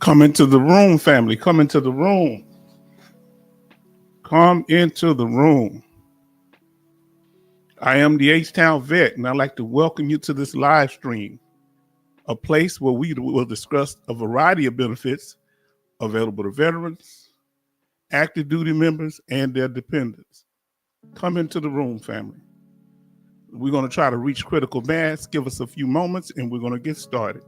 Come into the room, family. Come into the room. Come into the room. I am the H-Town Vet, and I'd like to welcome you to this live stream, a place where we will discuss a variety of benefits available to veterans, active duty members, and their dependents. Come into the room, family. We're going to try to reach critical mass. Give us a few moments, and we're going to get started.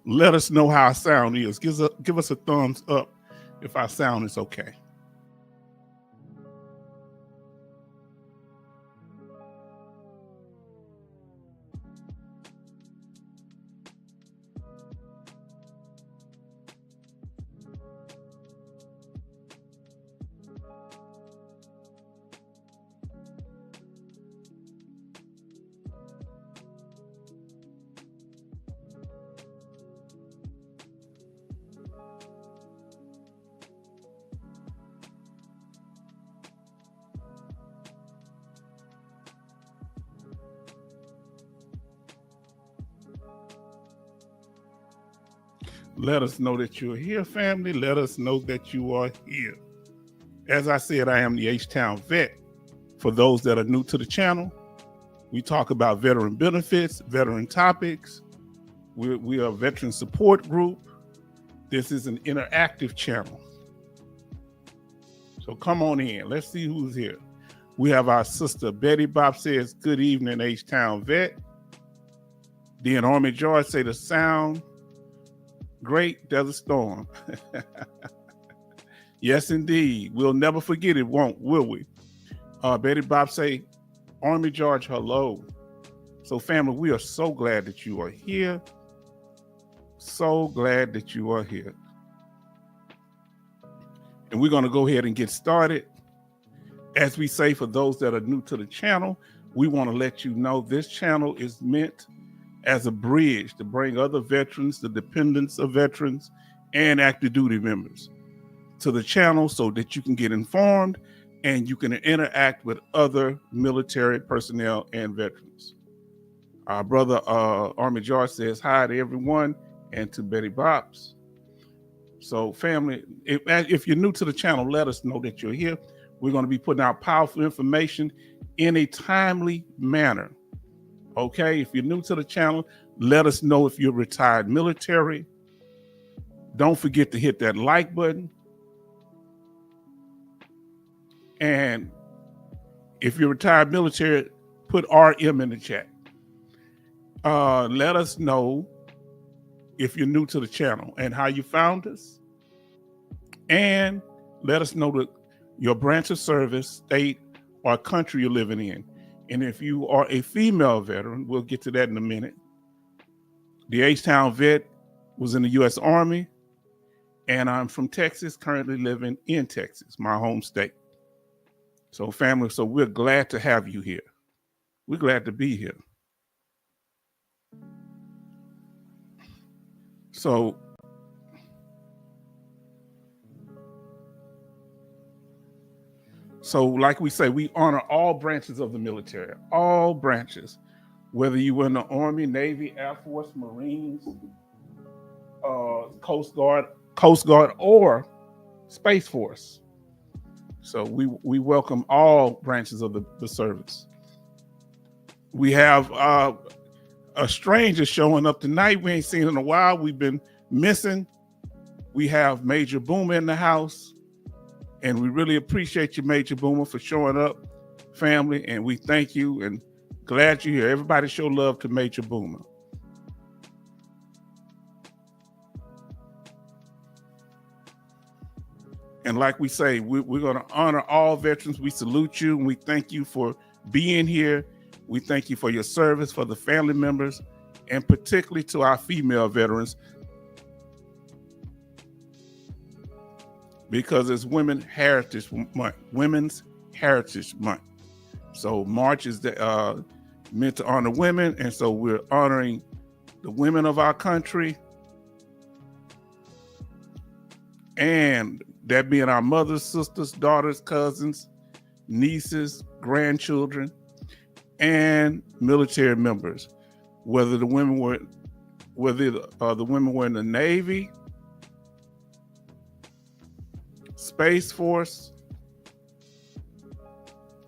Let us know how our sound is. Give us a thumbs up if our sound is okay. Let us know that you're here, family. Let us know that you are here. As I said, I am the H-Town Vet. For those that are new to the channel, we talk about veteran benefits, veteran topics. We are a veteran support group. This is an interactive channel. So come on in. Let's see who's here. We have our sister Betty Bob says, good evening, H-Town Vet. Then Army George say the sound great, Desert Storm. Yes, indeed. We'll never forget it, will we? Betty Bob say, Army George, hello. So family, we are so glad that you are here. So glad that you are here. And we're going to go ahead and get started. As we say, for those that are new to the channel, we want to let you know this channel is meant as a bridge to bring other veterans, the dependents of veterans, and active duty members to the channel so that you can get informed and you can interact with other military personnel and veterans. Our brother Army George says hi to everyone and to Betty Bobs. So family, if you're new to the channel, let us know that you're here. We're going to be putting out powerful information in a timely manner. Okay, if you're new to the channel, let us know if you're retired military. Don't forget to hit that like button. And if you're retired military, put RM in the chat. Let us know if you're new to the channel and how you found us. And let us know your branch of service, state, or country you're living in. And if you are a female veteran, we'll get to that in a minute. The H-Town Vet was in the U.S. Army, and I'm from Texas, currently living in Texas, my home state. So family, so we're glad to have you here. We're glad to be here. So like we say, we honor all branches of the military, all branches, whether you were in the Army, Navy, Air Force, Marines, Coast Guard, or Space Force. So we welcome all branches of the service. We have a stranger showing up tonight. We ain't seen in a while. We've been missing. We have Major Boomer in the house. And we really appreciate you, Major Boomer, for showing up, family. And we thank you and glad you're here. Everybody show love to Major Boomer. And like we say, we're going to honor all veterans. We salute you and we thank you for being here. We thank you for your service, for the family members, and particularly to our female veterans, because it's Women's Heritage Month. So March is meant to honor women, and so we're honoring the women of our country, and that being our mothers, sisters, daughters, cousins, nieces, grandchildren, and military members. whether the women were in the Navy, Space Force,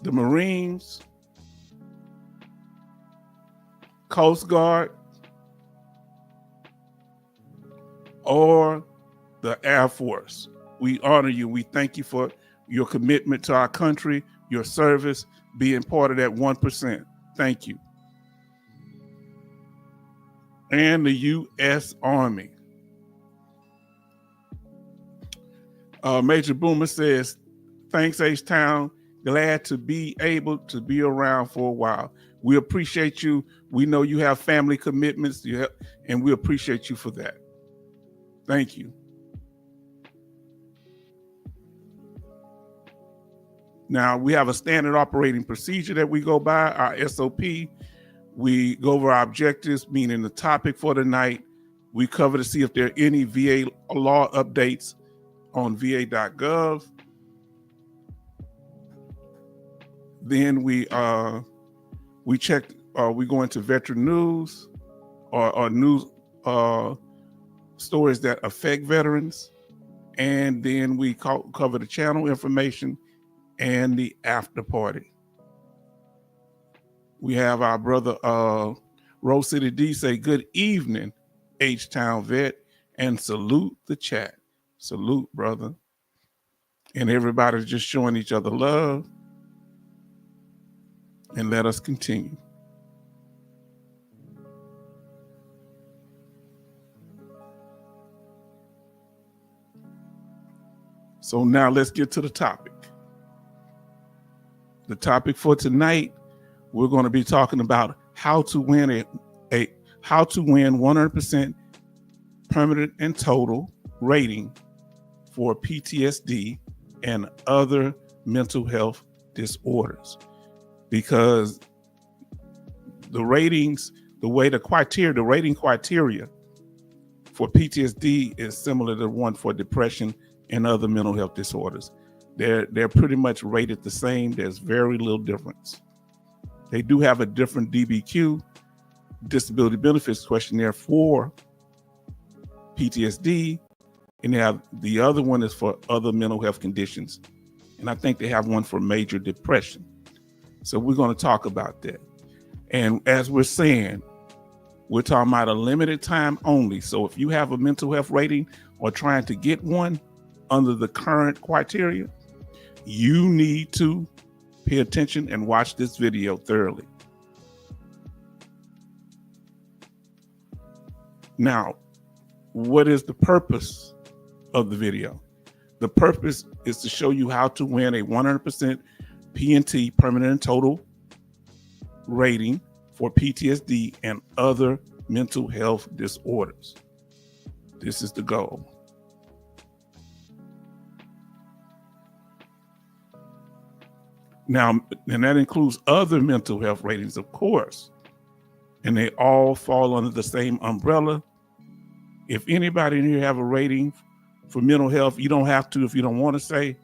the Marines, Coast Guard, or the Air Force. We honor you. We thank you for your commitment to our country, your service, being part of that 1%. Thank you. And the U.S. Army. Major Boomer says, thanks, H-Town. Glad to be able to be around for a while. We appreciate you. We know you have family commitments, and we appreciate you for that. Thank you. Now, we have a standard operating procedure that we go by, our SOP. We go over our objectives, meaning the topic for the night. We cover to see if there are any VA law updates on va.gov. Then we check, we go into veteran news or news stories that affect veterans. And then we cover the channel information and the after party. We have our brother Rose City D say, good evening, H-Town vet, and salute the chat. Salute, brother. And everybody's just showing each other love. And let us continue. So now let's get to the topic. The topic for tonight, we're going to be talking about how to win 100% permanent and total rating for PTSD and other mental health disorders. Because the ratings, the rating criteria for PTSD is similar to one for depression and other mental health disorders. They're pretty much rated the same. There's very little difference. They do have a different DBQ, disability benefits questionnaire for PTSD, and they have the other one is for other mental health conditions. And I think they have one for major depression. So we're going to talk about that. And as we're saying, we're talking about a limited time only. So if you have a mental health rating or trying to get one under the current criteria, you need to pay attention and watch this video thoroughly. Now, what is the purpose of the video? The purpose is to show you how to win a 100% P&T, permanent and total rating for PTSD and other mental health disorders. This is the goal. Now, and that includes other mental health ratings, of course, and they all fall under the same umbrella. If anybody in here have a rating for mental health, you don't have to. If you don't want to say,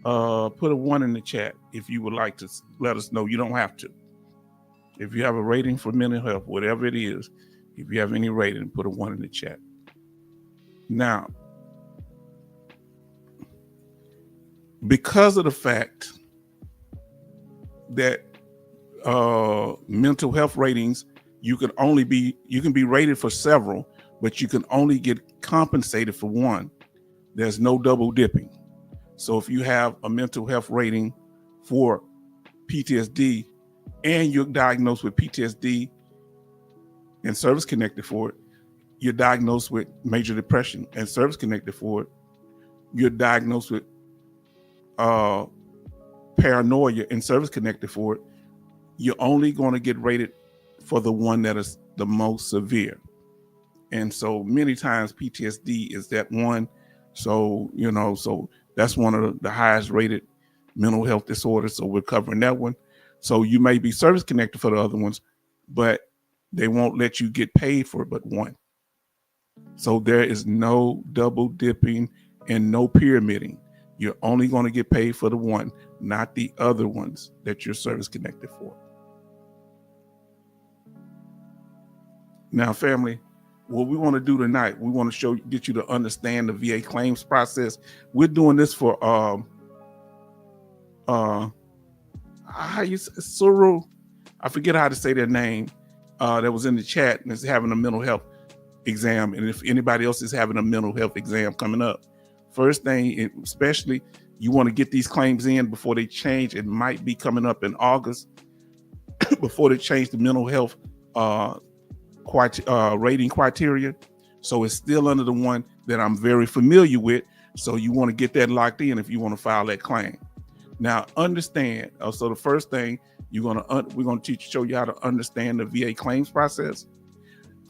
put a 1 in the chat. If you would like to let us know, you don't have to. If you have a rating for mental health, whatever it is, if you have any rating, put a 1 in the chat. Now, because of the fact that mental health ratings, you can be rated for several, but you can only get compensated for one. There's no double dipping. So if you have a mental health rating for PTSD and you're diagnosed with PTSD and service connected for it, you're diagnosed with major depression and service connected for it, you're diagnosed with paranoia and service connected for it, you're only going to get rated for the one that is the most severe. And so many times PTSD is that one. So, so that's one of the highest rated mental health disorders. So we're covering that one. So you may be service connected for the other ones, but they won't let you get paid for but one. So there is no double dipping and no pyramiding. You're only going to get paid for the one, not the other ones that you're service connected for. Now, family, what we want to do tonight, we want to get you to understand the VA claims process. We're doing this for Suru, I forget how to say their name, that was in the chat and is having a mental health exam. And if anybody else is having a mental health exam coming up, first thing, especially, you want to get these claims in before they change. It might be coming up in August before they change the mental health rating criteria. So it's still under the one that I'm very familiar with. So you want to get that locked in if you want to file that claim. Now, understand. So the first thing we're going to show you how to understand the VA claims process.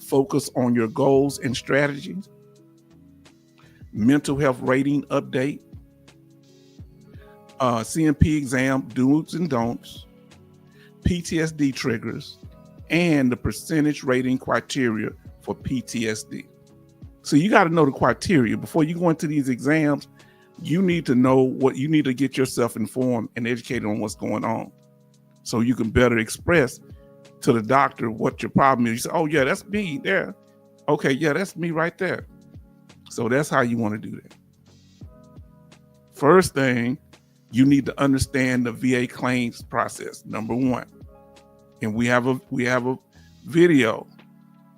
Focus on your goals and strategies. Mental health rating update. CMP exam do's and don'ts. PTSD triggers, and the percentage rating criteria for PTSD. So you got to know the criteria before you go into these exams. You need to know what you need to get yourself informed and educated on what's going on, so you can better express to the doctor what your problem is. You say, "Oh yeah, that's me there." Okay, yeah, that's me right there. So that's how you want to do that. First thing, you need to understand the VA claims process, number one. And we have a video,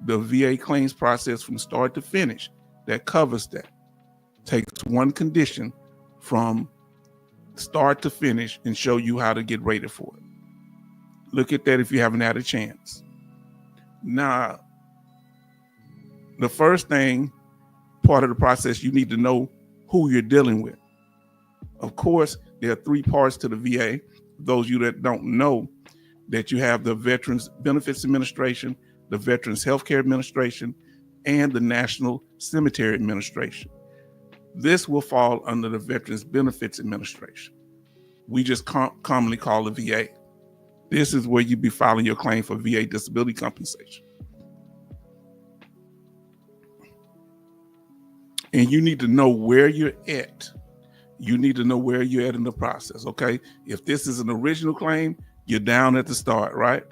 the VA claims process from start to finish, that covers that. Takes one condition from start to finish and show you how to get rated for it. Look at that if you haven't had a chance. Now, the first thing, part of the process, you need to know who you're dealing with. Of course, there are three parts to the VA. Those of you that don't know, that you have the Veterans Benefits Administration, the Veterans Healthcare Administration, and the National Cemetery Administration. This will fall under the Veterans Benefits Administration. We just commonly call it VA. This is where you be filing your claim for VA disability compensation. And you need to know where you're at. You need to know where you're at in the process, okay? If this is an original claim, you're down at the start, right?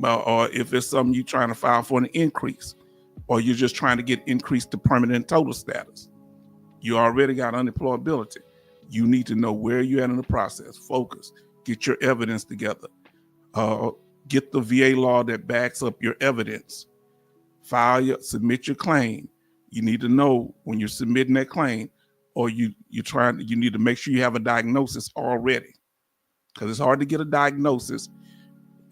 Or if it's something you're trying to file for an increase, or you're just trying to get increased to permanent total status, you already got unemployability. You need to know where you're at in the process. Focus. Get your evidence together. Get the VA law that backs up your evidence. Submit your claim. You need to know when you're submitting that claim, or you need to make sure you have a diagnosis already, because it's hard to get a diagnosis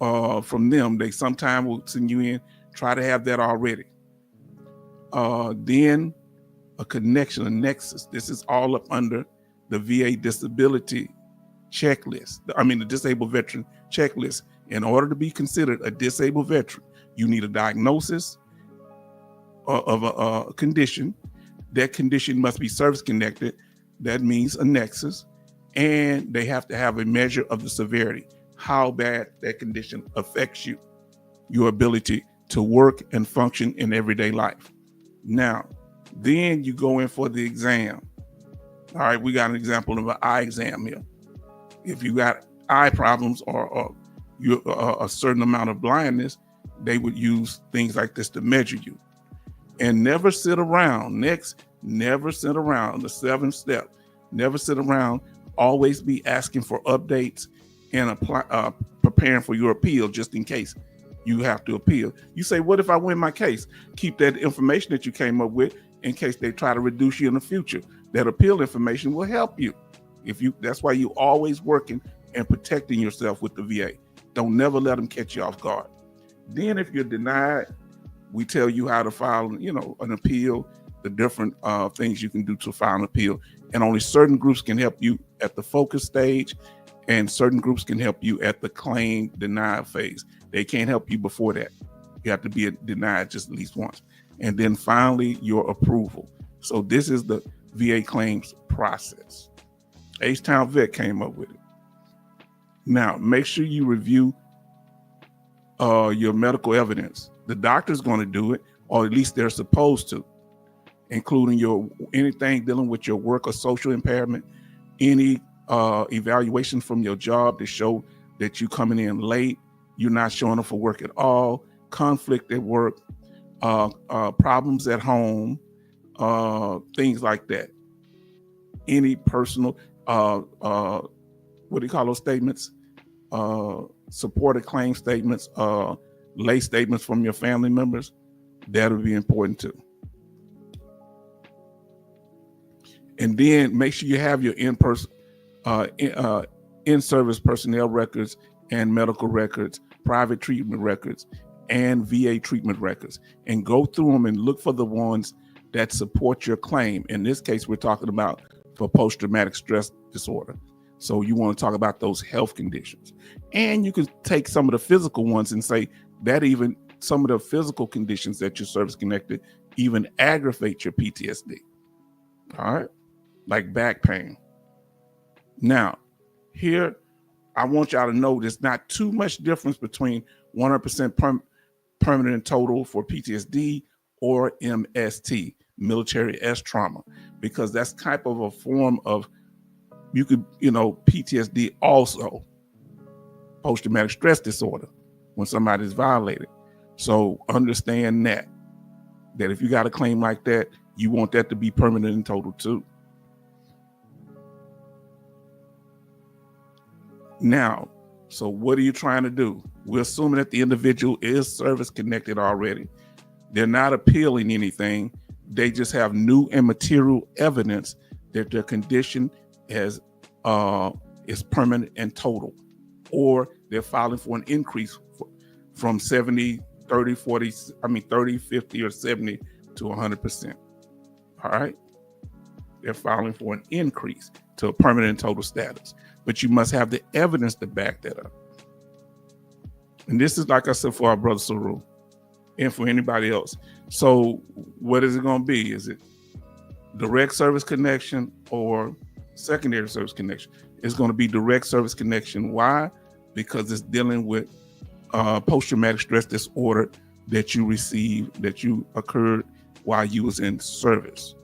from them. They sometimes will send you in, try to have that already. Then a connection, a nexus. This is all up under the VA disability checklist. The disabled veteran checklist. In order to be considered a disabled veteran, you need a diagnosis of a condition. That condition must be service connected. That means a nexus. And they have to have a measure of the severity, how bad that condition affects you, your ability to work and function in everyday life. Now, then you go in for the exam. All right, we got an example of an eye exam here. If you got eye problems or a certain amount of blindness, they would use things like this to measure you. And never sit around. Never sit around. The 7th step, never sit around. Always be asking for updates and preparing for your appeal just in case you have to appeal. You say, what if I win my case? Keep that information that you came up with in case they try to reduce you in the future. That appeal information will help you. That's why you always working and protecting yourself with the VA. Don't never let them catch you off guard. Then if you're denied, we tell you how to file, an appeal, the different things you can do to file an appeal. And only certain groups can help you at the focus stage, and certain groups can help you at the claim denied phase. They can't help you before that. You have to be denied just at least once. And then finally, your approval. So this is the VA claims process. H-Town Vet came up with it. Now, make sure you review your medical evidence. The doctor's going to do it, or at least they're supposed to, including anything dealing with your work or social impairment, any evaluation from your job to show that you coming in late, you're not showing up for work at all, conflict at work, problems at home, things like that. Any personal, what do you call those statements? Supported claim statements, lay statements from your family members. That'll be important too. And then make sure you have your in-service personnel records and medical records, private treatment records, and VA treatment records, and go through them and look for the ones that support your claim. In this case, we're talking about for post-traumatic stress disorder. So you want to talk about those health conditions. And you can take some of the physical ones and say that even some of the physical conditions that you're service-connected even aggravate your PTSD. All right? Like back pain. Now, here, I want y'all to know there's not too much difference between 100% permanent and total for PTSD or MST, military S trauma, because that's type of a form of, PTSD also, post-traumatic stress disorder, when somebody's violated. So understand that if you got a claim like that, you want that to be permanent and total too. Now, so what are you trying to do? We're assuming that the individual is service connected already. They're not appealing anything. They just have new and material evidence that their condition is permanent and total, or they're filing for an increase from 70, 30, 40, 30, 50, or 70 to 100%. All right. They're filing for an increase to a permanent and total status, but you must have the evidence to back that up. And this is, like I said, for our brother Saru and for anybody else. So what is it going to be? Is it direct service connection or secondary service connection? It's going to be direct service connection. Why? Because it's dealing with post-traumatic stress disorder that you occurred while you was in service.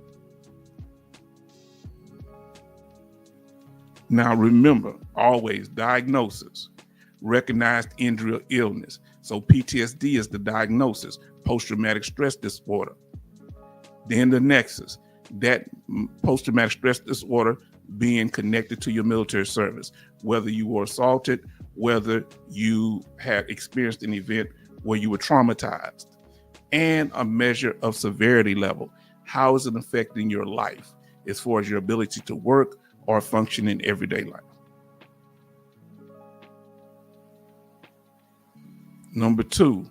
Now remember, always diagnosis, recognized injury or illness. So PTSD is the diagnosis, post-traumatic stress disorder. Then the nexus, that post-traumatic stress disorder being connected to your military service, whether you were assaulted, whether you had experienced an event where you were traumatized, and a measure of severity level. How is it affecting your life as far as your ability to work or function in everyday life? Number 2,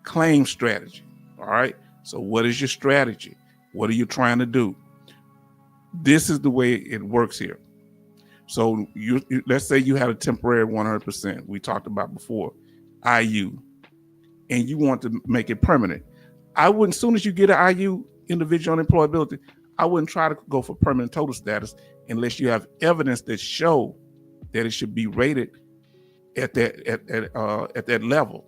claim strategy. All right. So what is your strategy? What are you trying to do? This is the way it works here. So you let's say you had a temporary 100%, we talked about before, IU, and you want to make it permanent. I wouldn't, as soon as you get an IU, individual unemployability, I wouldn't try to go for permanent total status unless you have evidence that show that it should be rated at that level.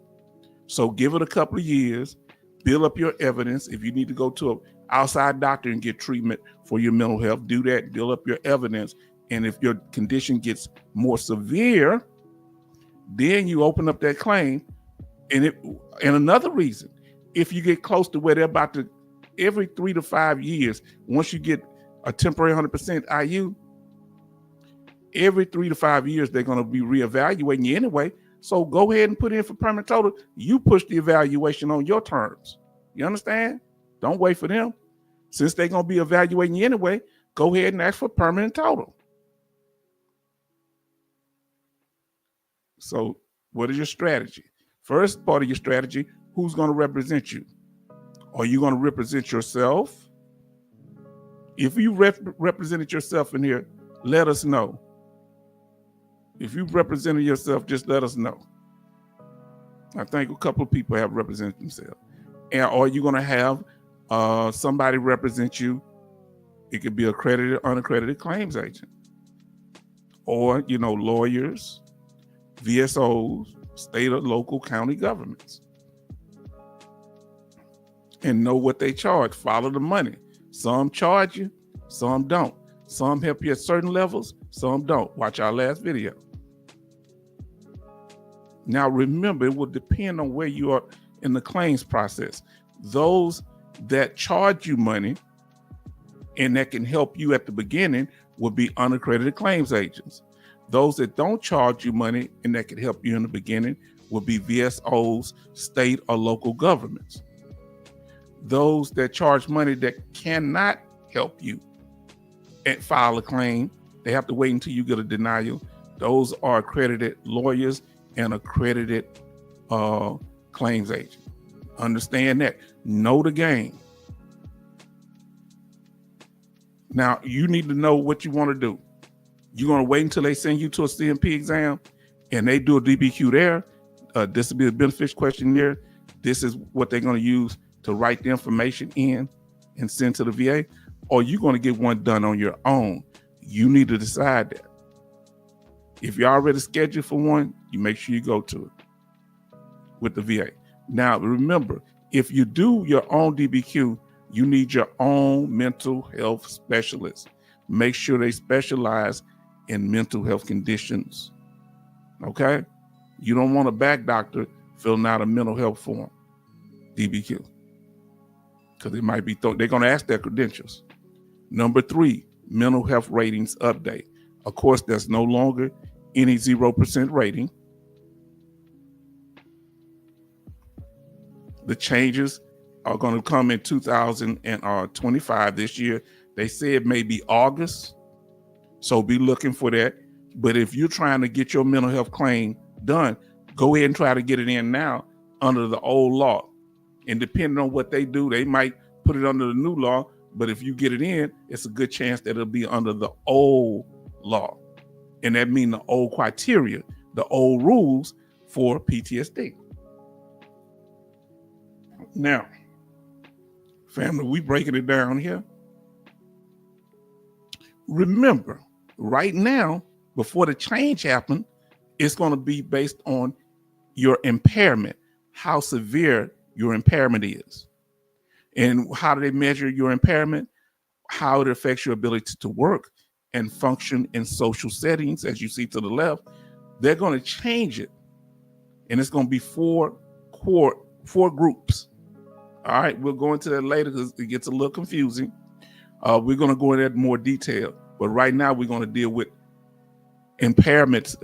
So give it a couple of years, build up your evidence. If you need to go to an outside doctor and get treatment for your mental health, do that, build up your evidence. And if your condition gets more severe, then you open up that claim. And another reason, if you get close to where they're about to, every 3 to 5 years, once you get a temporary 100% IU, every 3 to 5 years, they're going to be reevaluating you anyway. So go ahead and put in for permanent total. You push the evaluation on your terms. You understand? Don't wait for them. Since they're going to be evaluating you anyway, go ahead and ask for permanent total. So what is your strategy? First part of your strategy, who's going to represent you? Are you going to represent yourself? If you represented yourself in here, let us know. If you've represented yourself, just let us know. I think a couple of people have represented themselves. And are you going to have somebody represent you? It could be accredited, unaccredited claims agent, or lawyers, VSOs, state or local county governments, and know what they charge. Follow the money. Some charge you, some don't. Some help you at certain levels, some don't. Watch our last video. Now remember, it will depend on where you are in the claims process. Those that charge you money and that can help you at the beginning will be unaccredited claims agents. Those that don't charge you money and that can help you in the beginning will be VSOs, state or local governments. Those that charge money that cannot help you and file a claim, they have to wait until you get a denial. Those are accredited lawyers and accredited claims agents. Understand that. Know the game. Now, you need to know what you want to do. You're going to wait until they send you to a CMP exam and they do a DBQ there, disability benefits questionnaire. This is what they're going to use to write the information in and send to the VA, or you're going to get one done on your own. You need to decide that. If you're already scheduled for one, you make sure you go to it with the VA. Now, remember, if you do your own DBQ, you need your own mental health specialist. Make sure they specialize in mental health conditions. Okay? You don't want a back doctor filling out a mental health form, DBQ, because it might be they're going to ask their credentials. Number 3, mental health ratings update. Of course, there's no longer any 0% rating. The changes are going to come in 2025 this year. They said maybe August, so be looking for that. But if you're trying to get your mental health claim done, go ahead and try to get it in now under the old law. And depending on what they do, they might put it under the new law. But if you get it in, it's a good chance that it'll be under the old law. And that means the old criteria, the old rules for PTSD. Now, family, we breaking it down here. Remember, right now, before the change happened, it's going to be based on your impairment, how severe your impairment is. And how do they measure your impairment? How it affects your ability to work and function in social settings, as you see to the left. They're going to change it. And it's going to be four groups. All right, we'll go into that later because it gets a little confusing. We're going to go into that in more detail. But right now, we're going to deal with impairments,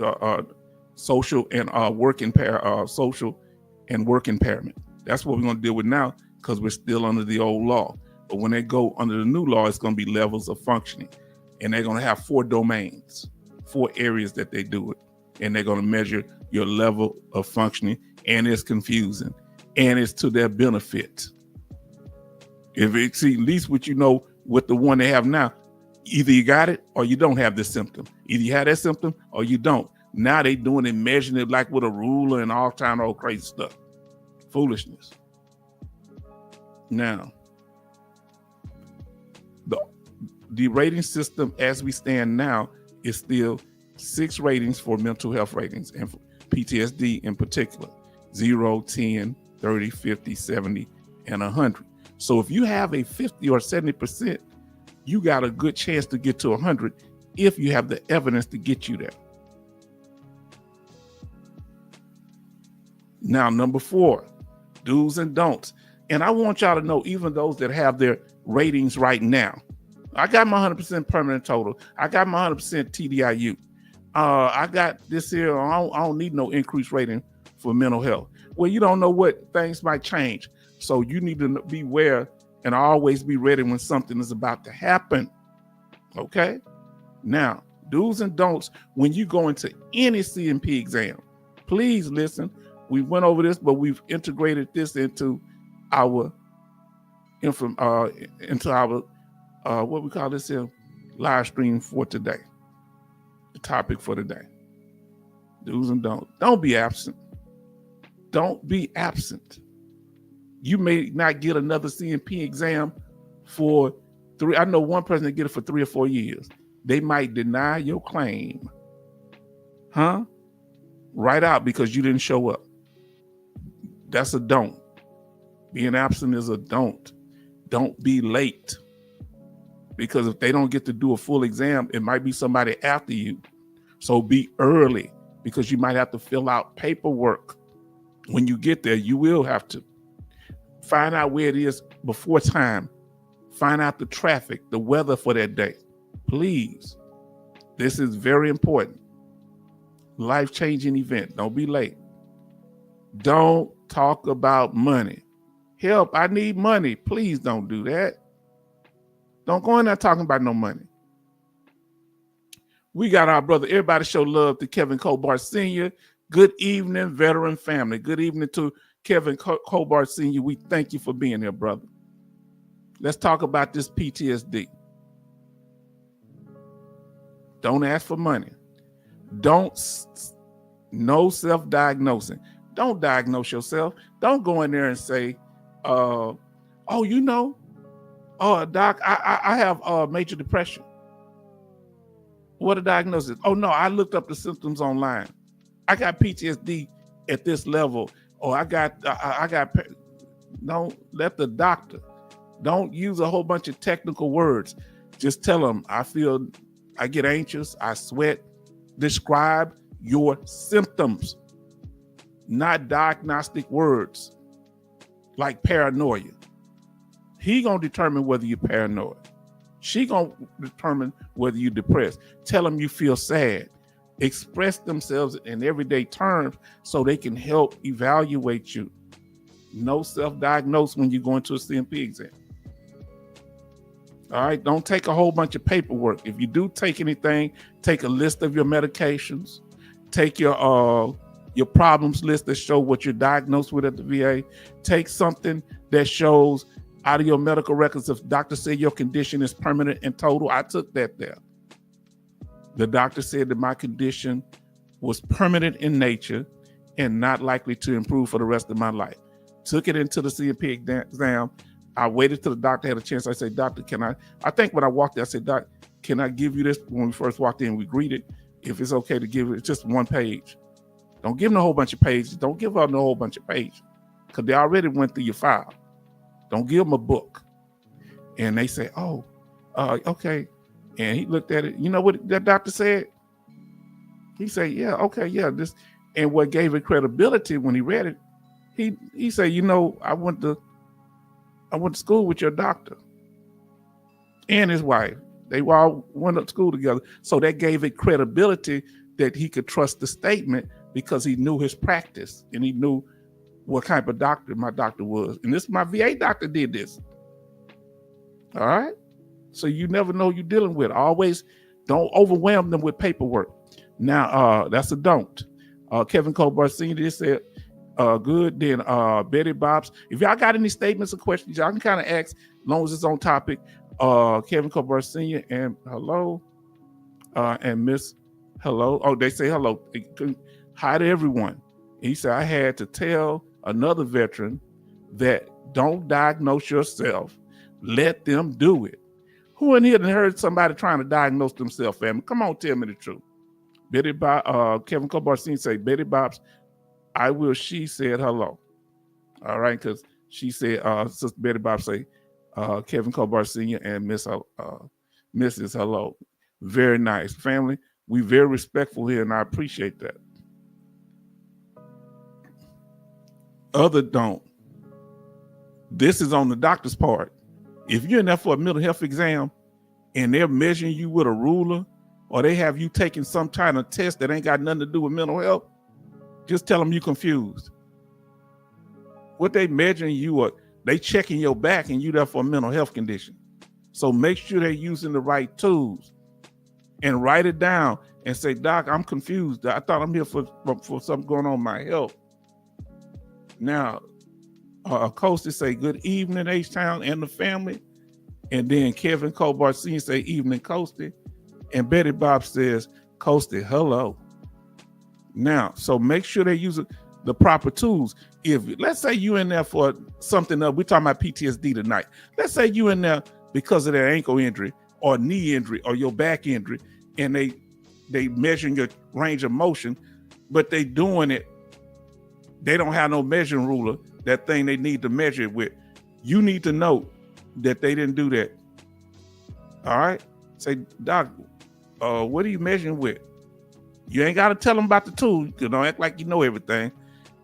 social and work impairment. That's what we're going to deal with now because we're still under the old law. But when they go under the new law, it's going to be levels of functioning. And they're going to have 4 domains, 4 areas that they do it. And they're going to measure your level of functioning. And it's confusing. And it's to their benefit. If it's at least what you know with the one they have now, either you got it or you don't have this symptom. Either you have that symptom or you don't. Now they doing it, measuring it like with a ruler and all kind of old crazy stuff. Foolishness. Now, the rating system as we stand now is still 6 ratings for mental health ratings and for PTSD in particular, 0, 10, 30, 50, 70, and 100. So if you have a 50 or 70%, you got a good chance to get to 100 if you have the evidence to get you there. Now, number 4, do's and don'ts. And I want y'all to know, even those that have their ratings right now, I got my 100% permanent total. I got my 100% TDIU. I got this here. I don't need no increased rating for mental health. Well, you don't know what things might change. So you need to be aware and always be ready when something is about to happen. Okay? Now, do's and don'ts when you go into any CMP exam. Please listen. We went over this, but we've integrated this into our what we call this here live stream for today. The topic for today. Do's and don'ts. Don't be absent. Don't be absent. You may not get another CMP exam for 3. I know one person that get it for 3 or 4 years. They might deny your claim. Right out because you didn't show up. That's a don't. Being absent is a don't. Don't be late. Because if they don't get to do a full exam, it might be somebody after you. So be early because you might have to fill out paperwork. When you get there, you will have to find out where it is before time. Find out the traffic, the weather for that day. Please. This is very important. Life-changing event. Don't be late. Don't talk about money. Help, I need money. Please don't do that. Don't go in there talking about no money. We got our brother. Everybody show love to Kevin Colbart Sr. Good evening, veteran family. Good evening to Kevin Colbart Sr. We thank you for being here, brother. Let's talk about this PTSD. Don't ask for money. No self-diagnosing. Don't diagnose yourself. Don't go in there and say, doc, I have major depression. What a diagnosis. Oh no, I looked up the symptoms online. I got PTSD at this level, or I got, don't let the doctor, don't use a whole bunch of technical words. Just tell them, I get anxious, I sweat. Describe your symptoms, not diagnostic words like paranoia. He gonna determine whether you're paranoid. She gonna determine whether you're depressed. Tell them you feel sad. Express themselves in everyday terms so they can help evaluate you. No self-diagnose when you go into a CMP exam. All right, don't take a whole bunch of paperwork. If you do take anything, take a list of your medications, take your problems list that show what you're diagnosed with at the VA. Take something that shows out of your medical records if doctor said your condition is permanent and total. I took that there. The doctor said that my condition was permanent in nature and not likely to improve for the rest of my life. Took it into the CMP exam. I waited till the doctor had a chance. I said, doctor, I think when I walked there, I said, doc, can I give you this? When we first walked in, we greeted. If it's okay to give it, it's just one page. Don't give them a whole bunch of pages. Don't give out a whole bunch of pages because they already went through your file. Don't give them a book. And they say, okay. And he looked at it. You know what that doctor said? He said, yeah, okay, yeah. This, and what gave it credibility when he read it, he said, I went to school with your doctor and his wife. They all went to school together. So that gave it credibility that he could trust the statement because he knew his practice and he knew what type of doctor my doctor was. And my VA doctor did this. All right. So you never know who you're dealing with. Always don't overwhelm them with paperwork. Now, that's a don't. Kevin Colbart Sr. just said, good. Then Betty Bobs. If y'all got any statements or questions, y'all can kind of ask, as long as it's on topic. Kevin Colbart Sr. and hello, and Miss hello. Oh, they say hello. Hi to everyone. He said, I had to tell another veteran that don't diagnose yourself. Let them do it. Who in here heard somebody trying to diagnose themselves, family? Come on, tell me the truth. Kevin Colbart Sr. say, Betty Bobs, I will, she said hello. All right, because she said, Sister Betty Bob say, Kevin Colbart Sr. and Mrs. Hello. Very nice. Family, we very respectful here, and I appreciate that. Other don't. This is on the doctor's part. If you're in there for a mental health exam and they're measuring you with a ruler or they have you taking some kind of test that ain't got nothing to do with mental health, just tell them you're confused. What they measuring you or they checking your back and you there for a mental health condition. So make sure they're using the right tools and write it down and say, Doc, I'm confused. I thought I'm here for something going on in my health. Now, Coasty say, good evening, H-Town and the family. And then Kevin Colbart Sr. say, evening, Coasty. And Betty Bob says, Coasty, hello. Now, so make sure they use the proper tools. If let's say you in there for something else, we're talking about PTSD tonight. Let's say you in there because of their ankle injury or knee injury or your back injury, and they measuring your range of motion, but they doing it. They don't have no measuring ruler, that thing they need to measure it with. You need to know that they didn't do that. All right? Say, Doc, what are you measuring with? You ain't got to tell them about the tool. You don't act like you know everything.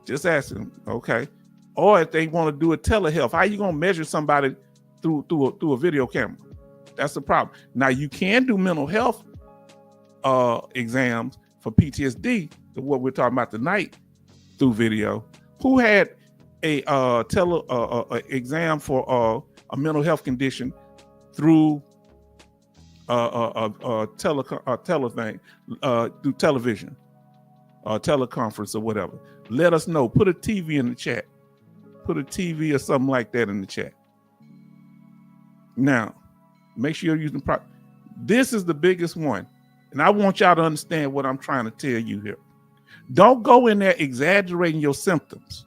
Just ask them, okay. Or if they want to do a telehealth, how you gonna measure somebody through a video camera? That's the problem. Now you can do mental health exams for PTSD, what we're talking about tonight, through video. Who had a exam for a mental health condition through through television, teleconference or whatever? Let us know. Put a TV in the chat. Put a TV or something like that in the chat. Now, make sure you're using this is the biggest one. And I want y'all to understand what I'm trying to tell you here. Don't go in there exaggerating your symptoms.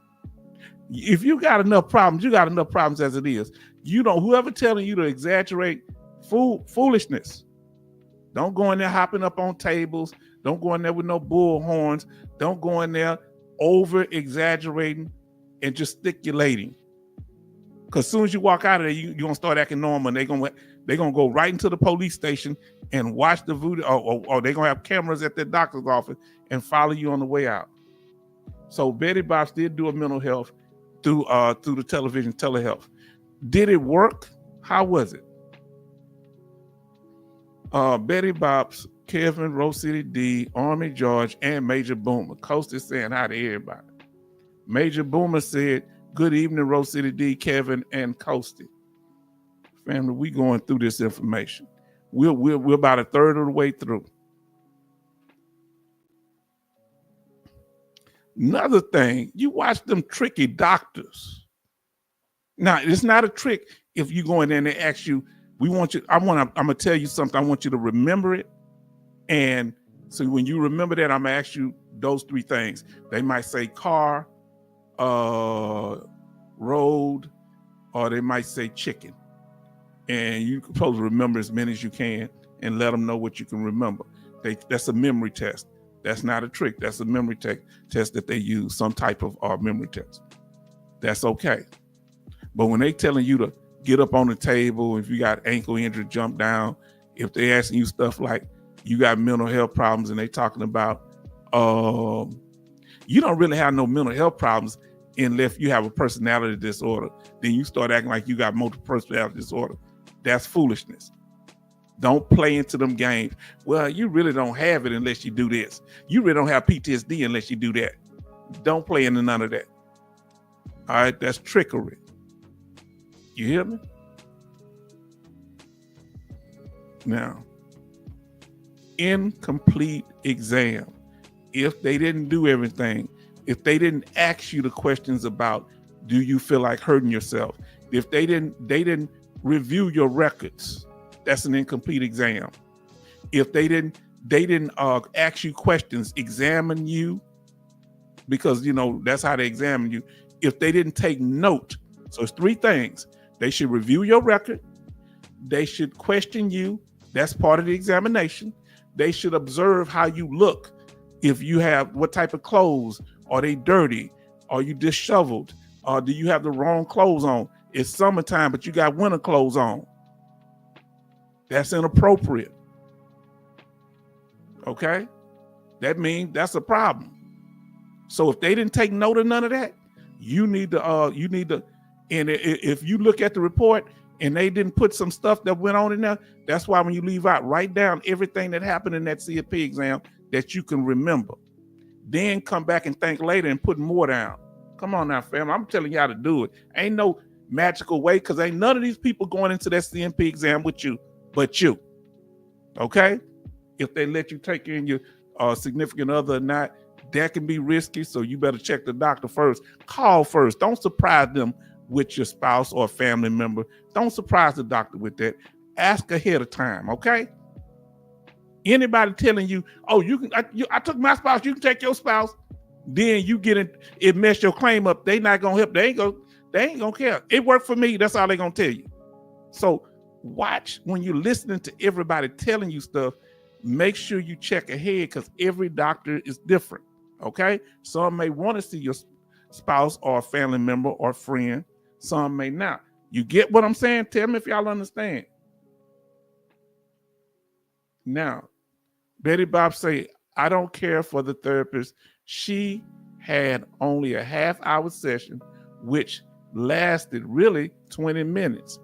If you got enough problems, you got enough problems as it is. You don't, whoever telling you to exaggerate foolishness. Don't go in there hopping up on tables. Don't go in there with no bull horns. Don't go in there over exaggerating and gesticulating. Because as soon as you walk out of there, you're going to start acting normal, and they're going to go right into the police station and watch the video, or they're going to have cameras at their doctor's office and follow you on the way out. So Betty Bops did do a mental health through the television, telehealth. Did it work? How was it? Betty Bops, Kevin, Rose City D, Army George, and Major Boomer. Coast is saying hi to everybody. Major Boomer said, good evening, Rose City D, Kevin, and Coasty. Family, we going through this information. We're about a third of the way through. Another thing, you watch them tricky doctors. Now, it's not a trick if you go in there and they ask you, I'm gonna tell you something. I want you to remember it. And so when you remember that, I'm gonna ask you those three things. They might say car, road, or they might say chicken. And you're supposed to remember as many as you can and let them know what you can remember. That's a memory test. That's not a trick. That's a memory test that they use, some type of memory test. That's okay. But when they telling you to get up on the table, if you got ankle injury, jump down, if they asking you stuff like you got mental health problems and they talking about, you don't really have no mental health problems unless you have a personality disorder. Then you start acting like you got multiple personality disorder. That's foolishness. Don't play into them games. Well, you really don't have it unless you do this. You really don't have PTSD unless you do that. Don't play into none of that. All right, that's trickery. You hear me? Now, incomplete exam. If they didn't do everything, if they didn't ask you the questions about, do you feel like hurting yourself? If they didn't review your records, that's an incomplete exam. If they didn't ask you questions, examine you, because that's how they examine you. If they didn't take note, so it's three things. They should review your record. They should question you. That's part of the examination. They should observe how you look. If you have what type of clothes, are they dirty? Are you disheveled? Or do you have the wrong clothes on? It's summertime, but you got winter clothes on. That's inappropriate. Okay? That means that's a problem. So if they didn't take note of none of that, you need to, and if you look at the report and they didn't put some stuff that went on in there, that's why when you leave out, write down everything that happened in that CFP exam that you can remember. Then come back and think later and put more down. Come on now, fam. I'm telling you how to do it. Ain't no magical way, because ain't none of these people going into that CMP exam with you but you. Okay? If they let you take in your significant other or not, that can be risky, so you better check the doctor first. Call first. Don't surprise them with your spouse or family member. Don't surprise the doctor with that. Ask ahead of time, okay? Anybody telling you, oh, I took my spouse, you can take your spouse, then you get it mess your claim up. They not gonna help. They ain't gonna care. It worked for me. That's all they gonna tell you. So watch when you're listening to everybody telling you stuff. Make sure you check ahead, because every doctor is different. Okay, some may want to see your spouse or a family member or friend. Some may not. You get what I'm saying? Tell me if y'all understand. Now, Betty Bob say, I don't care for the therapist. She had only a half-hour session, which lasted really 20 minutes.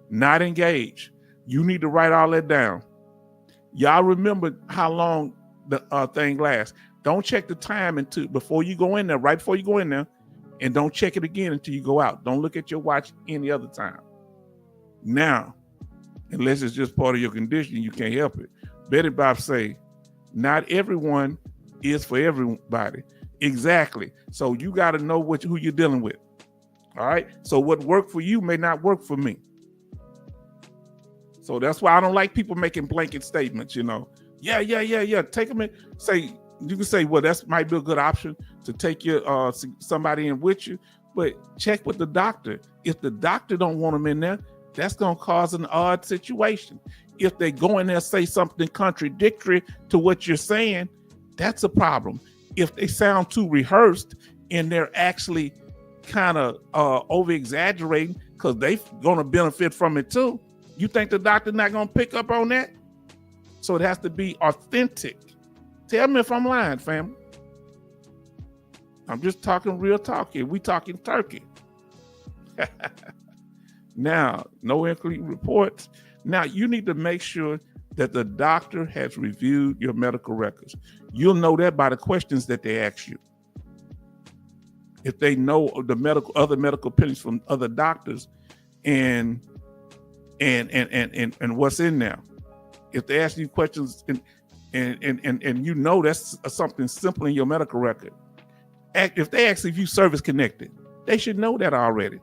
Not engaged. You need to write all that down. Y'all remember how long the thing lasts. Don't check the time before you go in there, right before you go in there, and don't check it again until you go out. Don't look at your watch any other time. Now, unless it's just part of your condition, you can't help it. Betty Bob say, not everyone is for everybody. Exactly. So you got to know who you're dealing with. All right. So what worked for you may not work for me. So that's why I don't like people making blanket statements, Yeah. Take them in. You can say, well, that might be a good option to take your somebody in with you, but check with the doctor. If the doctor don't want them in there, that's going to cause an odd situation. If they go in there and say something contradictory to what you're saying, that's a problem. If they sound too rehearsed and they're actually kind of over-exaggerating because they're going to benefit from it too, you think the doctor's not going to pick up on that? So it has to be authentic. Tell me if I'm lying, family. I'm just talking real talk here. We talking turkey. Now, no incomplete reports. Now, you need to make sure that the doctor has reviewed your medical records. You'll know that by the questions that they ask you. If they know the other medical opinions from other doctors and what's in there. If they ask you questions and you know that's something simple in your medical record. If they ask if you service connected, they should know that already.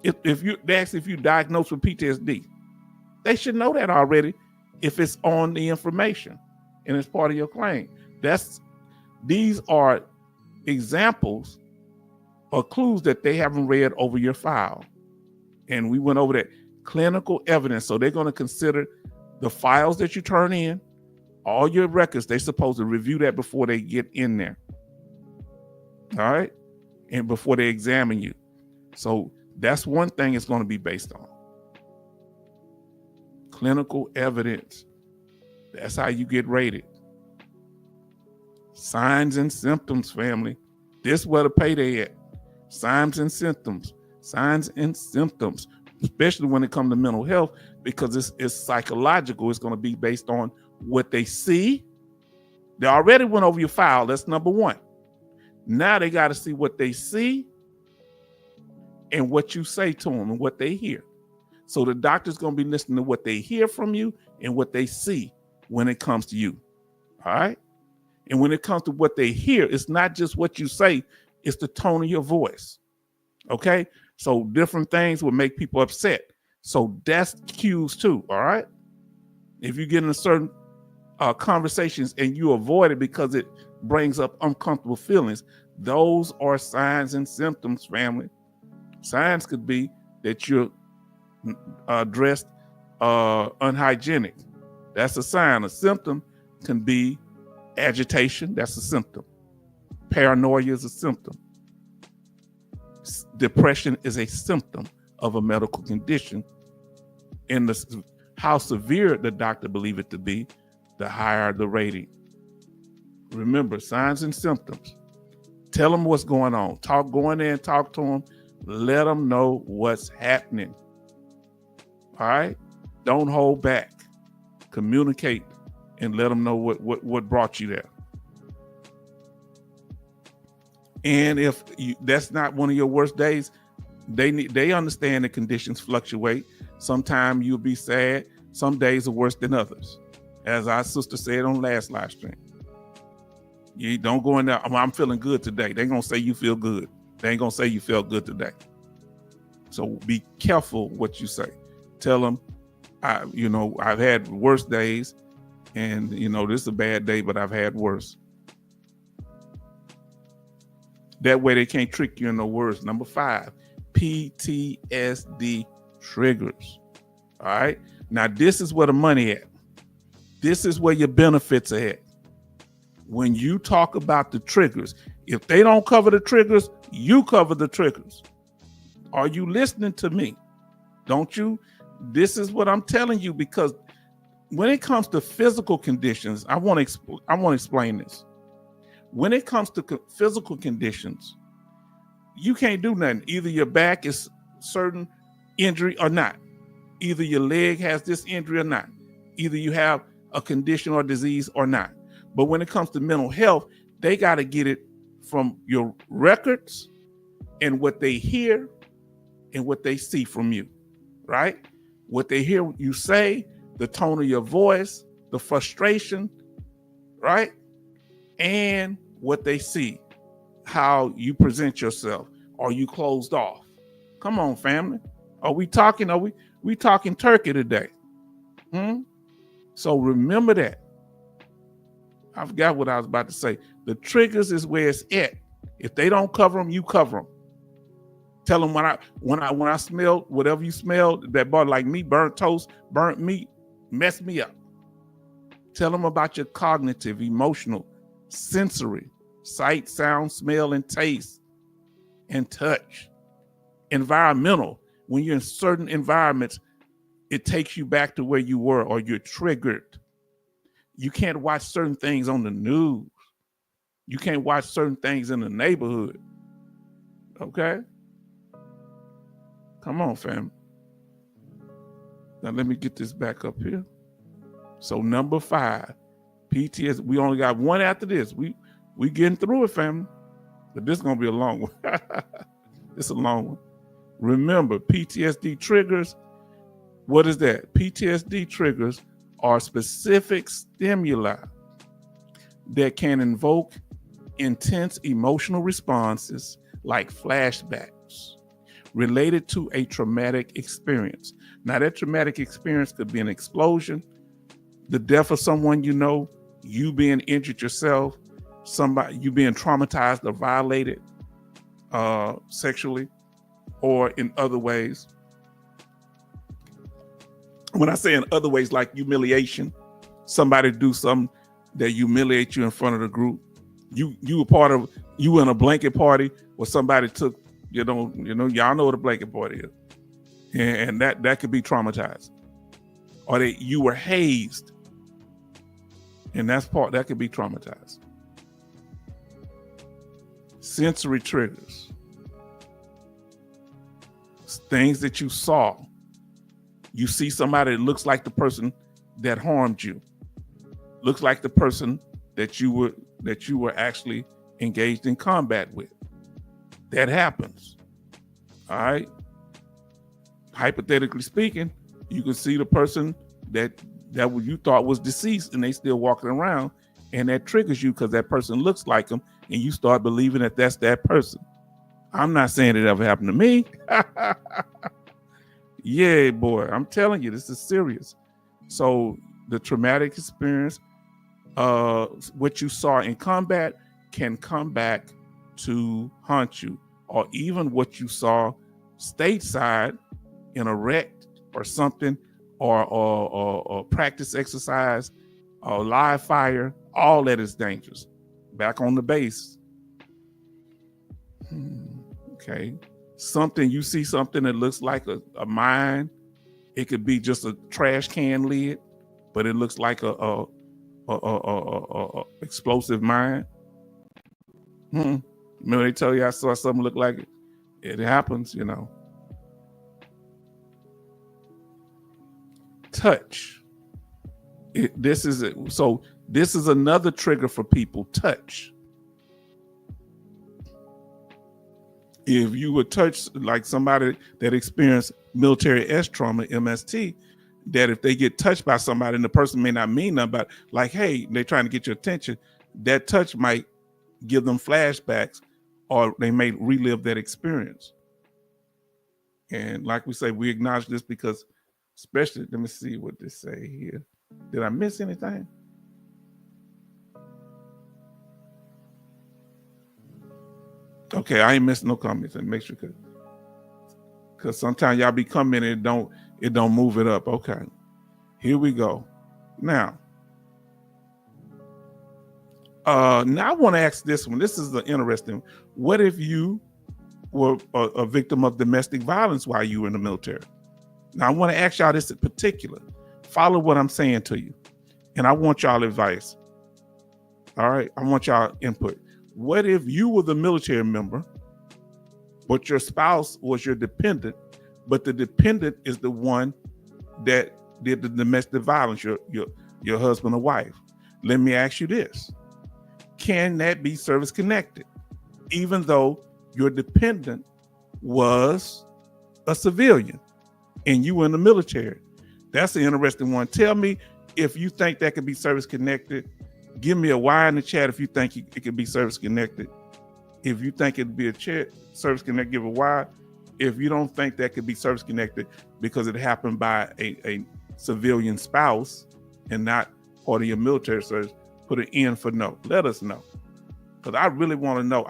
If they ask if you diagnosed with PTSD, they should know that already if it's on the information and it's part of your claim. These are examples or clues that they haven't read over your file. And we went over that clinical evidence. So they're going to consider the files that you turn in, all your records. They're supposed to review that before they get in there. All right. And before they examine you. So that's one thing it's going to be based on. Clinical evidence. That's how you get rated. Signs and symptoms, family. This is where the payday at. Signs and symptoms. Signs and symptoms, especially when it comes to mental health, because it's psychological. It's going to be based on what they see. They already went over your file. That's number one. Now they got to see what they see and what you say to them and what they hear. So the doctor's going to be listening to what they hear from you and what they see when it comes to you. All right. And when it comes to what they hear, it's not just what you say, it's the tone of your voice. Okay. So different things will make people upset. So that's cues too. All right. If you get in a certain conversations and you avoid it because it brings up uncomfortable feelings, those are signs and symptoms, family. Signs could be that you're dressed unhygienic. That's a sign. A symptom can be agitation. That's a symptom. Paranoia is a symptom. Depression is a symptom of a medical condition. And how severe the doctor believes it to be, the higher the rating. Remember, signs and symptoms. Tell them what's going on. Go in there and talk to them. Let them know what's happening. All right? Don't hold back. Communicate and let them know what brought you there. And if that's not one of your worst days, they understand the conditions fluctuate. Sometimes you'll be sad. Some days are worse than others. As our sister said on last live stream. You don't go in there, I'm feeling good today. They're going to say you feel good. They ain't going to say you felt good today. So be careful what you say. Tell them, I've had worse days and, this is a bad day, but I've had worse. That way they can't trick you in no words. Number 5, PTSD triggers. All right. Now this is where the money at. This is where your benefits are at. When you talk about the triggers, if they don't cover the triggers, you cover the triggers. Are you listening to me? Don't you? This is what I'm telling you, because when it comes to physical conditions, I want to explain this. when it comes to physical conditions, you can't do nothing. Either your back is certain injury or not. Either your leg has this injury or not. Either you have a condition or disease or not. But when it comes to mental health, they got to get it from your records and what they hear and what they see from you, right? What they hear you say, the tone of your voice, the frustration, right? And what they see, how you present yourself. Are you closed off? Come on, family. Are we talking turkey today? So remember that. I forgot what I was about to say. The triggers is where it's at. If they don't cover them, you cover them. Tell them when I smell whatever you smell that bought like me, burnt toast, burnt meat, mess me up. Tell them about your cognitive, emotional, sensory, sight, sound, smell, and taste, and touch. Environmental. When you're in certain environments, it takes you back to where you were, or you're triggered. You can't watch certain things on the news. You can't watch certain things in the neighborhood. Okay? Come on, fam. Now let me get this back up here. So number 5, PTSD. We only got one after this. We getting through it, family. But this is gonna be a long one. It's a long one. Remember, PTSD triggers. What is that? PTSD triggers are specific stimuli that can invoke intense emotional responses like flashbacks related to a traumatic experience. Now, that traumatic experience could be an explosion, the death of someone you know, you being injured yourself, you being traumatized or violated sexually or in other ways. When I say in other ways, like humiliation, somebody do something that humiliate you in front of the group. You in a blanket party where somebody took, y'all know what a blanket party is. And that could be traumatized. Or you were hazed. And that could be traumatized. Sensory triggers. Things that you saw. You see somebody that looks like the person that harmed you. Looks like the person that you were actually engaged in combat with. That happens. All right. Hypothetically speaking, you can see the person that you thought was deceased and they still walking around, and that triggers you because that person looks like them, and you start believing that that's that person. I'm not saying it ever happened to me. Yeah, boy, I'm telling you, this is serious. So the traumatic experience, what you saw in combat can come back to haunt you, or even what you saw stateside in a wreck or something, or practice exercise, or live fire. All that is dangerous. Back on the base. Okay. You see something that looks like a mine. It could be just a trash can lid, but it looks like a explosive mine. Remember they tell you I saw something look like it? It happens, Touch. This is another trigger for people. Touch. If you were touched, like somebody that experienced military S trauma, MST, that if they get touched by somebody and the person may not mean nothing, but like, hey, they're trying to get your attention, that touch might give them flashbacks, or they may relive that experience. And like we say, we acknowledge this because, especially, let me see what they say here. Did I miss anything? Okay, I ain't missing no comments, and make sure, because sometimes y'all be commenting, it don't move it up. Okay, here we go. Now I want to ask this one. This is the interesting. What if you were a victim of domestic violence while you were in the military? Now I want to ask y'all this in particular. Follow what I'm saying to you, and I want y'all advice. All right, I want y'all input. What if you were the military member, but your spouse was your dependent, but the dependent is the one that did the domestic violence, your husband or wife? Let me ask you this. Can that be service connected? Even though your dependent was a civilian and you were in the military. That's an interesting one. Tell me if you think that could be service connected. Give me a Y in the chat if you think it could be service connected. If you think it'd be a service connected, give a Y. If you don't think that could be service connected because it happened by a civilian spouse and not part of your military service, put an N for no. Let us know, because I really want to know.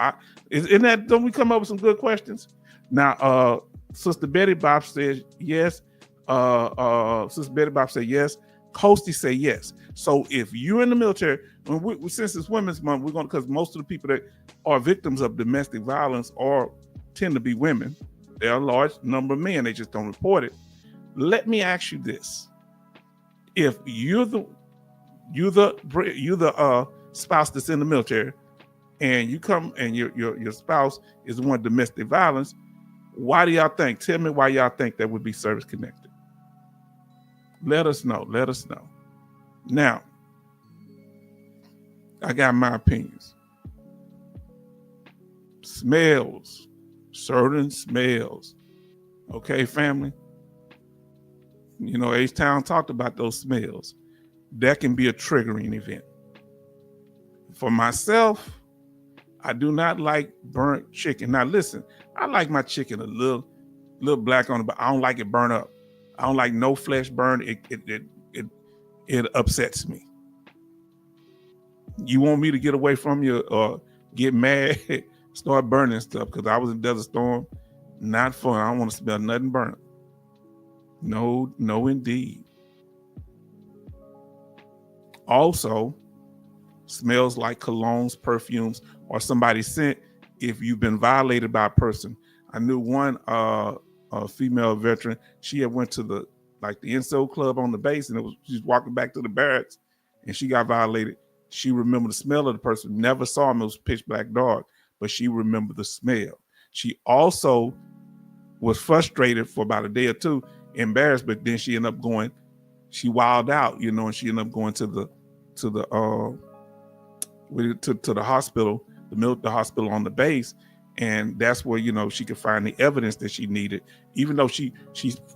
Don't we come up with some good questions? Now, Sister Betty Bob says yes. Sister Betty Bob said yes. Coasty say yes. So if you're in the military, since it's Women's Month, we're going to, because most of the people that are victims of domestic violence tend to be women. There are a large number of men, they just don't report it. Let me ask you this: if you're the spouse that's in the military, and you come and your spouse is the one domestic violence, why do y'all think? Tell me why y'all think that would be service connected. Let us know. Let us know. Now, I got my opinions. Smells, certain smells. Okay, family. You know, H-Town talked about those smells. That can be a triggering event. For myself, I do not like burnt chicken. Now listen, I like my chicken a little black on it, but I don't like it burnt up. I don't like no flesh burn. It upsets me. You want me to get away from you or get mad, start burning stuff, because I was in Desert Storm. Not fun. I don't want to smell nothing burnt. No, indeed. Also, smells like colognes, perfumes, or somebody's scent if you've been violated by a person. I knew one a female veteran. She had went to the NSO club on the base, and she's walking back to the barracks, and she got violated. She remembered the smell of the person. Never saw him. It was pitch black dark, but she remembered the smell. She also was frustrated for about a day or two, embarrassed, but then she ended up going. She wilded out, and she ended up going to the hospital, the hospital on the base. And that's where, she could find the evidence that she needed. Even though she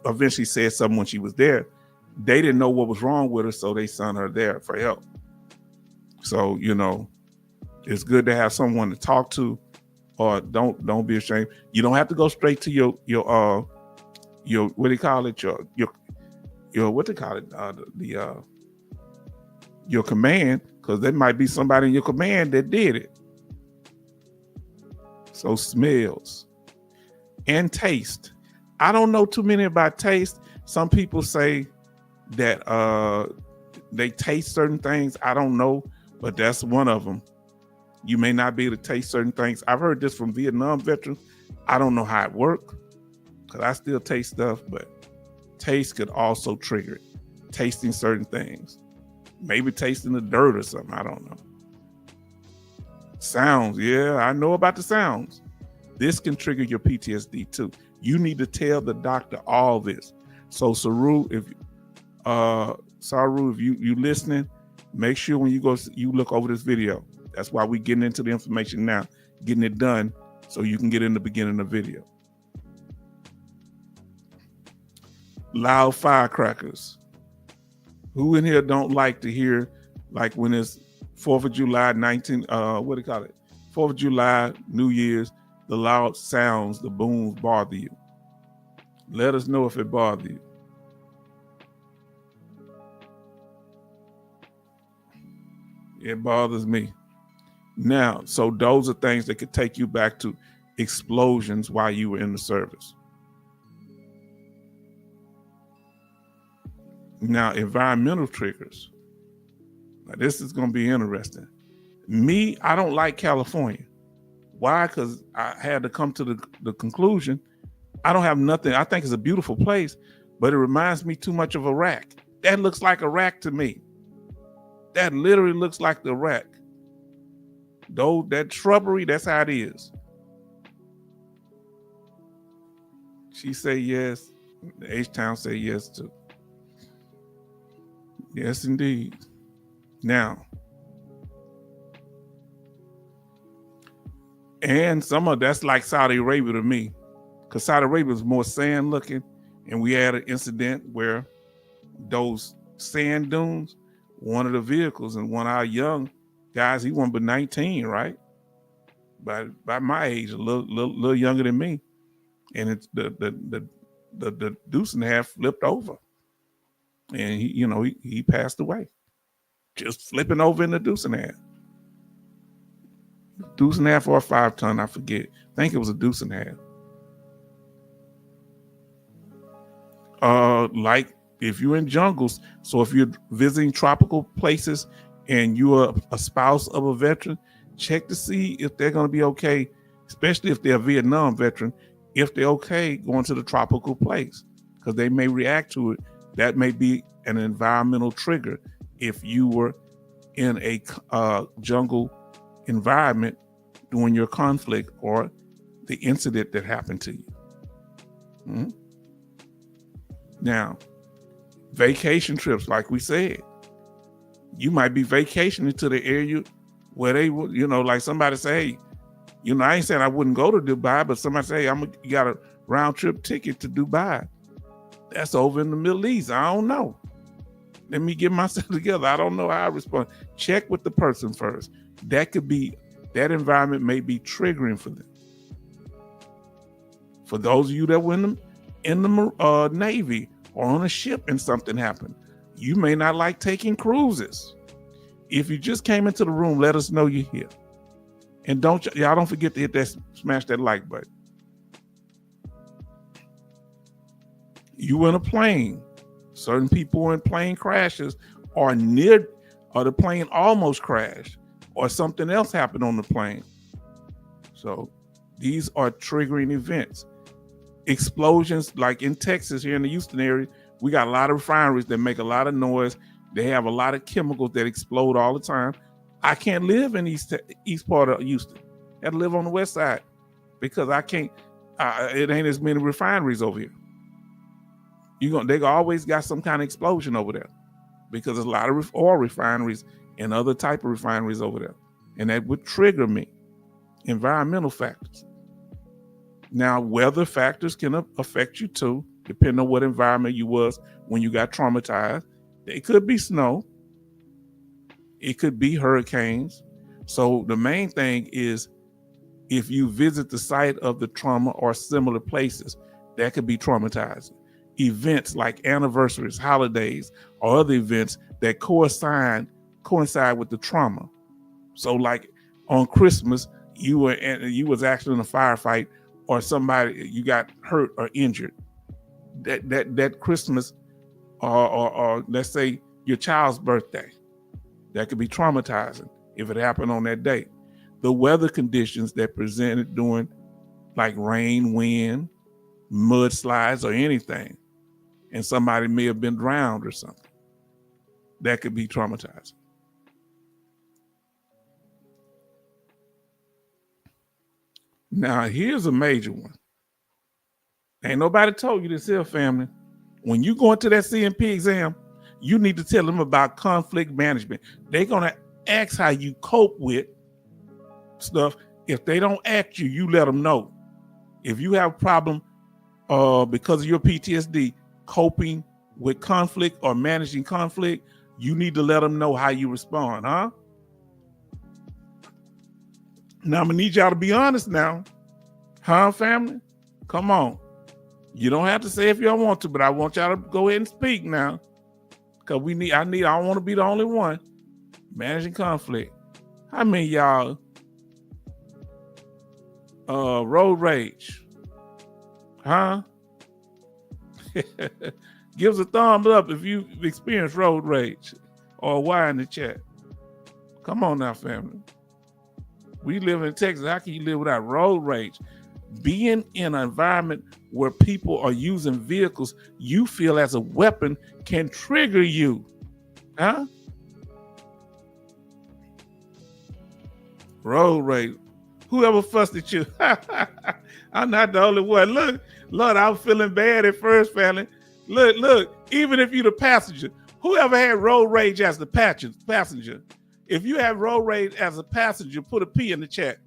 eventually said something when she was there, they didn't know what was wrong with her, so they sent her there for help. So, it's good to have someone to talk to, or don't be ashamed. You don't have to go straight to your what do you call it? Your what do you call it? Your command, because there might be somebody in your command that did it. So smells and taste. I don't know too many about taste. Some people say that they taste certain things. I don't know, but that's one of them. You may not be able to taste certain things. I've heard this from Vietnam veterans. I don't know how it works, because I still taste stuff, but taste could also trigger it. Tasting certain things. Maybe tasting the dirt or something. I don't know. Sounds. Yeah, I know about the sounds. This can trigger your PTSD too. You need to tell the doctor all this. So Saru, if you listening, make sure when you go, you look over this video. That's why we're getting into the information now, getting it done so you can get in the beginning of the video. Loud firecrackers. Who in here don't like to hear, like when it's 4th of July, 4th of July, New Year's, the loud sounds, the booms bother you? Let us know if it bothers you. It bothers me. Now, so those are things that could take you back to explosions while you were in the service. Now, environmental triggers. Now, this is going to be interesting. Me, I don't like California. Why? Because I had to come to the conclusion, I don't have nothing. I think it's a beautiful place, but it reminds me too much of Iraq. That looks like Iraq to me. That literally looks like the Iraq. Though that shrubbery, that's how it is. She say yes. H-Town say yes too. Yes, indeed. Now, and some of that's like Saudi Arabia to me, because Saudi Arabia is more sand looking, and we had an incident where those sand dunes, one of the vehicles, and one of our young guys, he wasn't but 19, right? By my age, a little younger than me, and it's the deuce and a half flipped over, and he passed away, just flipping over in the deuce and a half. Deuce and a half or a 5-ton, I forget. I think it was a deuce and a half. Like if you're in jungles, so if you're visiting tropical places and you're a spouse of a veteran, check to see if they're going to be okay, especially if they're a Vietnam veteran, if they're okay going to the tropical place, because they may react to it. That may be an environmental trigger if you were in a jungle environment during your conflict or the incident that happened to you. Mm-hmm. Now, vacation trips, like we said, you might be vacationing to the area where they would, like somebody say, hey, I ain't saying I wouldn't go to Dubai, but somebody say, hey, you got a round trip ticket to Dubai. That's over in the Middle East. I don't know. Let me get myself together. I don't know how I respond. Check with the person first. That environment may be triggering for them. For those of you that were in the Navy or on a ship and something happened, you may not like taking cruises. If you just came into the room, let us know you're here. And y'all don't forget to hit that, smash that like button. You in a plane. Certain people in plane crashes or the plane almost crashed, or something else happened on the plane. So these are triggering events. Explosions, like in Texas, here in the Houston area, we got a lot of refineries that make a lot of noise. They have a lot of chemicals that explode all the time. I can't live in east part of Houston. I have to live on the west side because I can't. It ain't as many refineries over here. They always got some kind of explosion over there because there's a lot of oil refineries and other type of refineries over there, and that would trigger me. Environmental factors. Now, weather factors can affect you too, depending on what environment you was when you got traumatized. It could be snow. It could be hurricanes. So the main thing is, if you visit the site of the trauma or similar places, that could be traumatizing. Events like anniversaries, holidays, or other events that coincide with the trauma. So like on Christmas, you was actually in a firefight, or you got hurt or injured. That Christmas, or let's say your child's birthday, that could be traumatizing if it happened on that day. The weather conditions that presented during like rain, wind, mudslides, or anything, and somebody may have been drowned or something, that could be traumatizing. Now, here's a major one. Ain't nobody told you this here, family. When you go into that CMP exam, you need to tell them about conflict management. They're going to ask how you cope with stuff. If they don't ask you, you let them know. If you have a problem because of your PTSD, coping with conflict or managing conflict, you need to let them know how you respond, huh? Now, I'm going to need y'all to be honest now. Huh, family? Come on. You don't have to say if you don't want to, but I want y'all to go ahead and speak now. Because I don't want to be the only one managing conflict. How many y'all road rage? Huh? Give us a thumbs up if you experienced road rage, or why in the chat. Come on now, family. We live in Texas. How can you live without road rage? Being in an environment where people are using vehicles you feel as a weapon can trigger you. Huh? Road rage. Whoever fussed at you. I'm not the only one. Look, Lord, I was feeling bad at first, family. Look, even if you're the passenger, whoever had road rage as the passenger, if you have road rage as a passenger, put a P in the chat.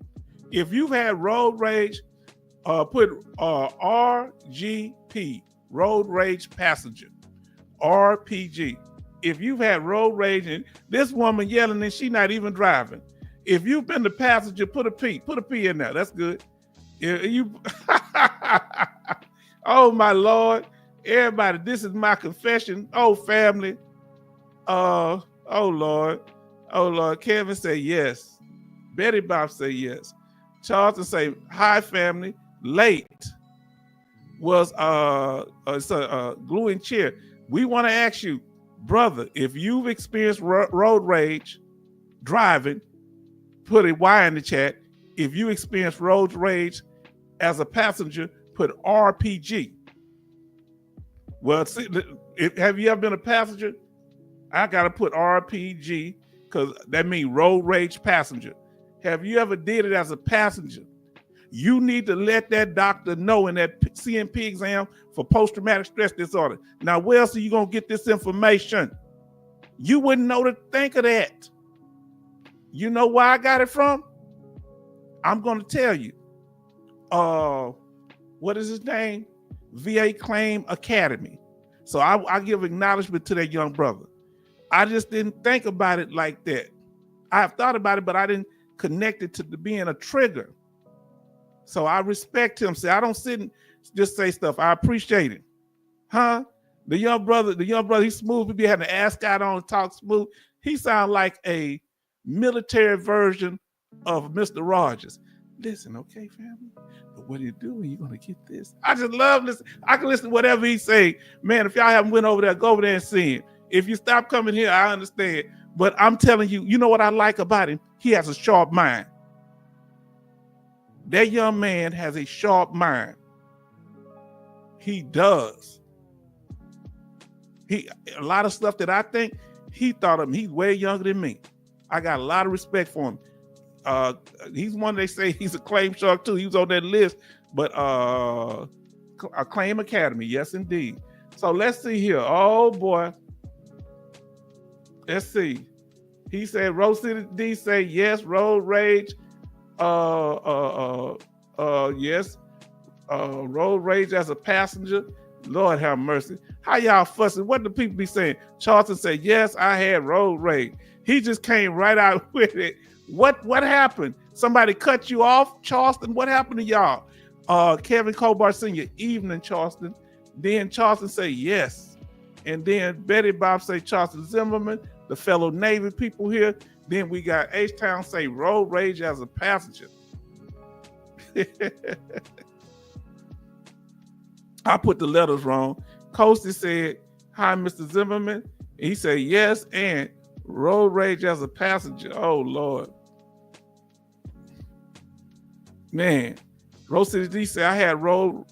If you've had road rage, put RGP, road rage passenger, RPG. If you've had road rage and this woman yelling and she not even driving, if you've been the passenger, put a P in there. That's good. You, oh my Lord, everybody, this is my confession. Oh family, oh Lord, Kevin say yes. Betty Bob say yes. Charlton say hi family. Late was gluing chair. We want to ask you, brother, if you've experienced road rage driving, put a Y in the chat. If you experience road rage as a passenger, put RPG. Well, see, have you ever been a passenger? I got to put RPG because that means road rage passenger. Have you ever did it as a passenger? You need to let that doctor know in that CMP exam for post-traumatic stress disorder. Now, where else are you going to get this information? You wouldn't know to think of that. You know where I got it from? I'm going to tell you. What is his name? VA Claim Academy. So I give acknowledgement to that young brother. I just didn't think about it like that. I have thought about it, but I didn't connect it to being a trigger. So I respect him. See, I don't sit and just say stuff. I appreciate it. Huh? The young brother, he's smooth. We be having an ascot on and talk smooth. He sounds like a military version of Mr. Rogers. Listen, okay, family? But what are you doing? You're going to get this. I just love listening. I can listen to whatever he say. Man, if y'all haven't went over there, go over there and see him. If you stop coming here, I understand. But I'm telling you, you know what I like about him? He has a sharp mind. That young man has a sharp mind. He does. A lot of stuff that I think he thought of, he's way younger than me. I got a lot of respect for him. He's one they say he's a claim shark too. He was on that list, but a Claim Academy, yes indeed. So let's see here. Oh boy. Let's see. He said Rose City D say yes, road rage. Yes. Road rage as a passenger. Lord have mercy. How y'all fussing? What do people be saying? Charlton said, yes, I had road rage. He just came right out with it. What happened? Somebody cut you off, Charleston? What happened to y'all? Kevin Cobar Sr., evening, Charleston. Then Charleston say yes. And then Betty Bob say Charleston Zimmerman, the fellow Navy people here. Then we got H-Town say road rage as a passenger. I put the letters wrong. Coasty said, hi, Mr. Zimmerman. He said yes, and road rage as a passenger. Oh, Lord. Man, Rose City D said, I had road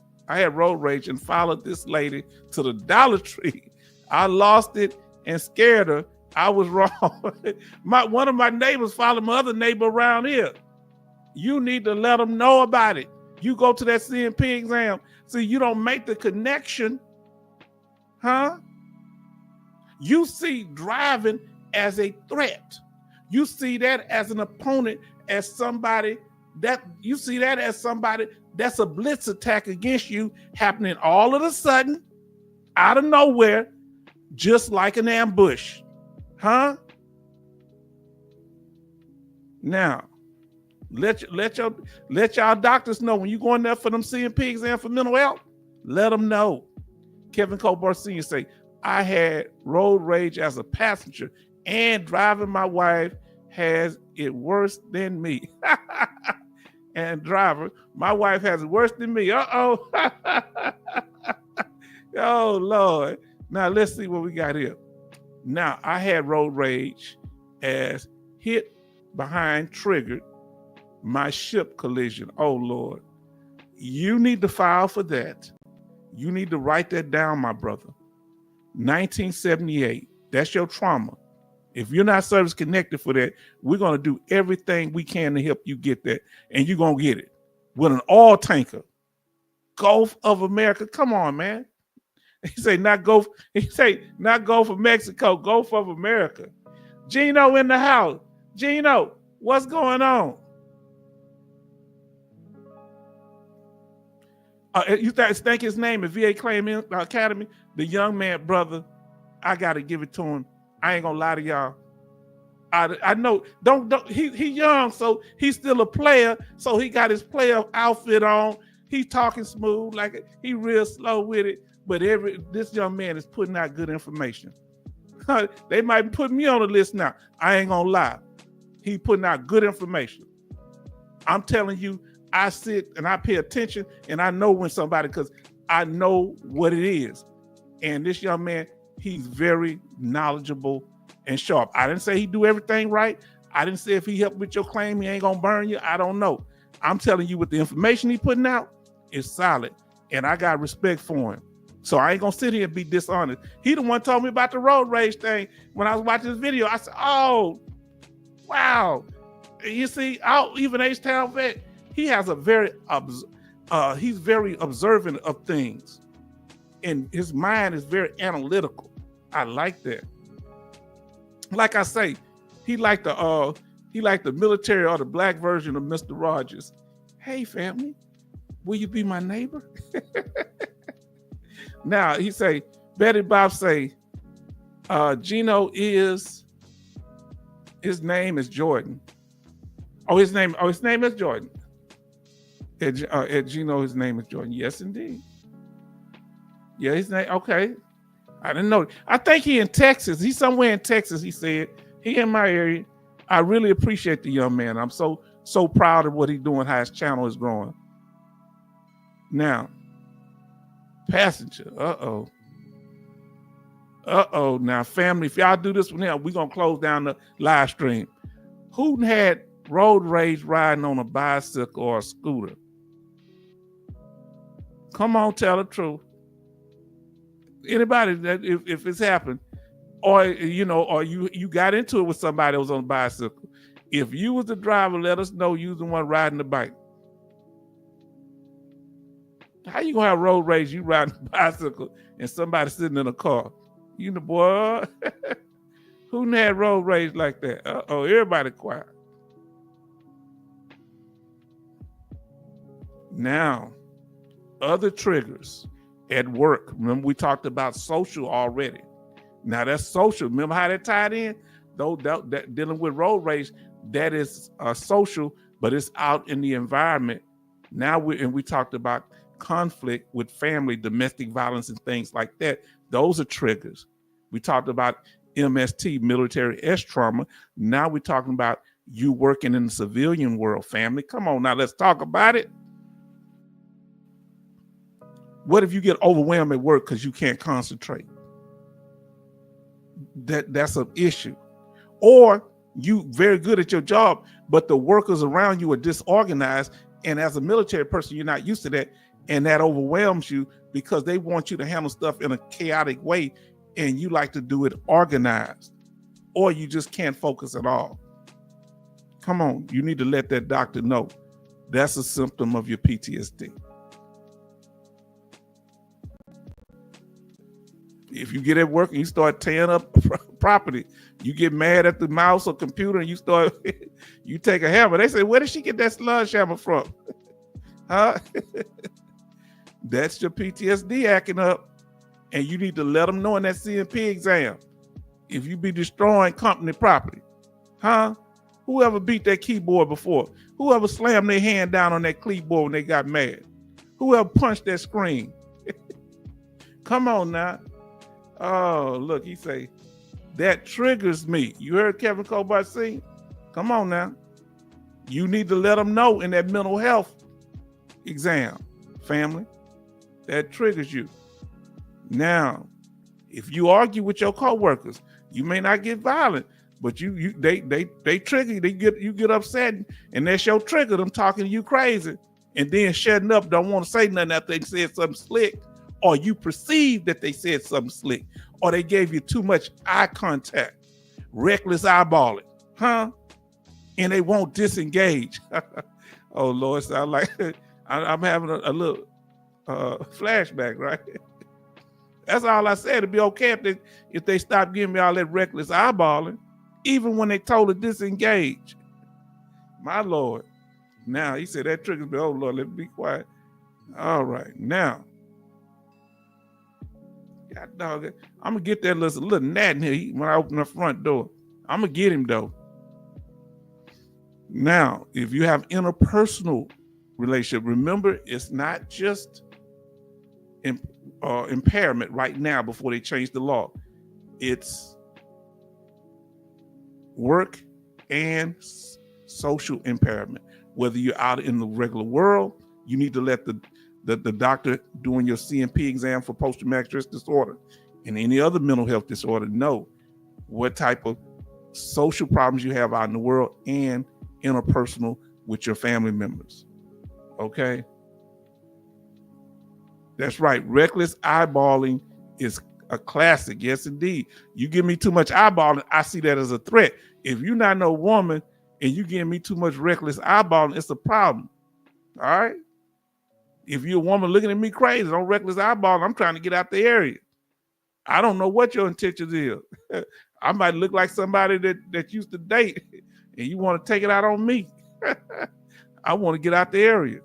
rage and followed this lady to the Dollar Tree. I lost it and scared her. I was wrong. One of my neighbors followed my other neighbor around here. You need to let them know about it. You go to that CMP exam. See, you don't make the connection. Huh? You see driving as a threat. You see that as an opponent, as somebody that's a blitz attack against you happening all of a sudden, out of nowhere, just like an ambush. Huh? Now, let y'all doctors know when you going there for them CMP exam for mental health, let them know. Kevin Cobar Sr. say, I had road rage as a passenger and driving my wife has it worse than me. And driver, my wife has it worse than me. Uh-oh. Oh, Lord. Now, let's see what we got here. Now, I had road rage as hit behind triggered my ship collision. Oh, Lord. You need to file for that. You need to write that down, my brother. 1978. That's your trauma. If you're not service connected for that, we're going to do everything we can to help you get that. And you're going to get it with an oil tanker. Gulf of America. Come on, man. He say not Gulf of Mexico, Gulf of America. Gino in the house. Gino, what's going on? You think his name is VA Claim Academy? The young man, brother, I got to give it to him. I ain't gonna lie to y'all. I know, don't he young, so he's still a player, so he got his player outfit on. He's talking smooth, like he real slow with it, but this young man is putting out good information. They might put me on the list now. I ain't gonna lie. He putting out good information. I'm telling you, I sit and I pay attention and I know when somebody, because I know what it is. And this young man, he's very knowledgeable and sharp. I didn't say he do everything right. I didn't say if he helped with your claim, he ain't gonna burn you. I don't know. I'm telling you, with the information he putting out is solid. And I got respect for him. So I ain't gonna sit here and be dishonest. He the one told me about the road rage thing when I was watching this video. I said, oh, wow. You see, even H-Town vet, he has a he's very observant of things. And his mind is very analytical. I like that. Like I say, he like the military or the black version of Mr. Rogers. Hey, family, will you be my neighbor? Now he say, Betty Bob say, Gino his name is Jordan. His name is Jordan. At Gino, his name is Jordan. Yes, indeed. Yeah, his name. Okay, I didn't know. I think he in Texas. He's somewhere in Texas. He said he in my area. I really appreciate the young man. I'm so proud of what he's doing. How his channel is growing. Now, passenger. Now, family, if y'all do this one here, we're gonna close down the live stream. Who had road rage riding on a bicycle or a scooter? Come on, tell the truth. Anybody that if it's happened, or you got into it with somebody that was on a bicycle. If you was the driver, let us know you was the one riding the bike. How you gonna have road rage? You riding a bicycle and somebody sitting in a car. You know, boy, who had road rage like that? Everybody quiet. Now, other triggers at work. Remember, we talked about social already. Now that's social. Remember how that tied in? Though that dealing with road rage, that is social, but it's out in the environment. Now we talked about conflict with family, domestic violence, and things like that. Those are triggers. We talked about MST, military S trauma. Now we're talking about you working in the civilian world, family. Come on now, let's talk about it. What if you get overwhelmed at work because you can't concentrate? That's an issue. Or you very good at your job, but the workers around you are disorganized. And as a military person, you're not used to that. And that overwhelms you because they want you to handle stuff in a chaotic way. And you like to do it organized. Or you just can't focus at all. Come on, you need to let that doctor know. That's a symptom of your PTSD. If you get at work and you start tearing up property, you get mad at the mouse or computer and you take a hammer. They say, where did she get that sludge hammer from? Huh? That's your PTSD acting up. And you need to let them know in that CMP exam. If you be destroying company property, huh? Whoever beat that keyboard before? Whoever slammed their hand down on that keyboard when they got mad? Whoever punched that screen? Come on now. Oh, look, he say, that triggers me. You heard Kevin Colbert sing? Come on now. You need to let them know in that mental health exam, family. That triggers you. Now, if you argue with your coworkers, you may not get violent, but they trigger you. You get upset, and that's your trigger. Them talking to you crazy, and then shutting up. Don't want to say nothing after they said something slick, or you perceive that they said something slick, or they gave you too much eye contact. reckless eyeballing, huh? And they won't disengage. Oh Lord, sound like I'm having a little flashback, right? That's all I said. It'd be okay if they stop giving me all that reckless eyeballing, even when they told to disengage. My Lord. Now, he said that triggers me. Oh, Lord, let me be quiet. All right. Now, God dog, I'm going to get that little gnat in here when I open the front door. I'm going to get him, though. Now, if you have interpersonal relationship, remember, it's not just impairment right now before they change the law. It's work and social impairment. Whether you're out in the regular world, you need to let the doctor doing your CMP exam for post-traumatic stress disorder and any other mental health disorder know what type of social problems you have out in the world and interpersonal with your family members. Okay? That's right. Reckless eyeballing is a classic. Yes, indeed. You give me too much eyeballing, I see that as a threat. If you're not no woman and you give me too much reckless eyeballing, it's a problem. All right? If you're a woman looking at me crazy, don't reckless eyeballing, I'm trying to get out the area. I don't know what your intentions is. I might look like somebody that used to date and you want to take it out on me. I want to get out the area.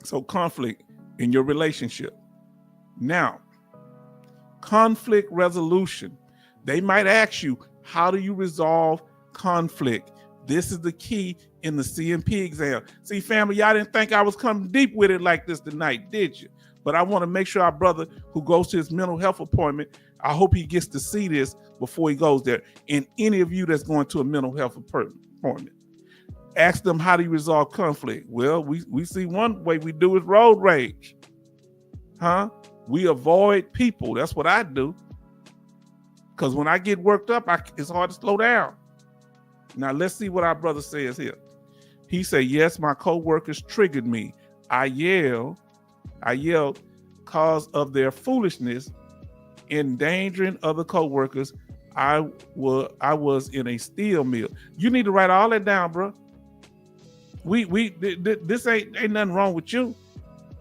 So conflict in your relationship. Now, conflict resolution. They might ask you, how do you resolve conflict? This is the key in the CMP exam. See, family, y'all didn't think I was coming deep with it like this tonight, did you? But I want to make sure our brother who goes to his mental health appointment, I hope he gets to see this before he goes there. And any of you that's going to a mental health appointment, ask them, how do you resolve conflict? Well, we see one way we do is road rage. Huh? We avoid people. That's what I do. Because when I get worked up, it's hard to slow down. Now, let's see what our brother says here. He said, yes, my coworkers triggered me. I yelled because of their foolishness, endangering other coworkers. I was in a steel mill. You need to write all that down, bro. This ain't nothing wrong with you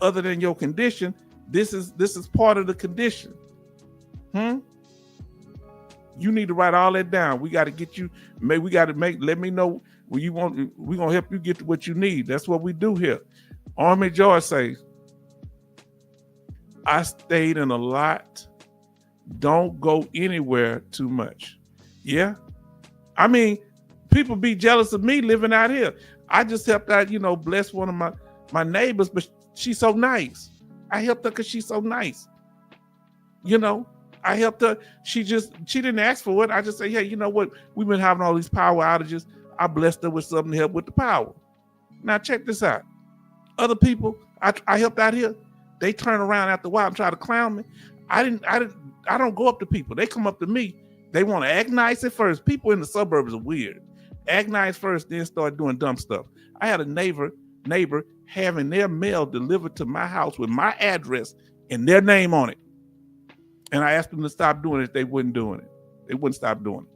other than your condition. This is part of the condition. You need to write all that down. We got to get you, let me know what you want. We're going to help you get to what you need. That's what we do here. Army George says, I stayed in a lot. Don't go anywhere too much. Yeah. I mean, people be jealous of me living out here. I just helped out, bless one of my neighbors, but she's so nice. I helped her because she's so nice. I helped her. She didn't ask for it. I just say, hey, you know what? We've been having all these power outages. I blessed her with something to help with the power. Now check this out. Other people I helped out here, they turn around after a while and try to clown me. I don't go up to people. They come up to me. They want to act nice at first. People in the suburbs are weird. Act nice first, then start doing dumb stuff. I had a neighbor having their mail delivered to my house with my address and their name on it. And I asked them to stop doing it. They wouldn't doing it. They wouldn't stop doing it.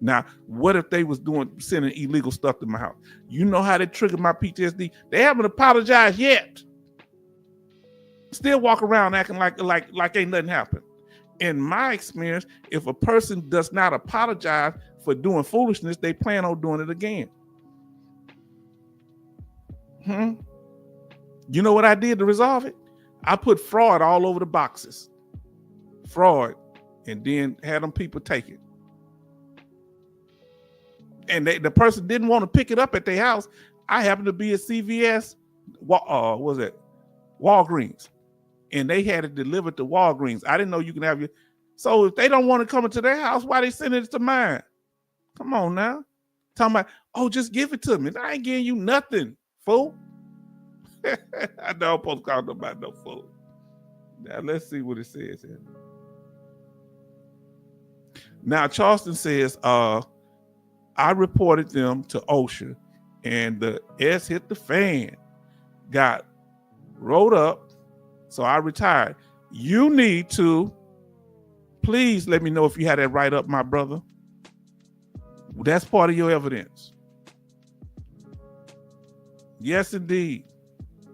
Now, what if they was sending illegal stuff to my house? You know how they triggered my PTSD? They haven't apologized yet. Still walk around acting like ain't nothing happened. In my experience, if a person does not apologize for doing foolishness, they plan on doing it again. You know what I did to resolve it? I put fraud all over the boxes. Fraud, and then had them people take it. And the person didn't want to pick it up at their house. I happened to be at CVS, Walgreens, and they had it delivered to Walgreens. I didn't know you can have your. So if they don't want to come into their house, why they sending it to mine? Come on now, talking about, oh, just give it to me. I ain't giving you nothing, fool. I know I'm supposed to call nobody no fool. Now let's see what it says here. Now, Charleston says, I reported them to OSHA and the S hit the fan, got rolled up, so I retired. You need to Please let me know if you had that right up, my brother. That's part of your evidence. Yes, indeed.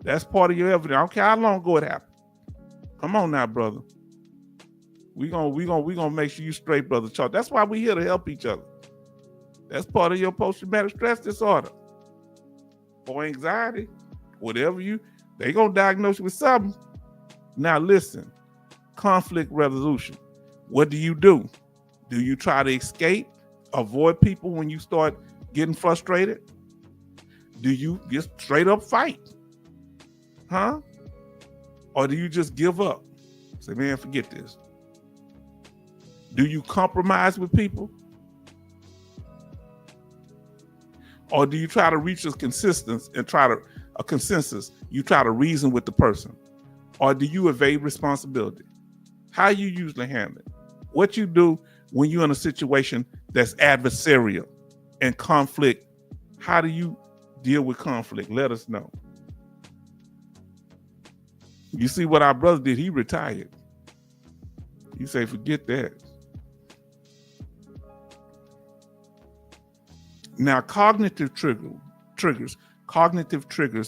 That's part of your evidence. I don't care how long ago it happened. Come on now, brother. We gonna make sure you straight, brother Charles. That's why we here to help each other. That's part of your post-traumatic stress disorder or anxiety, whatever they gonna diagnose you with something. Now listen, conflict resolution. What do? Do you try to escape, avoid people when you start getting frustrated? Do you just straight up fight? Huh? Or do you just give up? Say, man, forget this. Do you compromise with people? Or do you try to reach a consensus and you try to reason with the person? Or do you evade responsibility? How you usually handle it? What you do when you're in a situation that's adversarial and conflict? How do you deal with conflict? Let us know. You see what our brother did? He retired. You say, forget that. Now, cognitive triggers,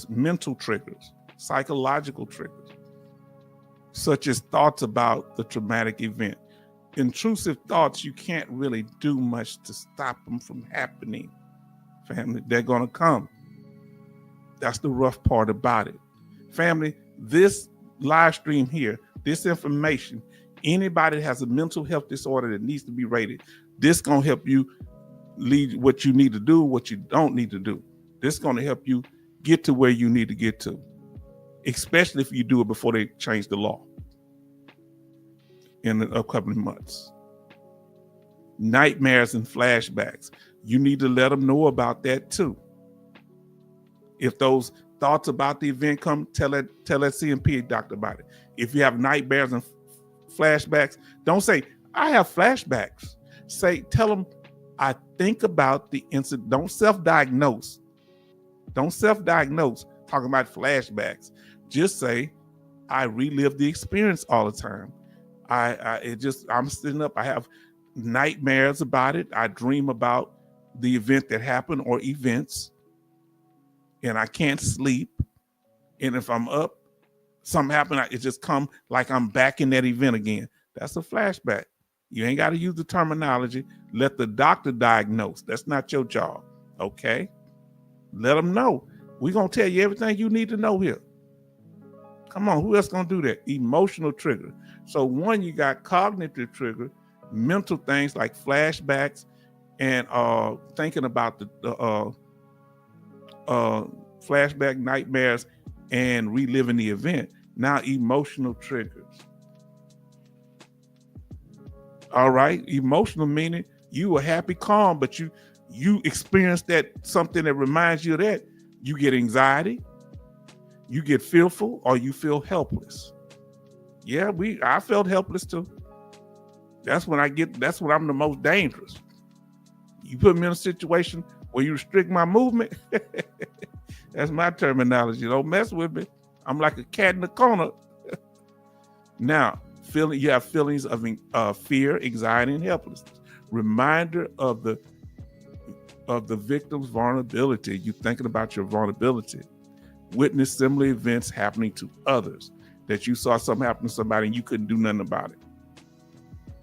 mental triggers, psychological triggers, such as thoughts about the traumatic event. Intrusive thoughts, you can't really do much to stop them from happening. Family, they're going to come. That's the rough part about it. Family, this live stream here, this information, anybody that has a mental health disorder that needs to be rated, this going to help you lead what you need to do, what you don't need to do. This is going to help you get to where you need to get to, especially if you do it before they change the law in the upcoming months. Nightmares and flashbacks. You need to let them know about that too. If those thoughts about the event come, tell that CMP doctor about it. If you have nightmares and flashbacks, don't say, I have flashbacks. Tell them, I think about the incident. Don't self-diagnose. Talking about flashbacks. Just say, I relive the experience all the time. I'm sitting up, I have nightmares about it. I dream about the event that happened or events, and I can't sleep. And if I'm up, something happened, it just come like I'm back in that event again. That's a flashback. You ain't got to use the terminology. Let the doctor diagnose. That's not your job. Okay? Let them know. We're going to tell you everything you need to know here. Come on, who else going to do that? Emotional trigger. So one, you got cognitive trigger, mental things like flashbacks and thinking about the flashback nightmares and reliving the event. Now emotional triggers. All right, emotional meaning you were happy, calm, but you experienced that something that reminds you of that. You get anxiety, you get fearful, or you feel helpless. Yeah, I felt helpless too. That's when I'm the most dangerous. You put me in a situation where you restrict my movement. That's my terminology. Don't mess with me. I'm like a cat in the corner. Now, you have feelings of fear, anxiety, and helplessness. Reminder of the victim's vulnerability. You thinking about your vulnerability. Witness similar events happening to others, that you saw something happen to somebody and you couldn't do nothing about it.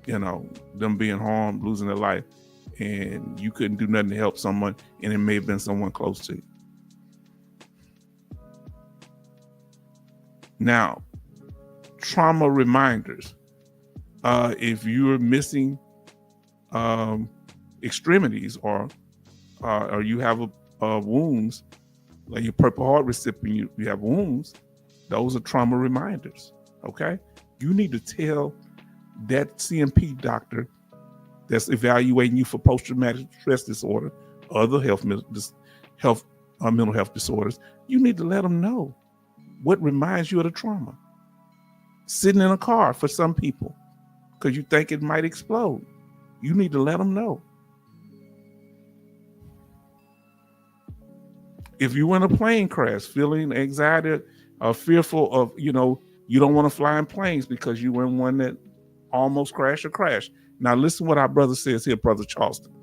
You know, them being harmed, losing their life, and you couldn't do nothing to help someone, and it may have been someone close to you. Now, trauma reminders. If you're missing extremities or you have wounds, like your Purple Heart recipient, you have wounds, those are trauma reminders, okay? You need to tell that CMP doctor that's evaluating you for post-traumatic stress disorder, other mental health disorders, you need to let them know what reminds you of the trauma. Sitting in a car for some people, because you think it might explode. You need to let them know. If you in a plane crash, feeling anxiety or fearful of, you don't want to fly in planes because you were in one that almost crash or crash. Now listen what our brother says here, Brother Charleston.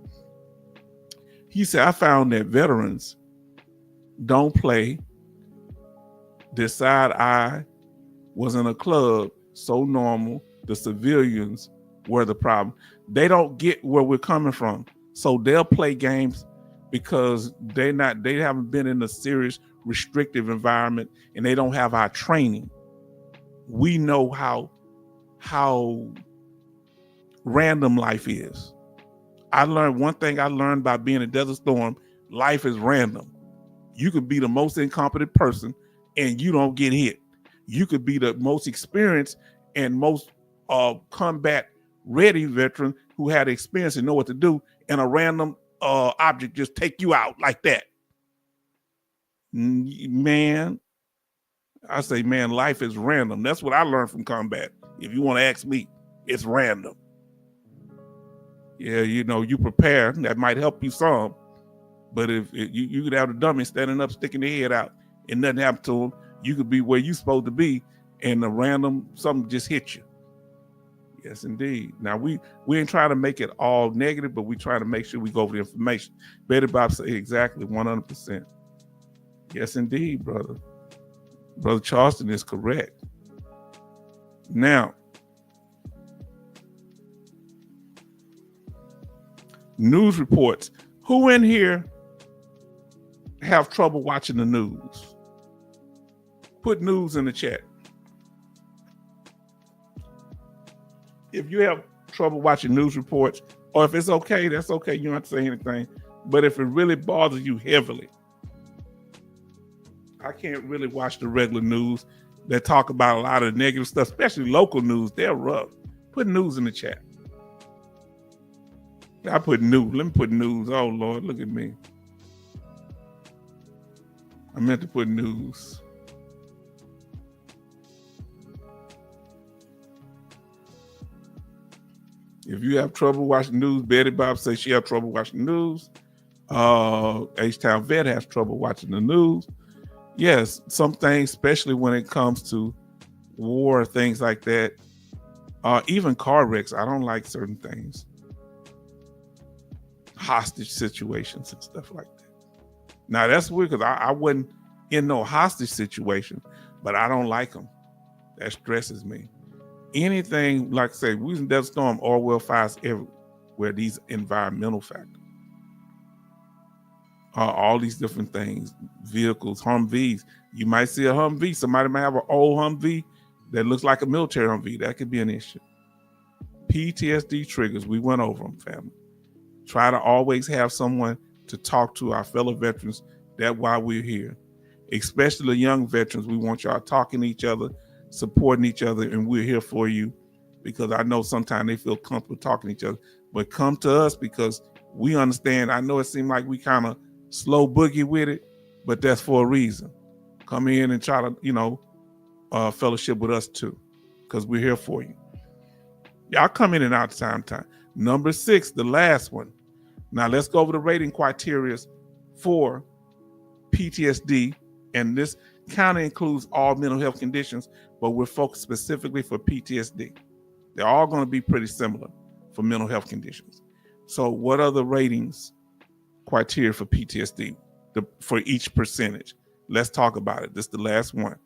He said, I found that veterans don't play. Decide I was in a club so normal, the civilians were the problem. They don't get where we're coming from. So they'll play games because they haven't been in a serious restrictive environment and they don't have our training. We know how random life is. One thing I learned by being in Desert Storm, life is random. You could be the most incompetent person and you don't get hit. You could be the most experienced and most combat ready veteran who had experience and know what to do, and a random object just take you out like that. Man, I say, man, life is random. That's what I learned from combat. If you want to ask me, it's random. Yeah, you prepare. That might help you some. But if you could have the dummy standing up, sticking their head out, and nothing happened to them, you could be where you're supposed to be, and a random something just hit you. Yes, indeed. Now we ain't trying to make it all negative, but we trying to make sure we go over the information. Betty Bob said exactly 100%. Yes, indeed, brother. Brother Charleston is correct. Now, news reports. Who in here have trouble watching the news? Put news in the chat. If you have trouble watching news reports, or if it's okay, that's okay. You don't have to say anything. But if it really bothers you heavily, I can't really watch the regular news that talk about a lot of negative stuff, especially local news. They're rough. Put news in the chat. I put news. Let me put news. Oh, Lord, look at me. I meant to put news. If you have trouble watching news, Betty Bob says she has trouble watching news. H-Town Vet has trouble watching the news. Yes, some things, especially when it comes to war, things like that. Even car wrecks, I don't like certain things. Hostage situations and stuff like that. Now, that's weird because I wasn't in no hostage situation, but I don't like them. That stresses me. Anything, like I say, we was in Desert Storm, oil well fires everywhere, these environmental factors. All these different things, vehicles, Humvees. You might see a Humvee. Somebody might have an old Humvee that looks like a military Humvee. That could be an issue. PTSD triggers. We went over them, family. Try to always have someone to talk to, our fellow veterans. That's why we're here. Especially the young veterans. We want y'all talking to each other, supporting each other, and we're here for you because I know sometimes they feel comfortable talking to each other. But come to us because we understand. I know it seemed like we kind of slow boogie with it, but that's for a reason. Come in and try to, fellowship with us too, because we're here for you. Y'all come in and out time. Number 6, the last one. Now let's go over the rating criteria for PTSD, and this kind of includes all mental health conditions, but we're focused specifically for PTSD. They're all going to be pretty similar for mental health conditions. So what are the ratings criteria for PTSD for each percentage? Let's talk about it. This is the last one.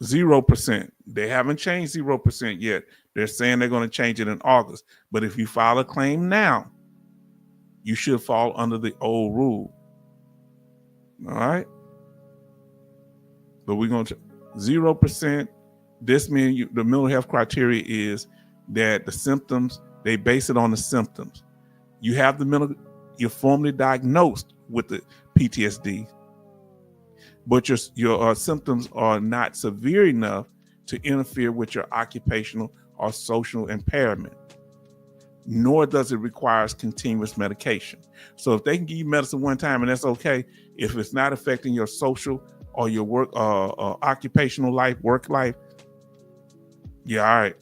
0%. They haven't changed 0% yet. They're saying they're going to change it in August. But if you file a claim now, you should fall under the old rule. All right? But we're going to 0%. This means the mental health criteria is that the symptoms, they base it on the symptoms. You have you're formally diagnosed with the PTSD, but your symptoms are not severe enough to interfere with your occupational or social impairment, nor does it require continuous medication. So if they can give you medicine one time and that's okay, if it's not affecting your social or your work, occupational life, work life, yeah, all right.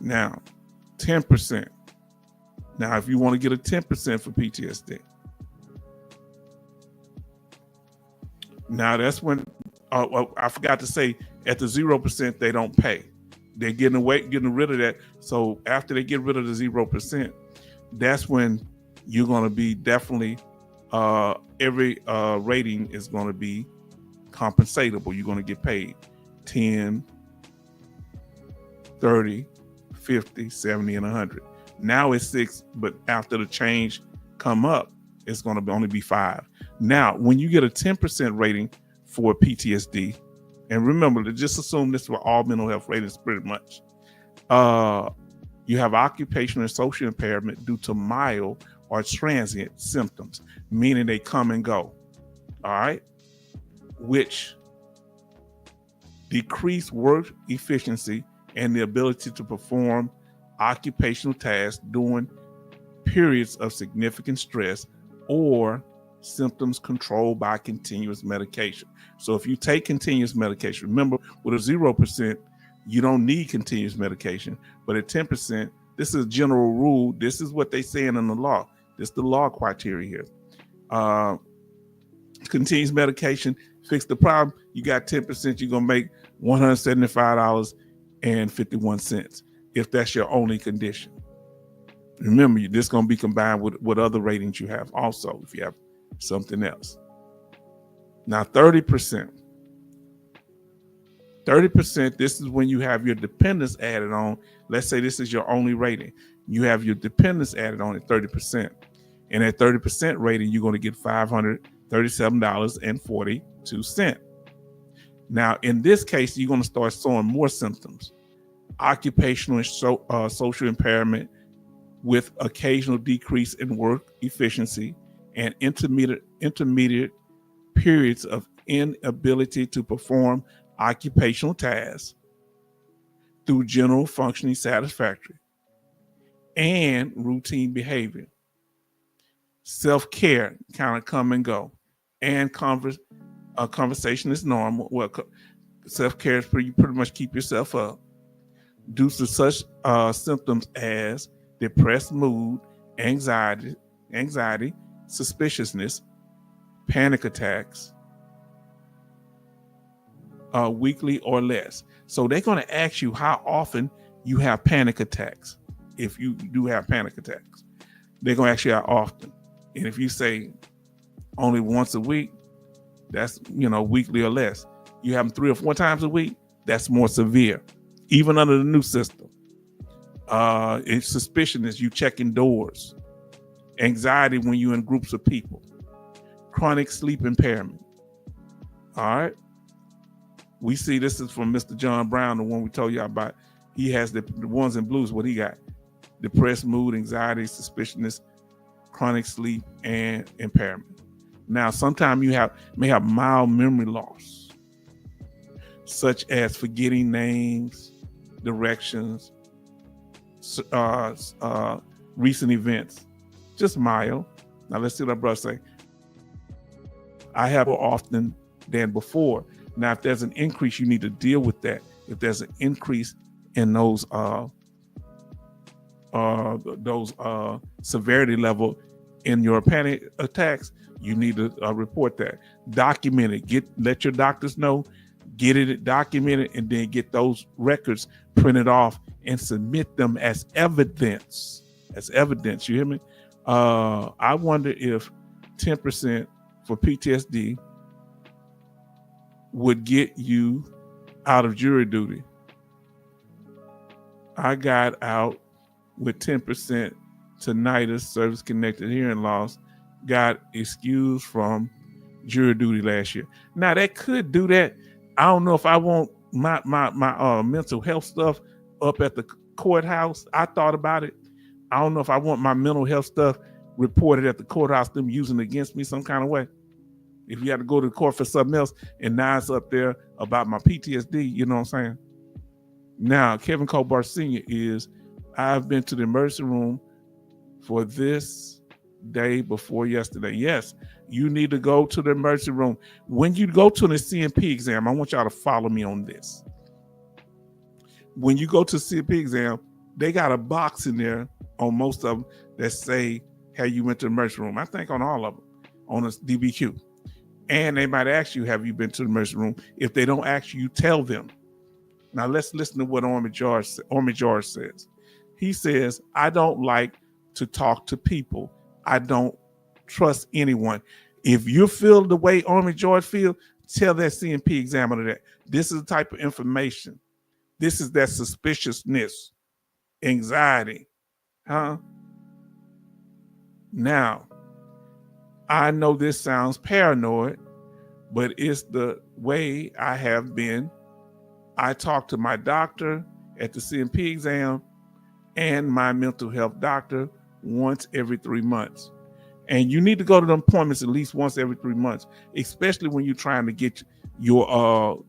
Now, 10%. Now, if you want to get a 10% for PTSD, now that's when I forgot to say, at the 0%, they don't pay. They're getting rid of that. So after they get rid of the 0%, that's when you're going to be definitely, every rating is going to be compensatable. You're going to get paid 10, 30, 50, 70, and 100. Now it's 6, but after the change come up, it's going to only be 5. Now, when you get a 10% rating for PTSD, and remember to just assume this for all mental health ratings pretty much, you have occupational and social impairment due to mild or transient symptoms, meaning they come and go, all right, which decrease work efficiency and the ability to perform occupational tasks during periods of significant stress or symptoms controlled by continuous medication. So if you take continuous medication, remember with a 0%, you don't need continuous medication, but at 10%, this is a general rule. This is what they saying in the law. This is the law criteria here. Continuous medication, fix the problem. You got 10%, you're going to make $175.51 if that's your only condition. Remember, this is going to be combined with other ratings you have also if you have something else. Now, 30%. 30%, this is when you have your dependents added on. Let's say this is your only rating. You have your dependents added on at 30%. And at 30% rating, you're going to get $537.42. Now, in this case, you're going to start showing more symptoms. Occupational and social impairment with occasional decrease in work efficiency and intermediate periods of inability to perform occupational tasks through general functioning satisfactory and routine behavior. Self-care kind of come and go, and conversation is normal. Well, self-care is you pretty much keep yourself up. Due to such symptoms as depressed mood, anxiety, suspiciousness, panic attacks, weekly or less. So they're going to ask you how often you have panic attacks. If you do have panic attacks, they're going to ask you how often. And if you say only once a week, that's, weekly or less. You have them 3 or 4 times a week, that's more severe, even under the new system. It's suspicion is you checking doors, anxiety when you're in groups of people, chronic sleep impairment. All right. We see this is from Mr. John Brown, the one we told you about. He has the ones in blues. What he got? Depressed mood, anxiety, suspiciousness, chronic sleep, and impairment. Now, sometimes you may have mild memory loss, such as forgetting names, directions, recent events, just mild. Now let's see what our brother say. I have more often than before. Now, if there's an increase, you need to deal with that. If there's an increase in those severity level in your panic attacks, you need to report that. Document it. Let your doctors know. Get it documented, and then get those records printed off and submit them as evidence. You hear me? I wonder if 10% for PTSD would get you out of jury duty. I got out with 10% tinnitus, service-connected hearing loss, got excused from jury duty last year. Now, that could do that. I don't know if I want my mental health stuff up at the courthouse. I thought about it. I don't know if I want my mental health stuff reported at the courthouse, them using it against me some kind of way. If you had to go to the court for something else, and now it's up there about my PTSD, you know what I'm saying? Now, Kevin Colbart Sr. I've been to the emergency room for this day before yesterday. Yes, you need to go to the emergency room. When you go to the CMP exam, I want y'all to follow me on this. When you go to the CMP exam, they got a box in there on most of them that say, hey, you went to the emergency room. I think on all of them, on a DBQ. And they might ask you, have you been to the emergency room? If they don't ask you, you tell them. Now let's listen to what Army George says. He says, I don't like to talk to people. I don't trust anyone. If you feel the way Army George feels, tell that CMP examiner that. This is the type of information. This is that suspiciousness, anxiety. Huh? Now, I know this sounds paranoid, but it's the way I have been. I talk to my doctor at the CMP exam and my mental health doctor once every 3 months. And you need to go to the appointments at least once every 3 months, especially when you're trying to get your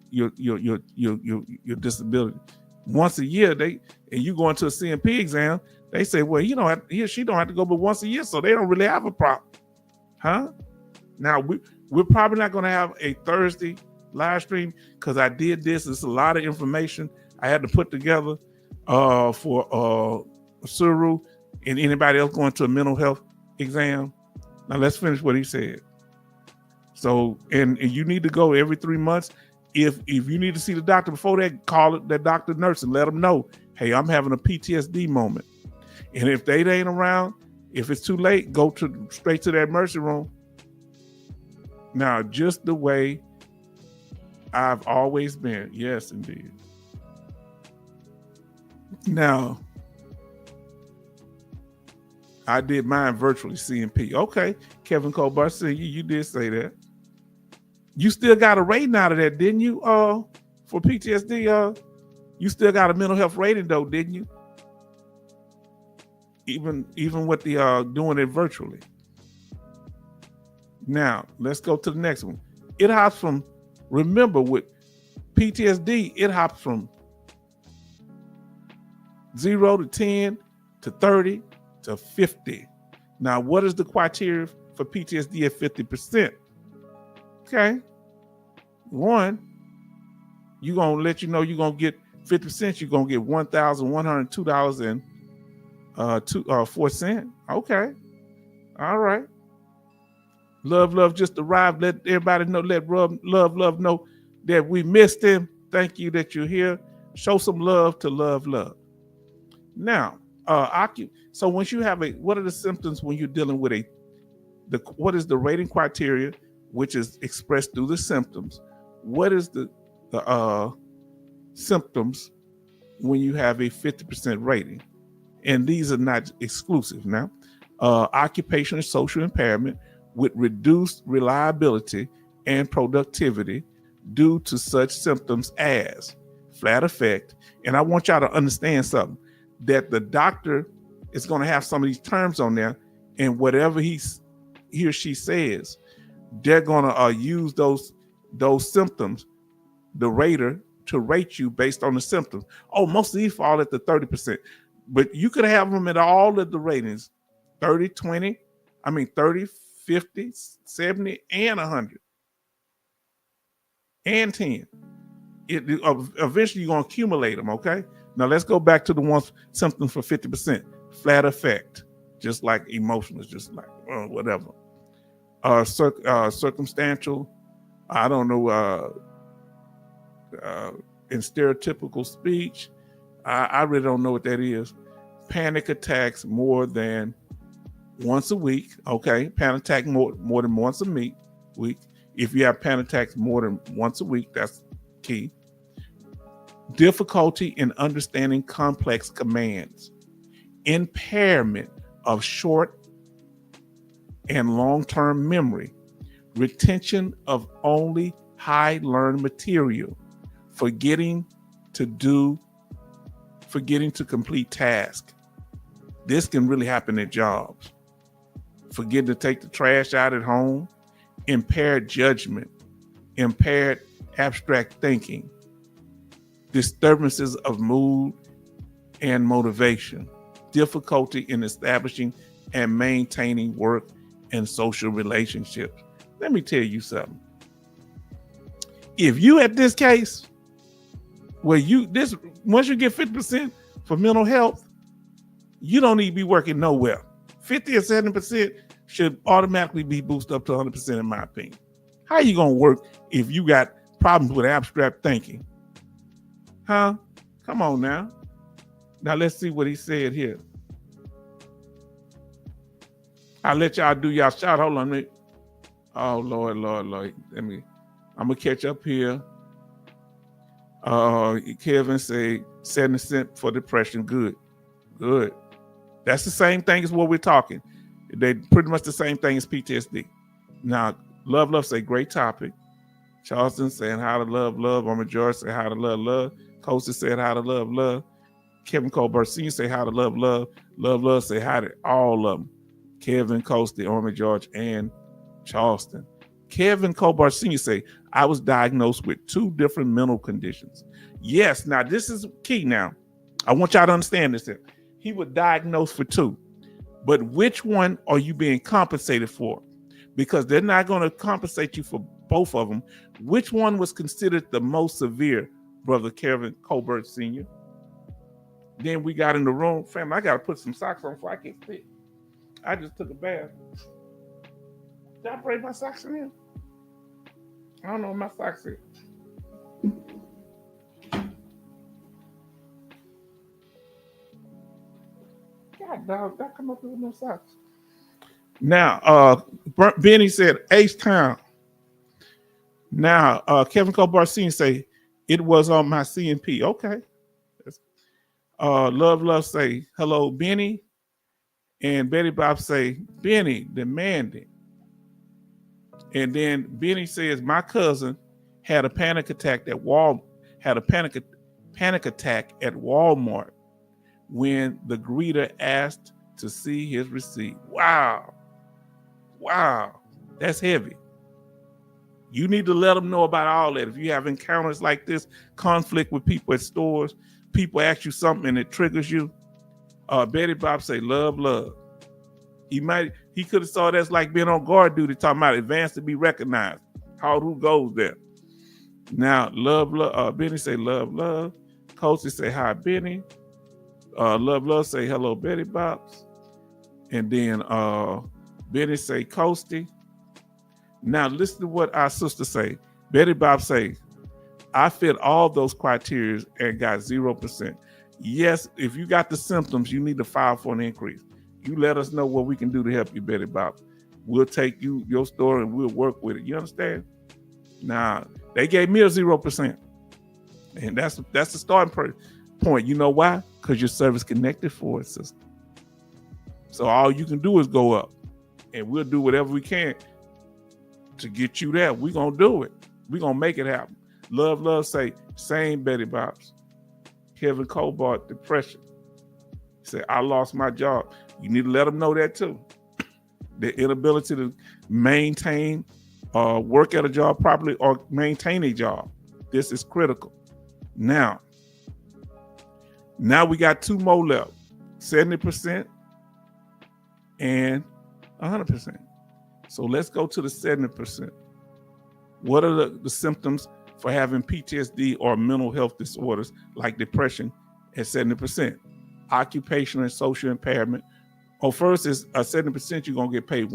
disability. Once a year, and you go into a CMP exam, they say, well, he or she don't have to go but once a year, so they don't really have a problem. Huh? Now, we're probably not going to have a Thursday live stream because I did this. It's a lot of information I had to put together for Suru and anybody else going to a mental health exam. Now, let's finish what he said. So, and you need to go every 3 months. If you need to see the doctor before that, call it that doctor, nurse, and let them know, hey, I'm having a PTSD moment. And if they ain't around, if it's too late, go straight to that emergency room. Now, just the way I've always been. Yes, indeed. Now, I did mine virtually, CMP. Okay, Kevin Colbert said you did say that. You still got a rating out of that, didn't you? For PTSD, you still got a mental health rating though, didn't you? Even with the doing it virtually. Now, let's go to the next one. It hops from, remember with PTSD, it hops from 0 to 10 to 30 to 50. Now, what is the criteria for PTSD at 50%? Okay. One, you're going to let you know you're going to get 50%, you're going to get $1,102.04. Okay. All right. Love just arrived. Let everybody know, let love know that we missed him. Thank you that you're here. Show some love to love. Now, so once you have what are the symptoms when you're dealing with what is the rating criteria, which is expressed through the symptoms? What is the symptoms when you have a 50% rating? And these are not exclusive now. Occupational and social impairment with reduced reliability and productivity due to such symptoms as flat affect. And I want y'all to understand something, that the doctor is going to have some of these terms on there, and whatever he or she says, they're going to use those symptoms, the rater, to rate you based on the symptoms. Oh, most of these fall at the 30%, but you could have them at all of the ratings, 30, 50, 70, and 100, and 10. Eventually, you're going to accumulate them, okay? Now, let's go back to the ones, symptoms for 50%. Flat affect, just like emotional, just like whatever. Circumstantial, I don't know, in stereotypical speech, I really don't know what that is. Panic attacks more than once a week. Okay, panic attack more than once a week. If you have panic attacks more than once a week, that's key. Difficulty in understanding complex commands. Impairment of short and long-term memory. Retention of only high learned material. Forgetting to complete tasks. This can really happen at jobs. Forgetting to take the trash out at home. Impaired judgment. Impaired abstract thinking. Disturbances of mood and motivation. Difficulty in establishing and maintaining work and social relationships. Let me tell you something. If you at this case, where once you get 50% for mental health, you don't need to be working nowhere. 50 or 70% should automatically be boosted up to 100%, in my opinion. How you gonna work if you got problems with abstract thinking? Huh? Come on now. Now let's see what he said here. I'll let y'all do y'all shout. Hold on. Oh Lord. I'm gonna catch up here. Kevin say 70 cents for depression. Good. That's the same thing as what we're talking. They pretty much the same thing as PTSD. Now, Love say great topic. Charleston saying how to love. Armor George say how to love. Costa said how to love. Kevin Colbert Sr. say how to love. Love say how to all of them. Kevin, Costa, Armor George, and Charleston. Kevin Colbert Sr. say, I was diagnosed with 2 different mental conditions. Yes, now this is key now. I want y'all to understand this here. He was diagnosed for 2. But which one are you being compensated for? Because they're not going to compensate you for both of them. Which one was considered the most severe, Brother Kevin Colbert Sr.? Then we got in the room. Fam, I got to put some socks on before I can fit. I just took a bath. Did I break my socks in here? I don't know what my socks is. God, dog, that come up with no socks. Now, Benny said H-Town. Now, Kevin Colbert Sr. say, it was on my CNP. Okay. Love say, hello, Benny. And Betty Bob say, Benny, demanding. And then Benny says, my cousin had a panic attack at Walmart when the greeter asked to see his receipt. Wow. That's heavy. You need to let them know about all that. If you have encounters like this, conflict with people at stores, people ask you something and it triggers you. Betty Bob say, love. He could have saw that's like being on guard duty, talking about advance to be recognized. Who goes there? Now, love. Benny say, love. Coasty say, hi, Benny. Love say, hello, Betty Bobs. And then Benny say, Coasty. Now, listen to what our sister say. Betty Bob say, I fit all those criteria and got 0%. Yes, if you got the symptoms, you need to file for an increase. You let us know what we can do to help you, Betty Bob. We'll take your story and we'll work with it. You understand? Now, they gave me a 0%. And that's the starting point. You know why? Because your service connected for it, sister. So all you can do is go up. And we'll do whatever we can to get you there. We're going to do it. We're going to make it happen. Love say, same Betty Bobs. Kevin Colbert, depression. He said, I lost my job. You need to let them know that too. The inability to maintain work at a job properly or maintain a job. This is critical. Now we got 2 more left, 70% and 100%. So let's go to the 70%. What are the symptoms for having PTSD or mental health disorders like depression at 70%? Occupational and social impairment. First is 70%, you're going to get paid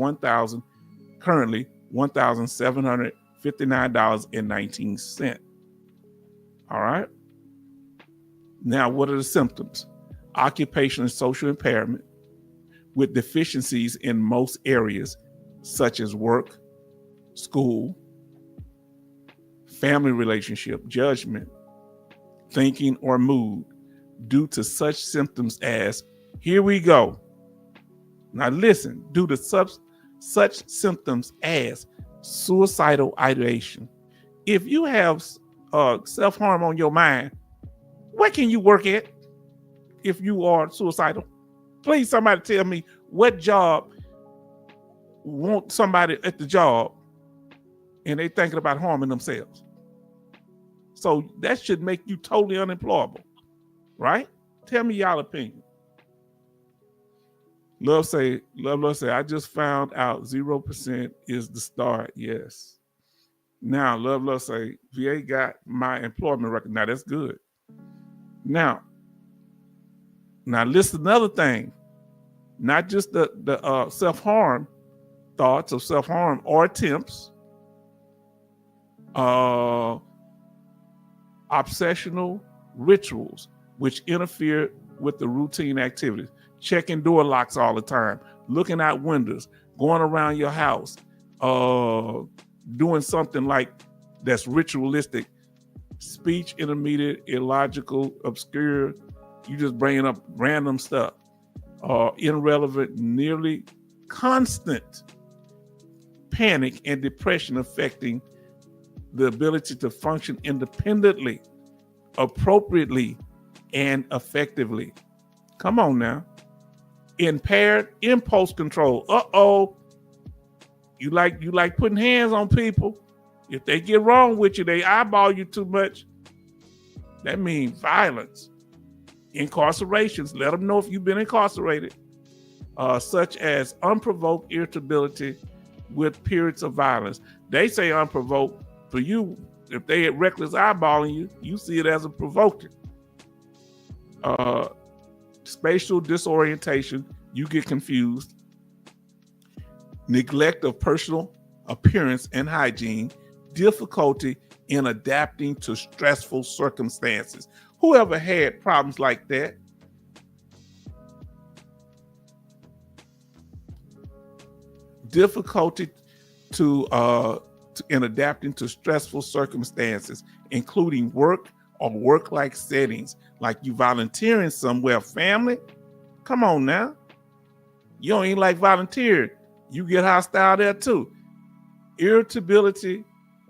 currently $1,759.19. All right. Now, what are the symptoms? Occupational and social impairment with deficiencies in most areas, such as work, school, family relationship, judgment, thinking, or mood, due to such symptoms as, here we go. Now listen, due to such symptoms as suicidal ideation. If you have self-harm on your mind, where can you work at if you are suicidal? Please, somebody tell me what job want somebody at the job and they thinking about harming themselves. So that should make you totally unemployable, right? Tell me y'all opinion. Love say, I just found out 0% is the start. Yes. Now, Love say, VA got my employment record. Now, that's good. Now list another thing. Not just the self-harm thoughts of self-harm or attempts, uh, obsessional rituals, which interfere with the routine activities, checking door locks all the time, looking out windows, going around your house, doing something like that's ritualistic, speech intermediate, illogical, obscure, you just bringing up random stuff, irrelevant, nearly constant panic and depression affecting the ability to function independently, appropriately, and effectively. Come on now. Impaired impulse control. Uh-oh. You like putting hands on people. If they get wrong with you, they eyeball you too much. That means violence. Incarcerations. Let them know if you've been incarcerated. Such as unprovoked irritability with periods of violence. They say unprovoked. For you, if they had reckless eyeballing you, you see it as a provoking. Spatial disorientation, you get confused. Neglect of personal appearance and hygiene, difficulty in adapting to stressful circumstances. Whoever had problems like that? Difficulty in adapting to stressful circumstances, including work or work-like settings, like you volunteering somewhere, family. Come on now. You don't even like volunteering. You get hostile there too. Irritability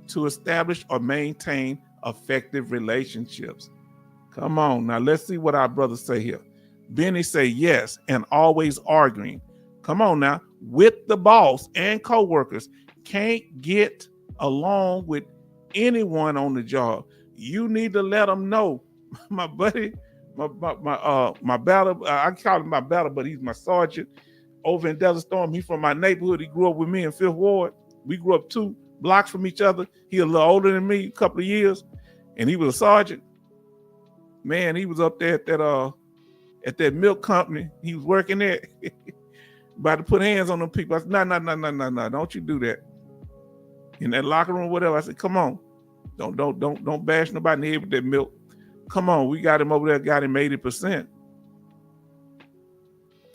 to establish or maintain effective relationships. Come on. Now let's see what our brothers say here. Benny say yes, and always arguing. Come on now. With the boss and co-workers. Can't get along with anyone on the job. You need to let them know. My buddy, my battle, I call him my battle, but he's my sergeant over in Desert Storm. He's from my neighborhood. He grew up with me in 5th Ward. We grew up 2 blocks from each other. He a little older than me, a couple of years, and he was a sergeant. Man, he was up there at that milk company. He was working there. About to put hands on them people. I said, no, don't you do that. In that locker room, whatever. I said, come on. Don't bash nobody in the head with that milk. Come on, we got him over there, got him 80%.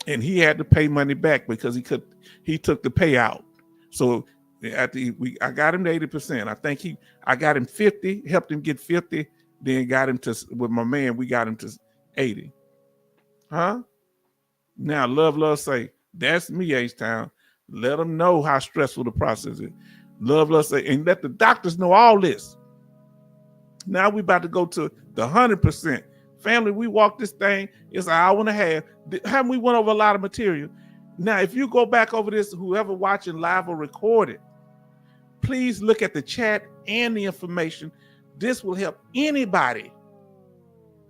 And he had to pay money back because he took the payout. So I got him to 80%. I think I got him 50, helped him get 50, then got him to, with my man, we got him to 80. Huh? Now, Love say, that's me, H-Town. Let them know how stressful the process is. Love say, and let the doctors know all this. Now we about to go to the 100%. Family, we walk this thing. It's an hour and a half. Haven't we went over a lot of material? Now, if you go back over this, whoever watching live or recorded, please look at the chat and the information. This will help anybody.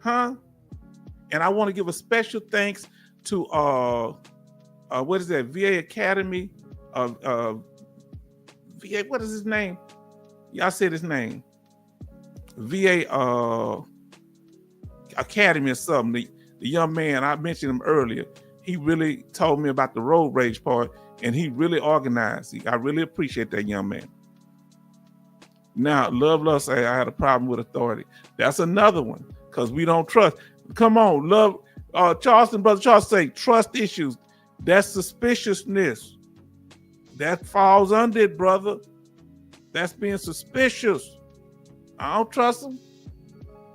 Huh? And I want to give a special thanks to what is that? VA Academy of VA. What is his name? Y'all said his name. VA Academy or something. The young man, I mentioned him earlier. He really told me about the road rage part, and he really organized. I really appreciate that young man. Now, Love say I had a problem with authority. That's another one, because we don't trust. Come on, Love. Charleston, Brother Charles say trust issues. That's suspiciousness. That falls under it, brother. That's being suspicious. I don't trust them.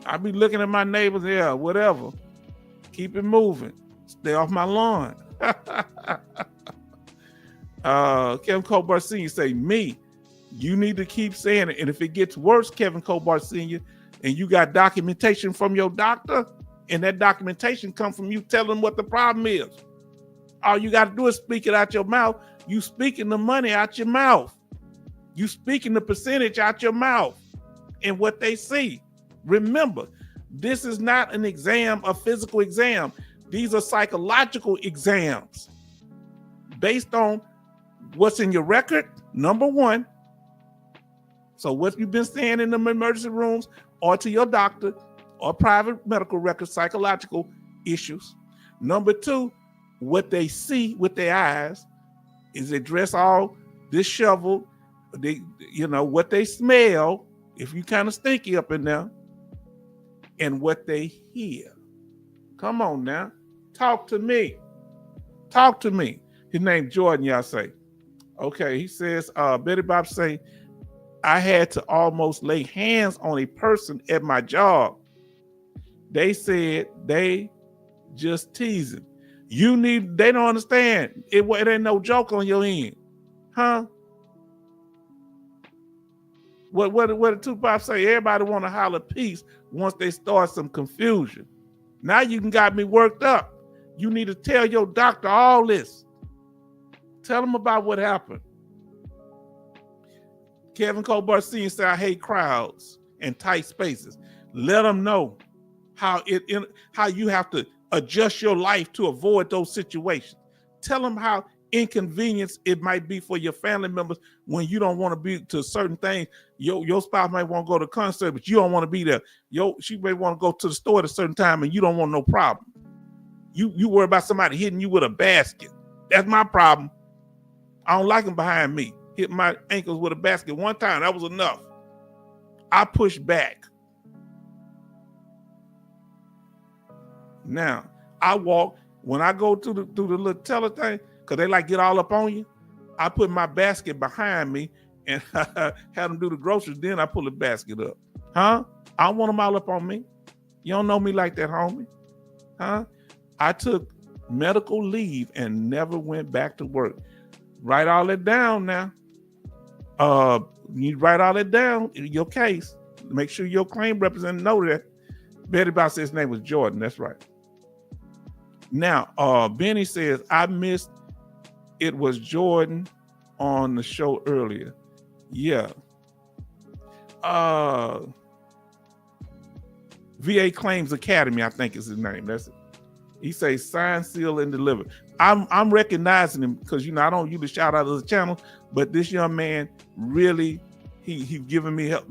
I be looking at my neighbors, yeah, whatever. Keep it moving. Stay off my lawn. Kevin Colbert Sr. say, me, you need to keep saying it. And if it gets worse, Kevin Colbert Sr., and you got documentation from your doctor, and that documentation come from you telling them what the problem is, all you got to do is speak it out your mouth. You speaking the money out your mouth. You speaking the percentage out your mouth and what they see. Remember, this is not an exam, a physical exam. These are psychological exams based on what's in your record, number one. So what you've been saying in the emergency rooms or to your doctor or private medical records, psychological issues. Number two, what they see with their eyes is they dress all disheveled. What they smell, if you kind of stinky up in there, and what they hear. Come on now. Talk to me. Talk to me. His name Jordan, y'all say. Okay, he says, Betty Bob say, I had to almost lay hands on a person at my job. They said they just teasing. They don't understand. It ain't no joke on your end. Huh? What did Tupac say? Everybody want to holler peace once they start some confusion. Now you got me worked up. You need to tell your doctor all this. Tell them about what happened. Kevin Colbert Sr. said, I hate crowds and tight spaces. Let them know how you have to adjust your life to avoid those situations. Tell them how inconvenience it might be for your family members when you don't want to be to certain things. Your spouse might want to go to a concert, but you don't want to be there. She may want to go to the store at a certain time and you don't want no problem. You worry about somebody hitting you with a basket. That's my problem. I don't like them behind me. Hit my ankles with a basket one time. That was enough. I push back. Now, I walk, when I go through the little teller thing, because they like get all up on you, I put my basket behind me and have them do the groceries, then I pull the basket up. Huh? I don't want them all up on me. You don't know me like that, homie. Huh? I took medical leave and never went back to work. Write all that down now. You write all that down in your case. Make sure your claim representative know that. Betty Bob said his name was Jordan. That's right. Now, Benny says, I missed it was Jordan on the show earlier. Yeah. VA Claims Academy, I think is his name. That's it. He says sign, seal, and deliver. I'm recognizing him because I don't usually shout out of the channel, but this young man really he given me helped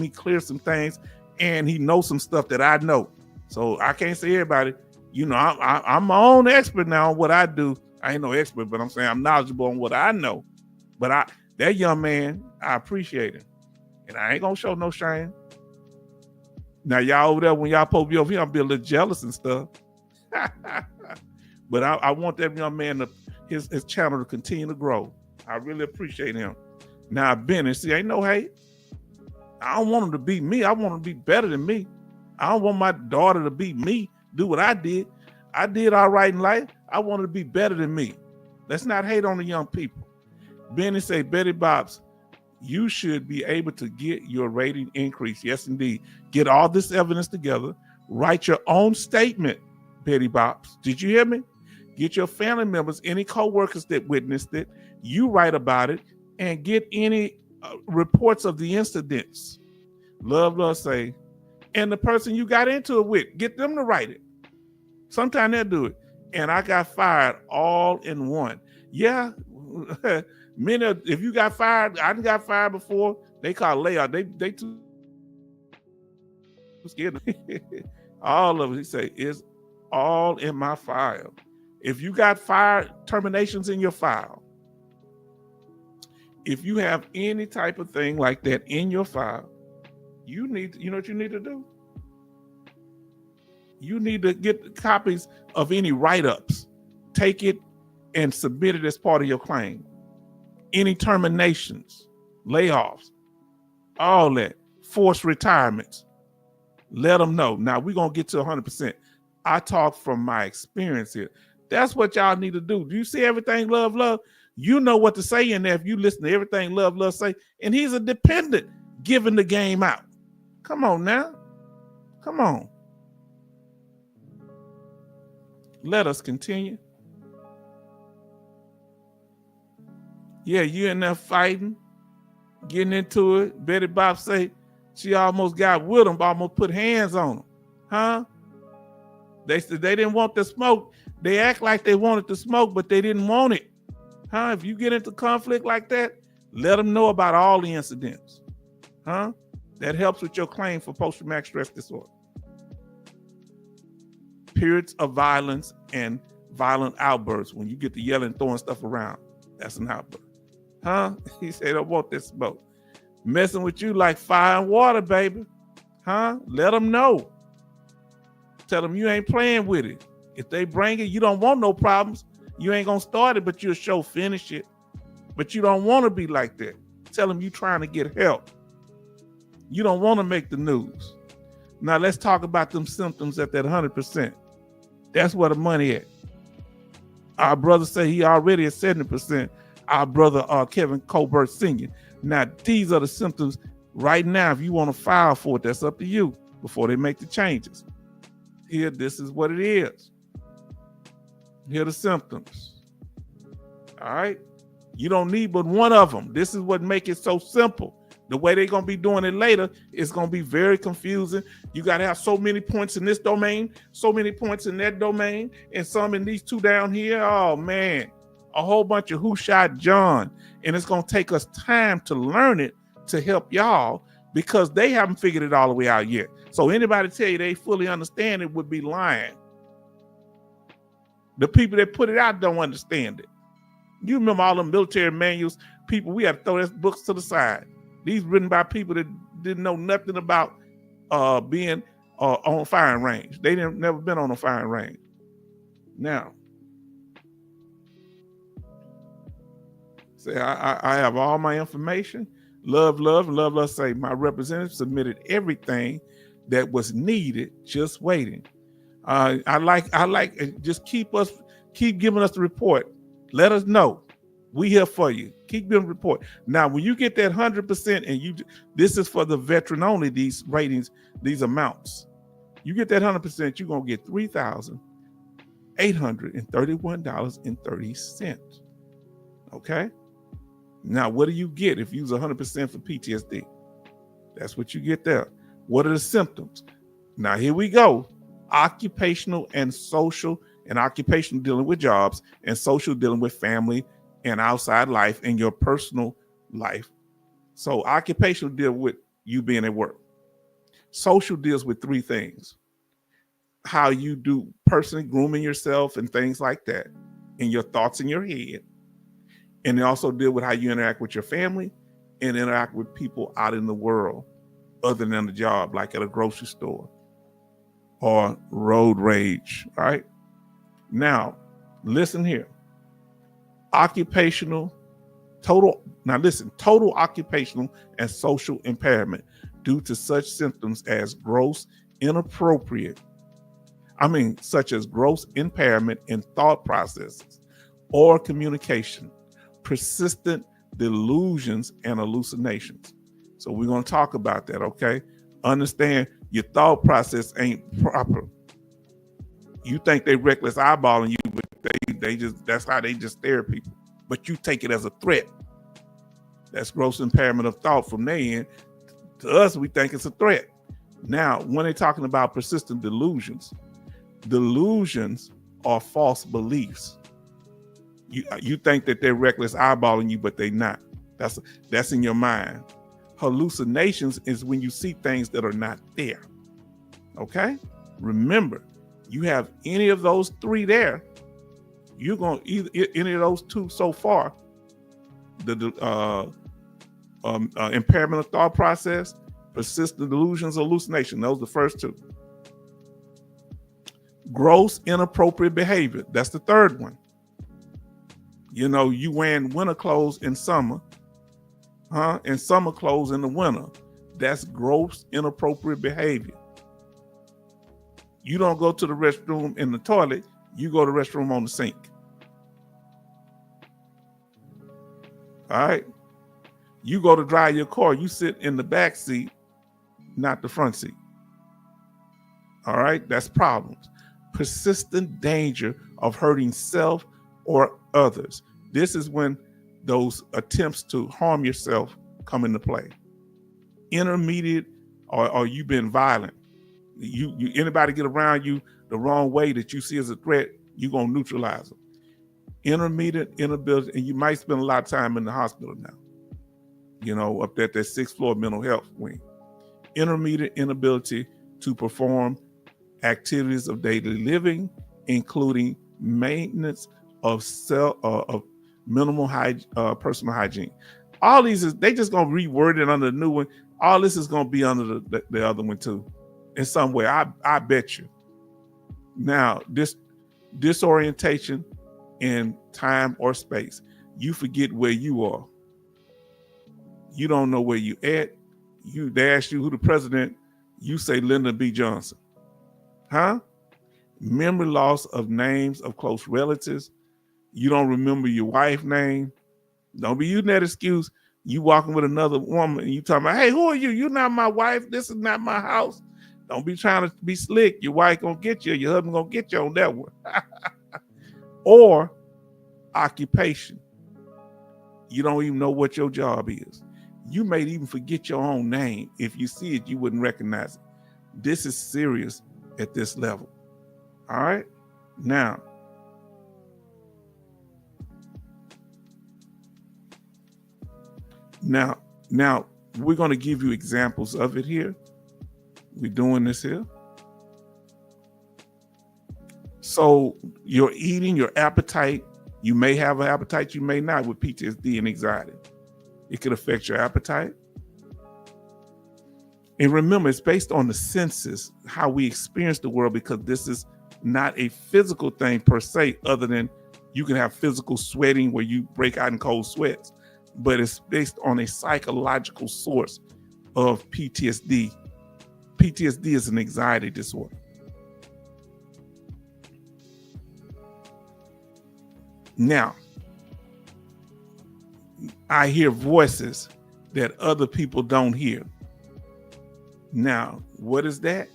me clear some things, and he knows some stuff that I know. So I can't say everybody. I'm my own expert now on what I do. I ain't no expert, but I'm saying I'm knowledgeable on what I know. But that young man, I appreciate him, and I ain't gonna show no shame. Now y'all over there, when y'all supposed to be over here, I'll be a little jealous and stuff. But I want that young man his channel to continue to grow. I really appreciate him. Now Benny, see, ain't no hate. I don't want him to be me. I want him to be better than me. I don't want my daughter to be me, do what I did. I did all right in life. I want her to be better than me. Let's not hate on the young people. Benny say, Betty Bobs, you should be able to get your rating increase. Yes, indeed. Get all this evidence together. Write your own statement, Betty Bobs. Did you hear me? Get your family members, any co-workers that witnessed it. You write about it and get any reports of the incidents. Love say, and the person you got into it with, get them to write it. Sometimes they'll do it. And I got fired all in one. Yeah, if you got fired, I got fired before. They call layoff. They too scared. All of it, he say, is all in my file. If you got fired, terminations in your file. If you have any type of thing like that in your file, you know what you need to do? You need to get copies of any write-ups. Take it and submit it as part of your claim. Any terminations, layoffs, all that, forced retirements. Let them know. Now, we're going to get to 100%. I talk from my experience here. That's what y'all need to do. Do you see everything Love? You know what to say in there if you listen to everything Love say. And he's a dependent giving the game out. Come on now. Come on. Let us continue. Yeah, you in there fighting, getting into it. Betty Bob say she almost got with him, almost put hands on him. Huh? They said they didn't want the smoke. They act like they wanted the smoke, but they didn't want it. Huh? If you get into conflict like that, let them know about all the incidents. Huh? That helps with your claim for post-traumatic stress disorder. Periods of violence and violent outbursts. When you get to yelling, throwing stuff around, that's an outburst. Huh? He said, I want this smoke. Messing with you like fire and water, baby. Huh? Let them know. Tell them you ain't playing with it. If they bring it, you don't want no problems. You ain't gonna start it, but you'll show finish it. But you don't want to be like that. Tell them you trying to get help. You don't want to make the news. Now let's talk about them symptoms at that 100%. That's where the money at. Our brother say he already at 70%. Our brother Kevin Colbert Sr. Now these are the symptoms right now. If you want to file for it, that's up to you before they make the changes. Here, this is what it is. Here are the symptoms. All right. You don't need but one of them. This is what makes it so simple. The way they're going to be doing it later is going to be very confusing. You got to have so many points in this domain, so many points in that domain, and some in these two down here. Oh, man, a whole bunch of who shot John. And it's going to take us time to learn it to help y'all because they haven't figured it all the way out yet. So anybody tell you they fully understand it would be lying. The people that put it out don't understand it. You remember all the military manuals, people, we had to throw those books to the side. These written by people that didn't know nothing about being on firing range. They never been on a firing range. Now, say I have all my information. Love, say my representative submitted everything that was needed, just waiting. I like just keep giving us the report. Let us know. We here for you. Keep giving report. Now, when you get that 100% and this is for the veteran only, these ratings, these amounts. You get that 100%, you're going to get $3,831.30. Okay? Now, what do you get if you use 100% for PTSD? That's what you get there. What are the symptoms? Now, here we go. Occupational and social, and occupational dealing with jobs, and social dealing with family and outside life and your personal life. So occupational deal with you being at work. Social deals with three things. How you do personally grooming yourself and things like that, and your thoughts in your head. And they also deal with how you interact with your family and interact with people out in the world other than the job, like at a grocery store or road rage, right? Now, listen here. Total occupational and social impairment due to such symptoms as such as gross impairment in thought processes or communication, persistent delusions and hallucinations. So we're going to talk about that, okay? Understand your thought process ain't proper. You think they reckless eyeballing you, but that's how they just stare at people. But you take it as a threat. That's gross impairment of thought from their end. To us, we think it's a threat. Now, when they're talking about persistent delusions are false beliefs. You think that they're reckless eyeballing you, but they're not. That's in your mind. Hallucinations is when you see things that are not there. Okay? Remember, you have any of those three there, you're going to either any of those two so far, the impairment of thought process, persistent delusions, hallucination. Those are the first two. Gross inappropriate behavior. That's the third one. You know, you wearing winter clothes in summer, and summer clothes in the winter. That's gross inappropriate behavior. You don't go to the restroom in the toilet, you go to the restroom on the sink. All right. You go to drive your car, you sit in the back seat, not the front seat. All right. That's problems. Persistent danger of hurting self or others. This is when those attempts to harm yourself come into play. Intermediate, or you've been violent. You anybody get around you the wrong way that you see as a threat, you're going to neutralize them. Intermediate inability, and you might spend a lot of time in the hospital now, you know, up at that 6th floor mental health wing. Intermediate inability to perform activities of daily living, including maintenance of minimal personal hygiene. All these they just gonna reword it under the new one. All this is gonna be under the other one too, in some way. I bet you. Now, this disorientation in time or space, you forget where you are. You don't know where you at. They ask you who the president, you say Lyndon B. Johnson. Huh? Memory loss of names of close relatives. You don't remember your wife's name. Don't be using that excuse. You walking with another woman and you talking about, hey, who are you? You're not my wife. This is not my house. Don't be trying to be slick. Your wife gonna get you. Your husband gonna get you on that one. Or occupation. You don't even know what your job is. You may even forget your own name. If you see it, you wouldn't recognize it. This is serious at this level. All right? Now, we're going to give you examples of it here. We're doing this here. So your eating, your appetite, you may have an appetite, you may not with PTSD and anxiety. It could affect your appetite. And remember, it's based on the senses, how we experience the world, because this is not a physical thing per se, other than you can have physical sweating where you break out in cold sweats, but it's based on a psychological source of PTSD. PTSD is an anxiety disorder. Now, I hear voices that other people don't hear. Now, what is that?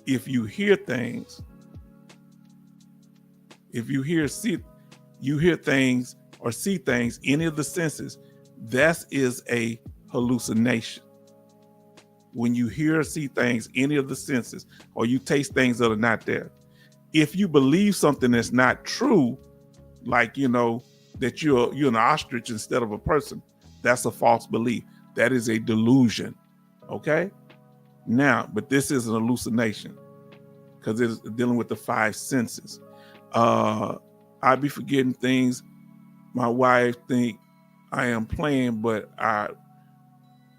If you hear things, you hear things or see things, any of the senses, that is a hallucination. When you hear or see things, any of the senses, or you taste things that are not there. If you believe something that's not true, like, that you're an ostrich instead of a person, that's a false belief. That is a delusion. Okay? Now, but this is an hallucination because it's dealing with the five senses. I be forgetting things. My wife think I am playing, but I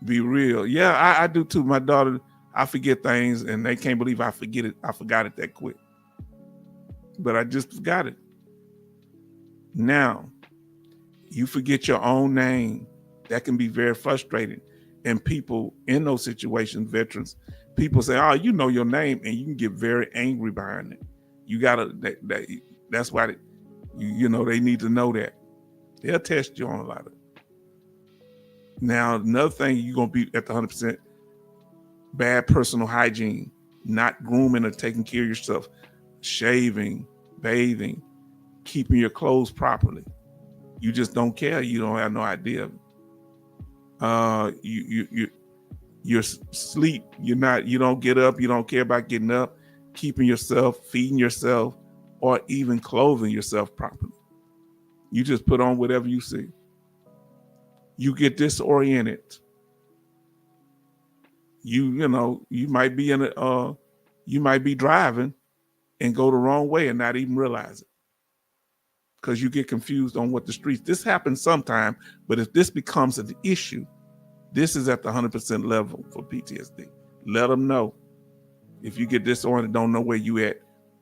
be real. Yeah, I do too. My daughter, I forget things and they can't believe I forget it. I forgot it that quick. But I just forgot it. Now, you forget your own name. That can be very frustrating. And people in those situations, veterans, people say, oh, you know your name, and you can get very angry behind it. You gotta, that's why they need to know that. They'll test you on a lot of it. Now, another thing, you're gonna be at the 100% bad personal hygiene, not grooming or taking care of yourself, shaving, bathing, keeping your clothes properly. You just don't care. You don't have no idea. Your sleep. You don't get up. You don't care about getting up, keeping yourself, feeding yourself, or even clothing yourself properly. You just put on whatever you see. You get disoriented. You might be you might be driving and go the wrong way and not even realize it, because you get confused on what the streets. This happens sometime, but if this becomes an issue, this is at the 100% level for PTSD. Let them know. If you get disoriented, don't know where you at,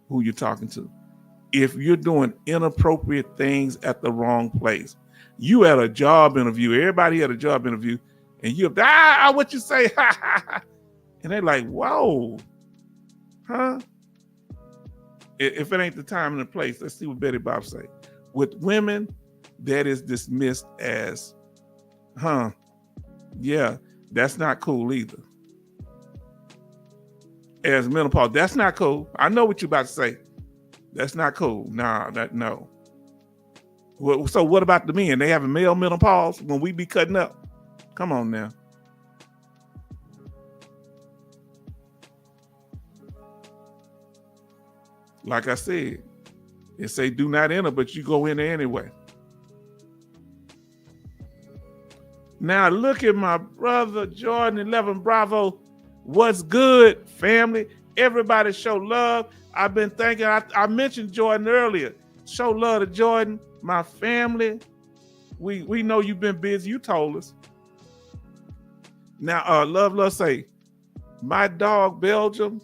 who you're talking to. If you're doing inappropriate things at the wrong place, you at a job interview, everybody at a job interview, and you're, what you say? And they're like, whoa, huh? If it ain't the time and the place, let's see what Betty Bob say. With women, that is dismissed as, yeah, that's not cool either. As menopause, that's not cool. I know what you're about to say. That's not cool. No. Well, so what about the men? They have a male menopause when we be cutting up? Come on now. Like I said, it say do not enter, but you go in there anyway. Now look at my brother Jordan 11 Bravo. What's good, family? Everybody show love. I've been thinking, I mentioned Jordan earlier. Show love to Jordan, my family. We know you've been busy. You told us. Now, love say, my dog Belgium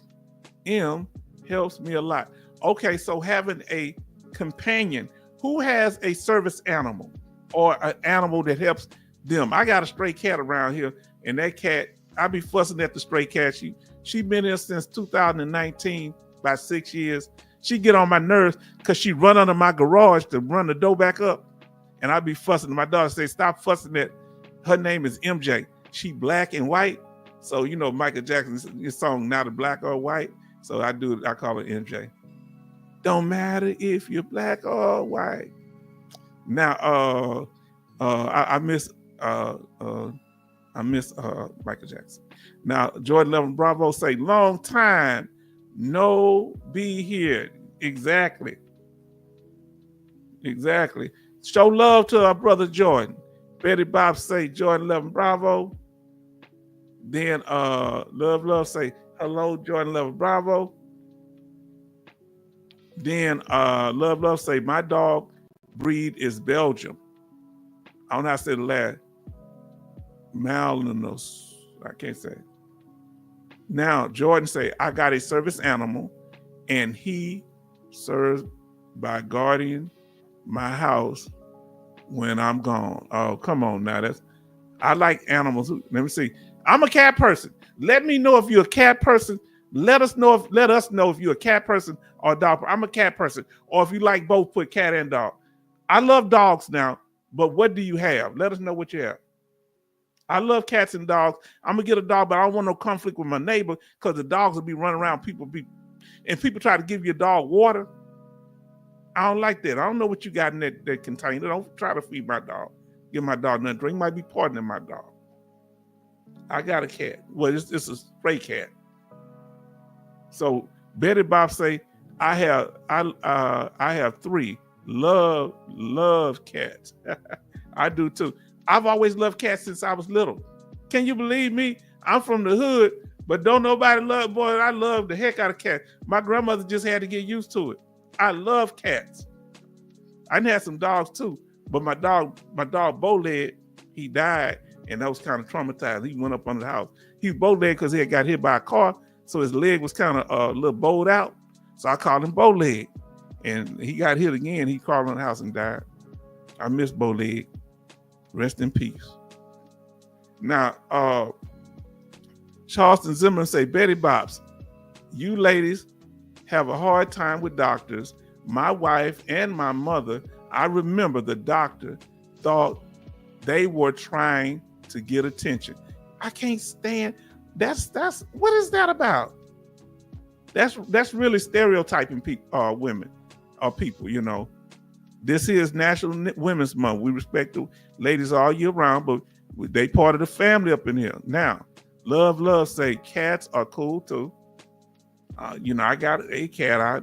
M helps me a lot. Okay, so having a companion who has a service animal or an animal that helps them. I got a stray cat around here, and that cat, I be fussing at the stray cat. She been here since 2019, about 6 years. She get on my nerves because she run under my garage to run the door back up, and I be fussing. My daughter say, "Stop fussing at." Her name is MJ. She black and white, so you know Michael Jackson's song "Not a Black or White." So I call her MJ. Don't matter if you're black or white. Now, I miss Michael Jackson. Now, Jordan Levin Bravo say, long time, no be here. Exactly. Show love to our brother Jordan. Betty Bob say, Jordan Levin Bravo. Then Love say, hello, Jordan Levin Bravo. Then Love say, my dog breed is Belgium. I don't know how to say the last. Malinois. I can't say. Now, Jordan say, I got a service animal and he serves by guarding my house when I'm gone. Oh, come on now. I like animals. Let me see. I'm a cat person. Let me know if you're a cat person. Let us know if you're a cat person or a dog. I'm a cat person. Or if you like both, put cat and dog. I love dogs now, but what do you have? Let us know what you have. I love cats and dogs. I'm gonna get a dog, but I don't want no conflict with my neighbor because the dogs will be running around. People try to give your dog water. I don't like that. I don't know what you got in that container. Don't try to feed my dog. Give my dog nothing to drink. Might be poisoning my dog. I got a cat. Well, it's a stray cat. So Betty Bob say, I have 3 love cats. I do too. I've always loved cats since I was little. Can you believe me? I'm from the hood, but don't nobody love, boy, I love the heck out of cats. My grandmother just had to get used to it. I love cats. I had some dogs too, but my dog Bowleg, he died, and that was kind of traumatized. He went up under the house. He was Bowleg because he had got hit by a car, so his leg was kind of a little bowed out. So I called him Bowleg, and he got hit again. He crawled on the house and died. I miss Bowleg. Rest in peace. Now, Charleston Zimmerman say, Betty Bops, you ladies have a hard time with doctors. My wife and my mother, I remember the doctor thought they were trying to get attention. I can't stand that's what is that about? That's really stereotyping women or people, you know. This is National Women's Month. We respect the ladies all year round, but they part of the family up in here. Now, Love say cats are cool too. You know, I got a cat. I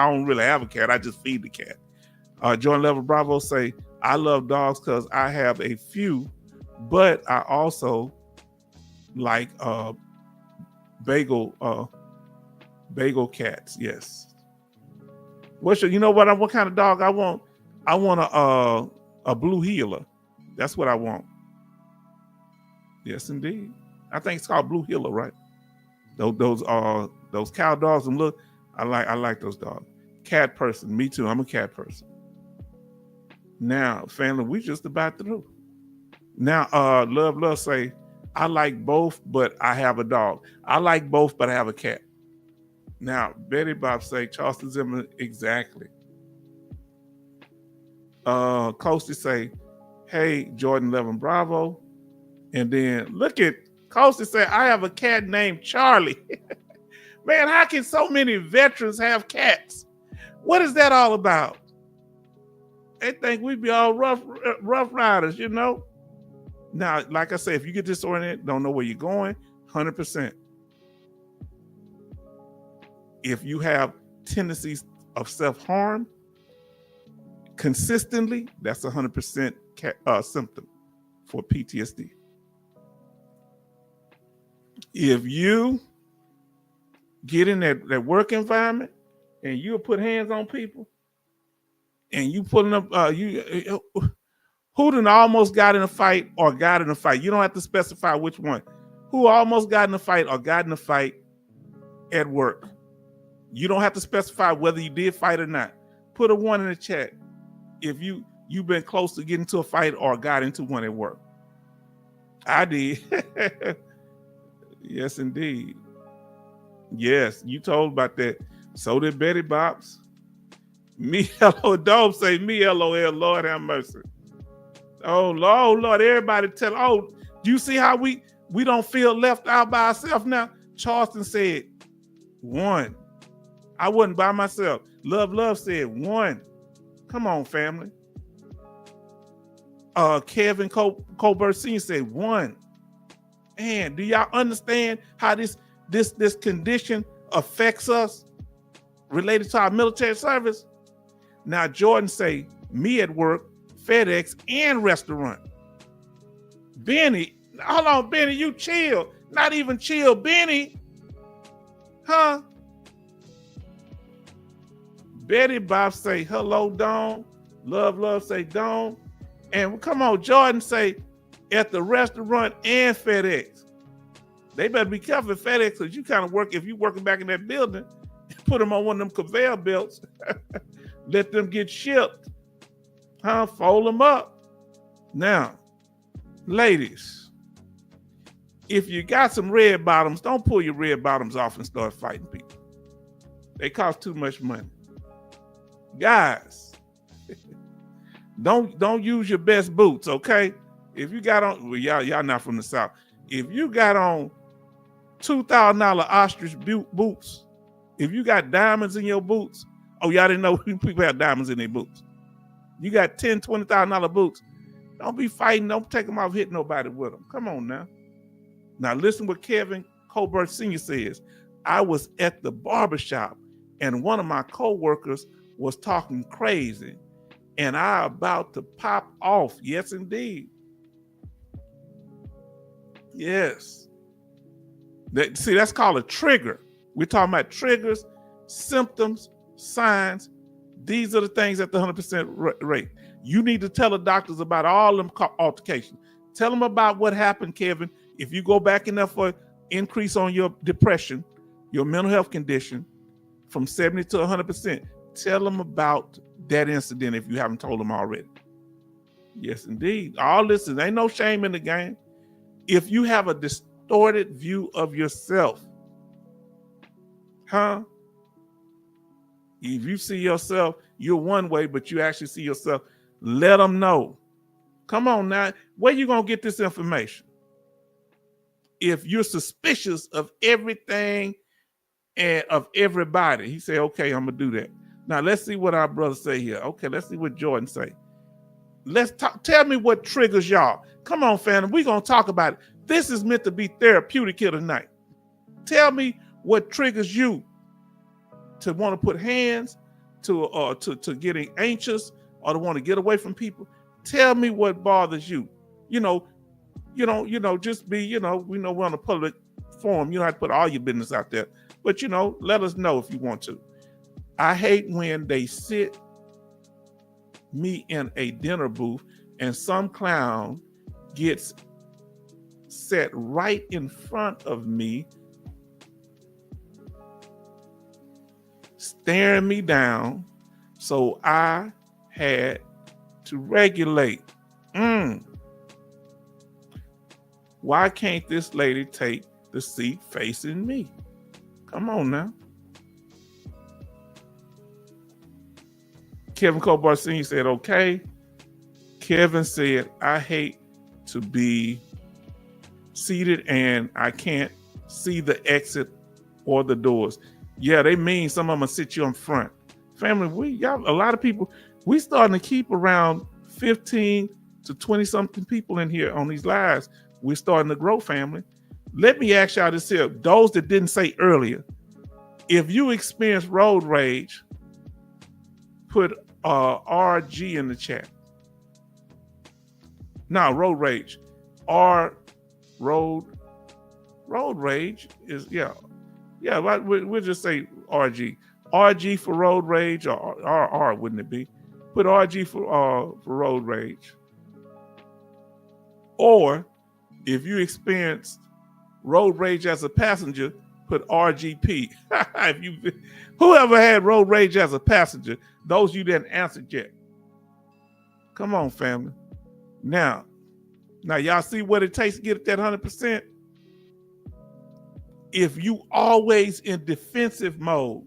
don't really have a cat. I just feed the cat. Jordan Level Bravo say, I love dogs because I have a few, but I also like bagel cats. Yes. You know what kind of dog I want? I want a blue heeler. That's what I want. Yes, indeed. I think it's called blue heeler, right? Those cow dogs. And look, I like those dogs. Cat person. Me too. I'm a cat person. Now, family, we just about through. Now, Love say, I like both, but I have a dog. I like both, but I have a cat. Now, Betty Bob say, Charleston Zimmerman, exactly. Coasty say, hey, Jordan Levin Bravo. And then look at Coasty say, I have a cat named Charlie. Man, how can so many veterans have cats? What is that all about? They think we be all rough riders, you know? Now, like I said, if you get disoriented, don't know where you're going, 100%. If you have tendencies of self-harm consistently, that's 100% symptom for PTSD. If you get in that work environment and you put hands on people and you pulling up, Who done almost got in a fight or got in a fight? You don't have to specify which one. Who almost got in a fight or got in a fight at work? You don't have to specify whether you did fight or not. Put a 1 in the chat if you've been close to getting into a fight or got into one at work. I did. Yes, indeed. Yes, you told about that. So did Betty Bops. Me, hello, Dome say me, LOL, Lord have mercy. Oh, Lord, everybody tell, oh, do you see how we don't feel left out by ourselves now? Charleston said 1. I wasn't by myself. Love said 1. Come on, family. Kevin Colbert Sr. said 1. And do y'all understand how this condition affects us related to our military service? Now Jordan say me at work, FedEx, and restaurant. Benny, hold on, Benny, you chill. Not even chill, Benny. Huh? Betty Bob say hello, Dawn. Love say Dawn. And come on, Jordan say at the restaurant and FedEx. They better be careful at FedEx because you kind of work, if you're working back in that building, put them on one of them conveyor belts, let them get shipped, huh? Fold them up. Now, ladies, if you got some red bottoms, don't pull your red bottoms off and start fighting people. They cost too much money. Guys, don't use your best boots, okay? If you got on, well, y'all not from the South. If you got on $2,000 ostrich boots, if you got diamonds in your boots, oh, y'all didn't know people have diamonds in their boots. You got $10,000, $20,000 boots. Don't be fighting. Don't take them off, hit nobody with them. Come on now. Now listen what Kevin Colbert Sr. says. I was at the barbershop and one of my co-workers was talking crazy and I about to pop off. Yes, indeed. Yes. That's called a trigger. We're talking about triggers, symptoms, signs. These are the things at the 100% rate. You need to tell the doctors about all them altercations. Tell them about what happened, Kevin. If you go back in there for increase on your depression, your mental health condition from 70 to 100%, tell them about that incident if you haven't told them already. Yes, indeed. All this ain't no shame in the game. If you have a distorted view of yourself, huh? If you see yourself, you're one way, but you actually see yourself, let them know. Come on now, where you gonna get this information? If you're suspicious of everything and of everybody, he said, okay, I'm gonna do that. Now let's see what our brothers say here. Okay, let's see what Jordan say. Let's talk. Tell me what triggers y'all. Come on, fam. We're gonna talk about it. This is meant to be therapeutic here tonight. Tell me what triggers you to want to put hands, to getting anxious, or to want to get away from people. Tell me what bothers you. Just be, we know we're on a public forum. You don't have to put all your business out there, but let us know if you want to. I hate when they sit me in a dinner booth and some clown gets set right in front of me, staring me down, so I had to regulate. Why can't this lady take the seat facing me? Come on now. Kevin Colbert Sr. said, okay. Kevin said, I hate to be seated and I can't see the exit or the doors. Yeah, they mean some of them will sit you in front. Family, a lot of people, we starting to keep around 15 to 20 something people in here on these lives. We're starting to grow, family. Let me ask y'all this here. Those that didn't say earlier, if you experience road rage, put RG in the chat. No, road rage. Road rage is, yeah. We'll just say RG. RG for road rage, or RR, wouldn't it be? Put RG for road rage. Or if you experienced road rage as a passenger, put RGP. If you, whoever had road rage as a passenger, those you didn't answer yet. Come on, family. Now y'all see what it takes to get that 100%? If you always in defensive mode,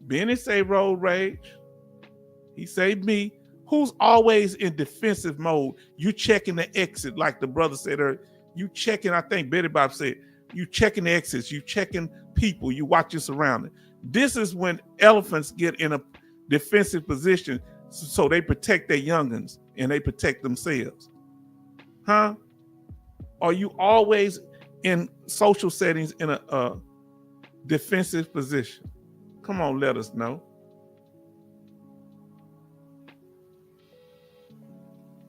Benny say road rage, he say me, who's always in defensive mode? You checking the exit, like the brother said earlier. You checking, I think Betty Bob said, you checking the exits, you checking people, you watch your surroundings. This is when elephants get in a defensive position so they protect their youngins and they protect themselves. Huh? Are you always in social settings in a defensive position? Come on, let us know.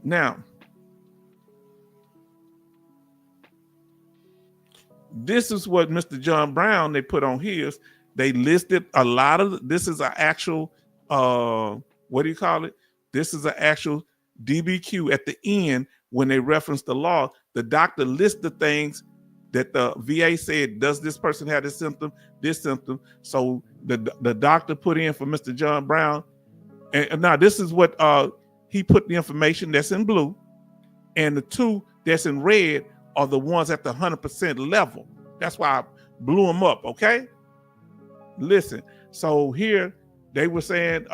Now, this is what Mr. John Brown, they put on his. They listed a lot of, this is an actual, what do you call it? This is an actual DBQ at the end when they reference the law. The doctor lists the things that the VA said, does this person have this symptom, this symptom? So the doctor put in for Mr. John Brown. And now this is what he put the information that's in blue, and the two that's in red are the ones at the 100% level. That's why I blew them up, okay? Listen, so here they were saying,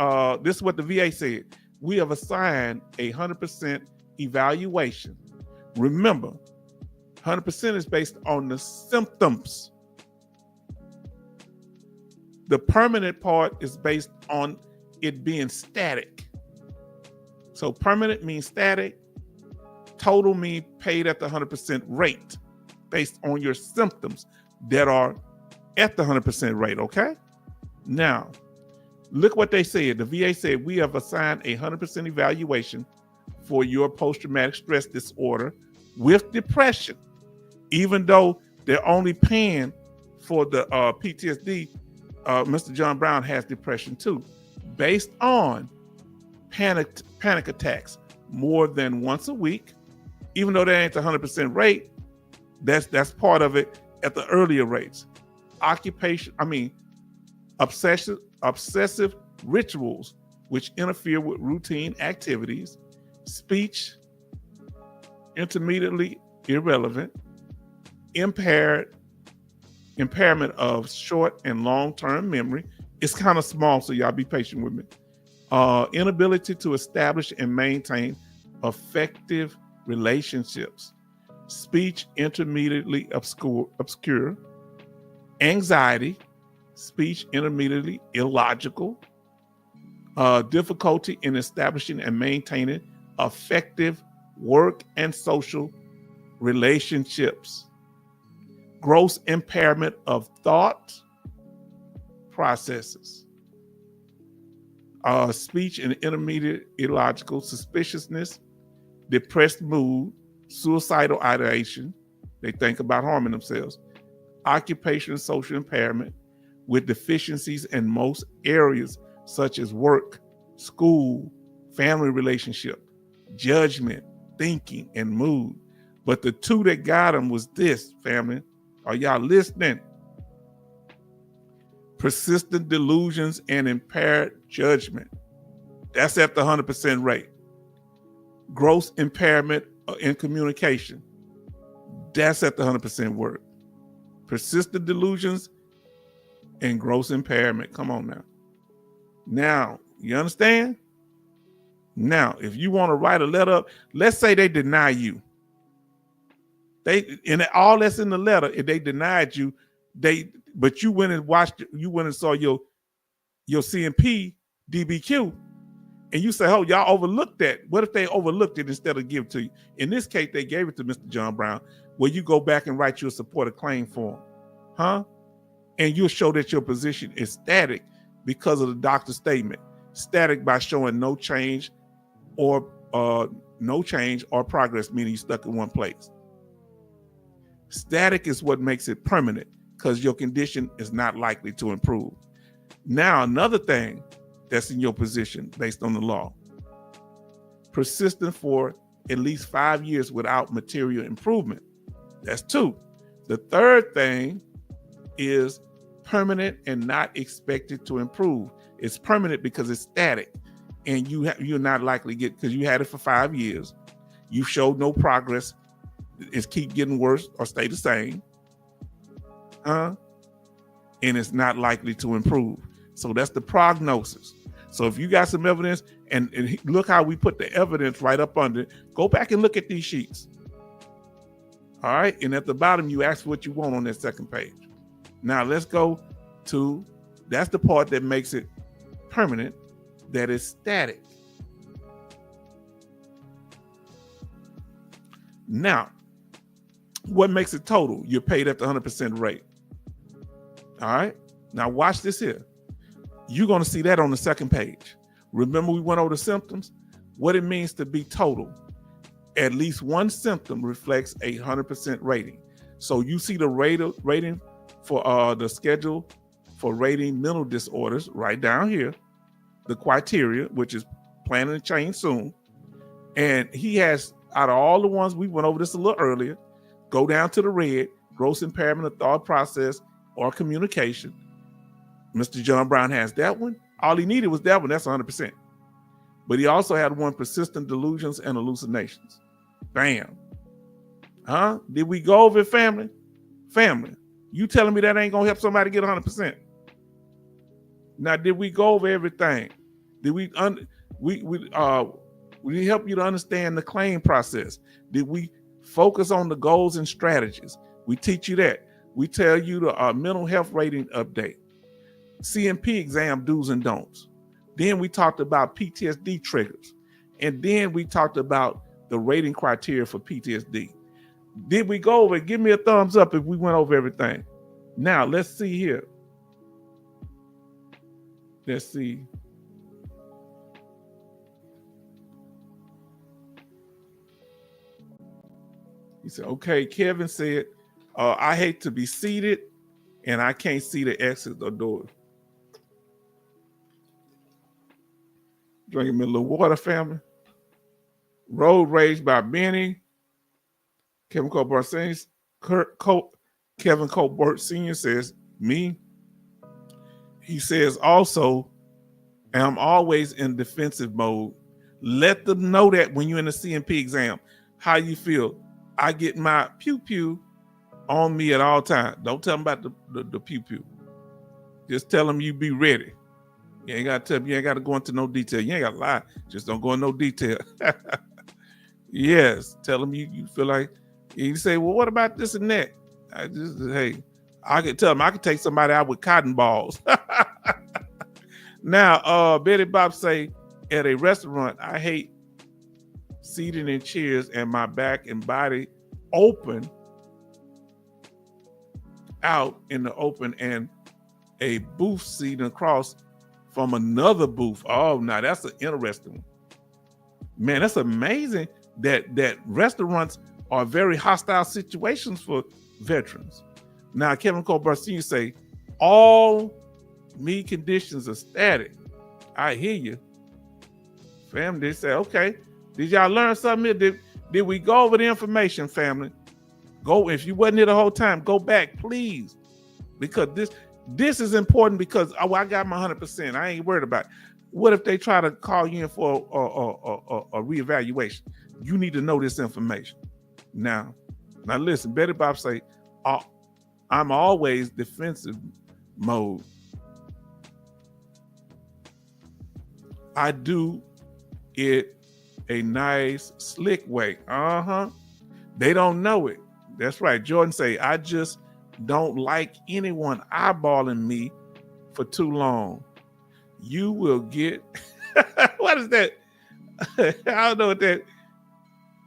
this is what the VA said. We have assigned a 100% evaluation. Remember, 100% is based on the symptoms. The permanent part is based on it being static. So permanent means static, total means paid at the 100% rate based on your symptoms that are at the 100% rate, okay? Now, look what they said. The VA said, we have assigned a 100% evaluation for your post-traumatic stress disorder with depression, even though they're only paying for the PTSD. Mr. John Brown has depression too, based on panic attacks more than once a week. Even though that ain't the 100% rate, that's part of it at the earlier rates. Obsessive rituals which interfere with routine activities, speech intermittently irrelevant, impairment of short and long-term memory. It's kind of small, so y'all be patient with me. Inability to establish and maintain effective relationships, speech intermittently obscure, anxiety, speech intermittently illogical, difficulty in establishing and maintaining effective work and social relationships, gross impairment of thought processes, speech and intermediate illogical, suspiciousness, depressed mood, suicidal ideation, they think about harming themselves, occupation social impairment with deficiencies in most areas such as work, school, family relationship, judgment, thinking, and mood. But the two that got them was this, family. Are y'all listening? Persistent delusions and impaired judgment. That's at the 100% rate. Gross impairment in communication. That's at the 100% work. Persistent delusions and gross impairment. Come on now. Now, you understand? Now, if you want to write a letter up, let's say they deny you. All that's in the letter, if they denied you, but you went and saw your CMP DBQ, and you say, oh, y'all overlooked that. What if they overlooked it instead of give it to you? In this case, they gave it to Mr. John Brown, where you go back and write your supported claim form, huh? And you'll show that your position is static because of the doctor's statement. Static by showing no change or progress, meaning you stuck in one place. Static is what makes it permanent because your condition is not likely to improve. Now, another thing that's in your position based on the law, persistent for at least 5 years without material improvement. That's 2. The third thing is permanent and not expected to improve. It's permanent because it's static, and you're not likely to get, because you had it for 5 years. You showed no progress. It's keep getting worse or stay the same. And it's not likely to improve. So that's the prognosis. So if you got some evidence, and look how we put the evidence right up under it, go back and look at these sheets. All right. And at the bottom, you ask what you want on that second page. Now let's go to, that's the part that makes it permanent, that is static. Now, what makes it total? You're paid at the 100% rate. All right. Now watch this here. You're going to see that on the second page. Remember we went over the symptoms? What it means to be total. At least one symptom reflects a 100% rating. So you see the rating for the schedule for rating mental disorders right down here, the criteria, which is planning to change soon. And he has, out of all the ones, we went over this a little earlier, go down to the red, gross impairment of thought process or communication. Mr. John Brown has that one. All he needed was that one. That's 100%. But he also had one, persistent delusions and hallucinations. Bam. Did we go over it, family? Family, you telling me that ain't gonna help somebody get 100%? Now, did we go over everything? Did we help you to understand the claim process? Did we focus on the goals and strategies? We teach you that. We tell you the mental health rating update, CMP exam do's and don'ts. Then we talked about PTSD triggers. And then we talked about the rating criteria for PTSD. Did we go over it? Give me a thumbs up if we went over everything. Now, let's see here. Let's see. He said, okay, Kevin said, I hate to be seated and I can't see the exits or doors. Drinking me a little water, family. Road Rage by Benny. Kevin Colbert Sr. Kevin Colbert Sr. says, me. He says also, I'm always in defensive mode. Let them know that when you're in the CMP exam, how you feel. I get my pew-pew on me at all times. Don't tell them about the pew-pew. Just tell them you be ready. You ain't got to tell them, you ain't got to go into no detail. You ain't got to lie. Just don't go in no detail. Yes, tell them you feel like, you say, well, what about this and that? I can tell them I can take somebody out with cotton balls. Now, Betty Bob say, at a restaurant, I hate seating in chairs and my back and body open out in the open and a booth seating across from another booth. Oh, now that's an interesting one. Man, that's amazing that restaurants are very hostile situations for veterans. Now, Kevin Colbert Sr. say, all me conditions are static. I hear you. Family, they say, okay, did y'all learn something here? Did we go over the information, family? Go, if you wasn't here the whole time, go back, please. Because this is important because I got my 100%. I ain't worried about it. What if they try to call you in for a reevaluation? You need to know this information. Now listen, Betty Bob say, I'm always defensive mode. I do it a nice, slick way. They don't know it. That's right. Jordan say, I just don't like anyone eyeballing me for too long. You will get, what is that? I don't know what that,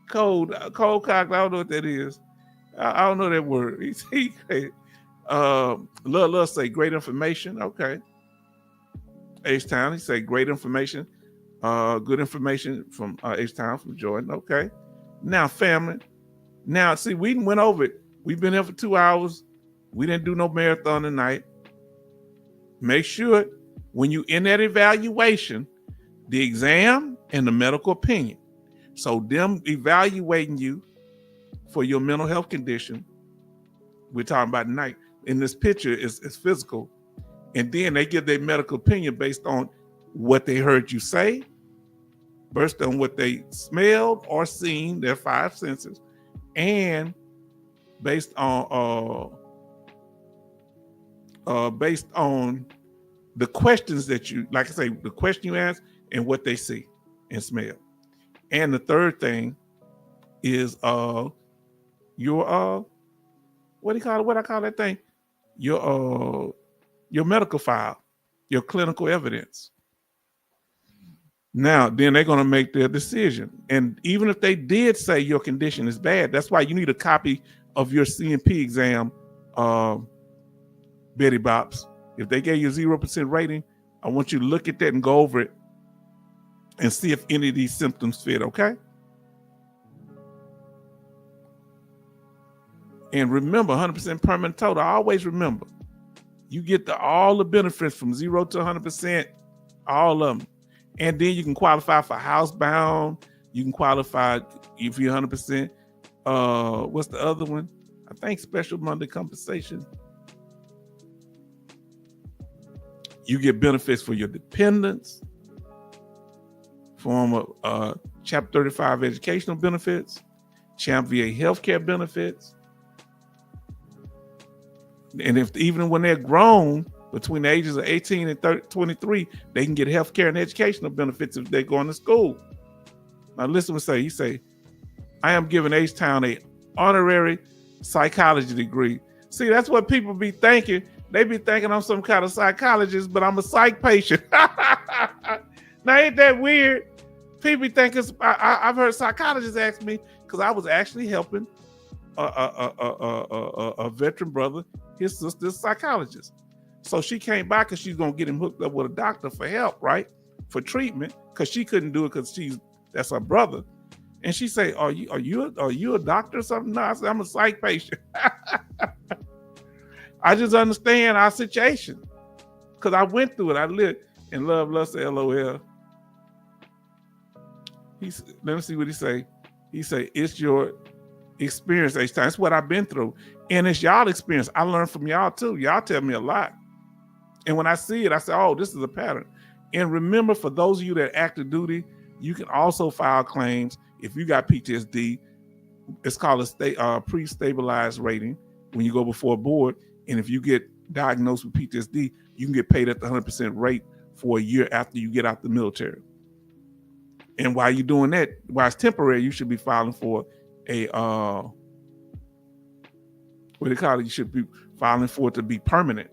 cold cock, I don't know what that is. I don't know that word. Love say great information. Okay. H-Town, he say great information. Good information from H-Town from Jordan. Okay. Now, family. Now, see, we went over it. We've been here for 2 hours. We didn't do no marathon tonight. Make sure when you in that evaluation, the exam and the medical opinion. So them evaluating you for your mental health condition, we're talking about tonight, in this picture is physical. And then they give their medical opinion based on what they heard you say, based on what they smelled or seen, their 5 senses, and based on the questions that you, like I say, the question you ask and what they see and smell. And the third thing is your what do you call it? What I call that thing? Your medical file, your clinical evidence. Now, then they're going to make their decision. And even if they did say your condition is bad, that's why you need a copy of your CMP exam, Betty Bops. If they gave you a 0% rating, I want you to look at that and go over it and see if any of these symptoms fit, okay? And remember, 100% permanent total. Always remember, you get all the benefits from 0 to 100%, all of them. And then you can qualify for housebound. You can qualify if you're 100%. What's the other one? I think special Monday compensation. You get benefits for your dependents, form of Chapter 35 educational benefits, Champ VA healthcare benefits. And if even when they're grown, between the ages of 18 and 23, they can get healthcare and educational benefits if they're going to school. Now listen what he say, I am giving H-Town a honorary psychology degree. See, that's what people be thinking. They be thinking I'm some kind of psychologist, but I'm a psych patient. Now, ain't that weird? People think I've heard psychologists ask me, because I was actually helping a veteran brother, his sister's psychologist. So she came by because she's going to get him hooked up with a doctor for help, right? For treatment, because she couldn't do it because that's her brother. And she say, are you a doctor or something? No, I said, I'm a psych patient. I just understand our situation because I went through it. I lived in love, lust, LOL. Let me see what he say. He say, it's your experience each time. It's what I've been through. And it's y'all experience. I learned from y'all too. Y'all tell me a lot. And when I see it, I say, oh, this is a pattern. And remember, for those of you that active duty, you can also file claims if you got PTSD. It's called a pre-stabilized rating when you go before a board. And if you get diagnosed with PTSD, you can get paid at the 100% rate for a year after you get out the military. And while you're doing that, while it's temporary, you should be filing for a, what do they call it? You should be filing for it to be permanent.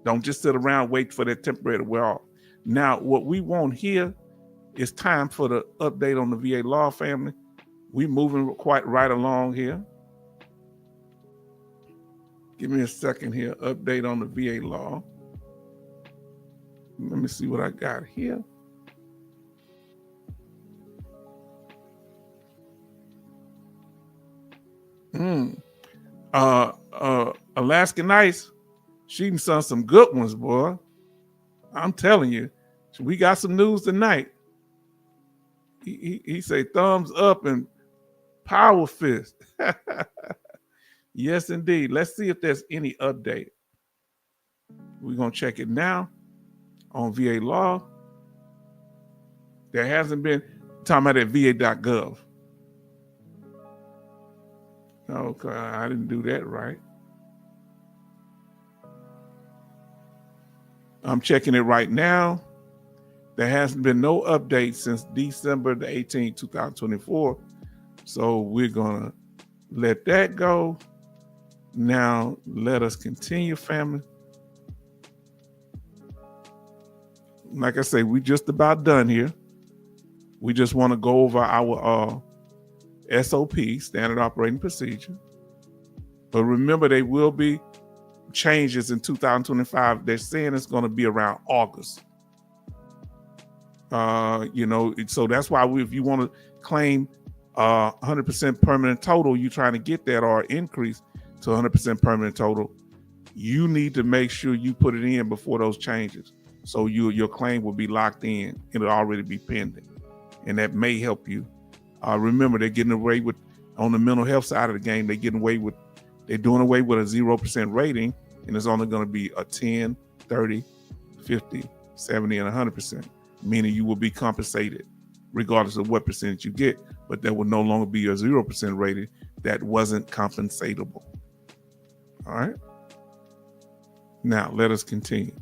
Don't just sit around wait for that temporary to wear off. Now, what we want here is time for the update on the VA law, family. We moving quite right along here. Give me a second here. Update on the VA law. Let me see what I got here. Alaska Nice, she can send some good ones, boy. I'm telling you. We got some news tonight. He say thumbs up and power fist. Yes, indeed. Let's see if there's any update. We're going to check it now on VA law. There hasn't been. Talking about at va.gov. Okay, I didn't do that right. I'm checking it right now. There hasn't been no update since December the 18th, 2024. So we're going to let that go. Now, let us continue, family. Like I say, we just about done here. We just want to go over our SOP, standard operating procedure. But remember, there will be changes in 2025. They're saying it's going to be around August. So that's why if you want to claim 100% permanent total, you're trying to get that or increase to 100% permanent total, you need to make sure you put it in before those changes. So your claim will be locked in. It'll already be pending. And that may help you Remember, they're getting away with, on the mental health side of the game, they're doing away with a 0% rating, and it's only going to be a 10, 30, 50, 70, and 100%, meaning you will be compensated regardless of what percentage you get, but there will no longer be a 0% rating that wasn't compensatable. All right. Now, let us continue.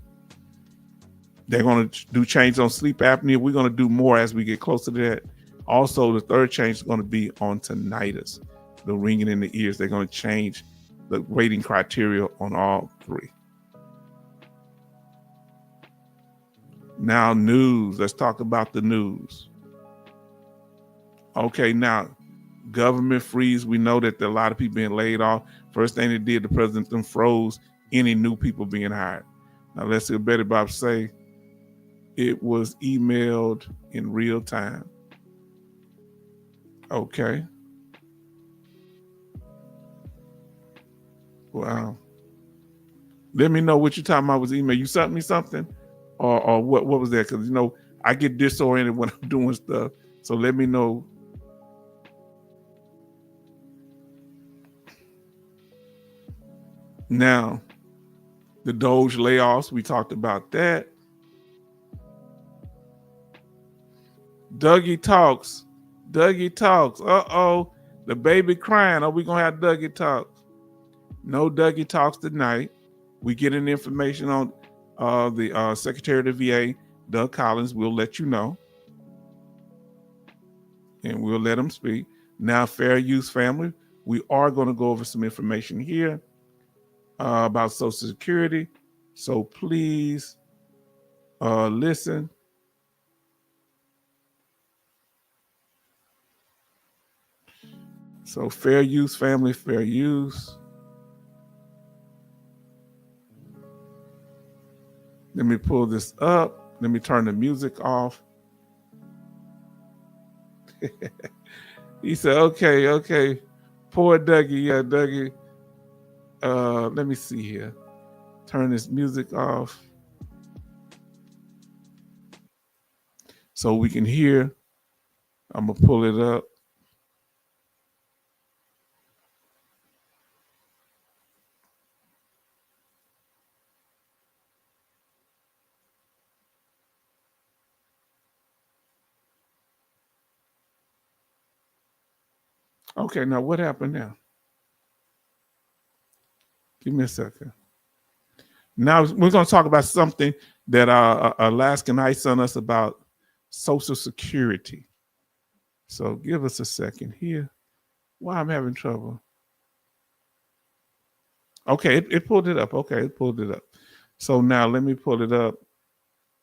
They're going to do change on sleep apnea. We're going to do more as we get closer to that. Also, the third change is going to be on tinnitus, the ringing in the ears. They're going to change the rating criteria on all three. Now, news. Let's talk about the news. Okay, now, government freeze. We know that there are a lot of people being laid off. First thing they did, the president then froze any new people being hired. Now, let's hear Betty Bob say it was emailed in real time. Okay. Wow. Let me know what you're talking about was email. You sent me something? Or what was that? Because, you know, I get disoriented when I'm doing stuff. So let me know. Now, the Doge layoffs, we talked about that. Dougie talks. Uh-oh, the baby crying. Are we going to have Dougie talks? No Dougie talks tonight. We getting information on the Secretary of the VA, Doug Collins. We'll let you know. And we'll let him speak. Now, fair use family, we are going to go over some information here about Social Security. So please listen. So fair use family, fair use. Let me pull this up. Let me turn the music off. He said, okay. Poor Dougie. Yeah, Dougie. Let me see here. Turn this music off so we can hear. I'm going to pull it up. Okay, now what happened now? Give me a second. Now we're going to talk about something that Alaskan Ice sent us about Social Security. So give us a second here. Why I'm having trouble? Okay, it pulled it up. Okay, it pulled it up. So now let me pull it up.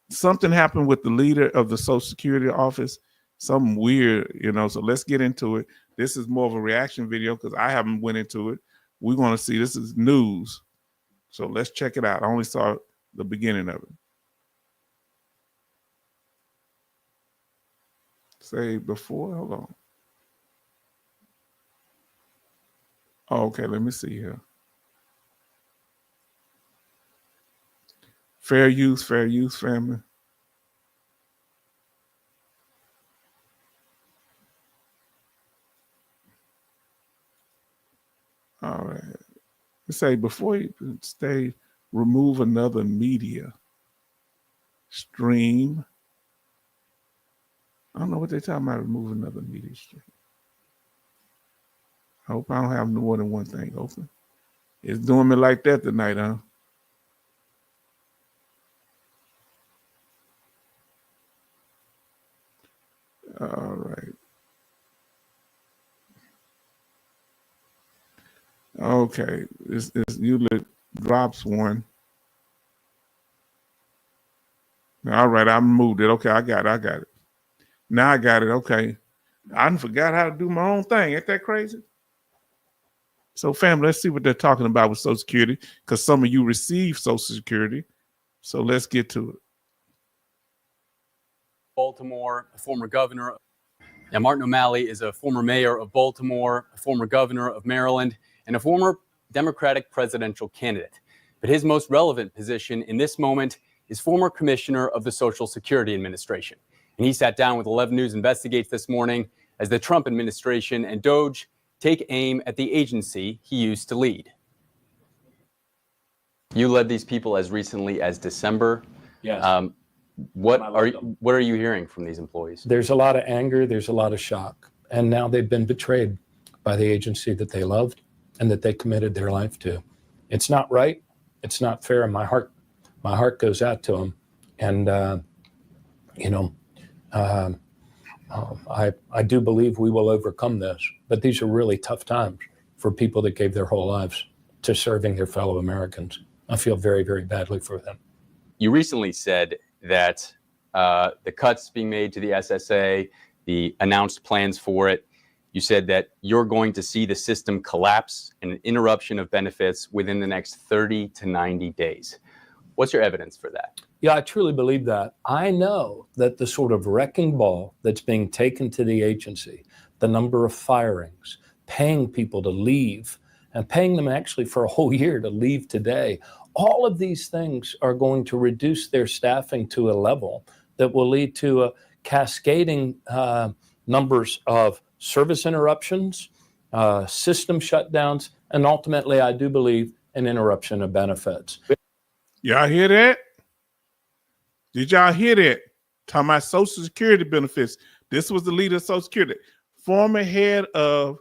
Something happened with the leader of the Social Security office. Something weird, you know, so let's get into it. This is more of a reaction video because I haven't went into it. We're going to see, this is news. So let's check it out. I only saw the beginning of it. Say before, hold on. Oh, okay, let me see here. Fair use family. All right. Let's say before you stay, remove another media stream. I don't know what they're talking about, remove another media stream. I hope I don't have more than one thing open. It's doing me like that tonight, huh? All right. Okay, this usually drops one. All right, I moved it. Okay, I got it. Now I got it. Okay. I forgot how to do my own thing. Ain't that crazy? So, family, let's see what they're talking about with Social Security, because some of you receive Social Security. So let's get to it. Baltimore, a former governor. Now, Martin O'Malley is a former mayor of Baltimore, a former governor of Maryland, and a former Democratic presidential candidate. But his most relevant position in this moment is former commissioner of the Social Security Administration. And he sat down with 11 News Investigates this morning as the Trump administration and DOGE take aim at the agency he used to lead. You led these people as recently as December. Yes. What are you hearing from these employees? There's a lot of anger, there's a lot of shock. And now they've been betrayed by the agency that they loved and that they committed their life to. It's not right. It's not fair. And my heart goes out to them. And, I do believe we will overcome this. But these are really tough times for people that gave their whole lives to serving their fellow Americans. I feel very, very badly for them. You recently said that the cuts being made to the SSA, the announced plans for it, you said that you're going to see the system collapse and an interruption of benefits within the next 30 to 90 days. What's your evidence for that? Yeah, I truly believe that. I know that the sort of wrecking ball that's being taken to the agency, the number of firings, paying people to leave, and paying them actually for a whole year to leave today, all of these things are going to reduce their staffing to a level that will lead to a cascading numbers of service interruptions, system shutdowns, and ultimately, I do believe, an interruption of benefits. Y'all hear that? Did y'all hear that? Talking about Social Security benefits. This was the leader of Social Security, former head of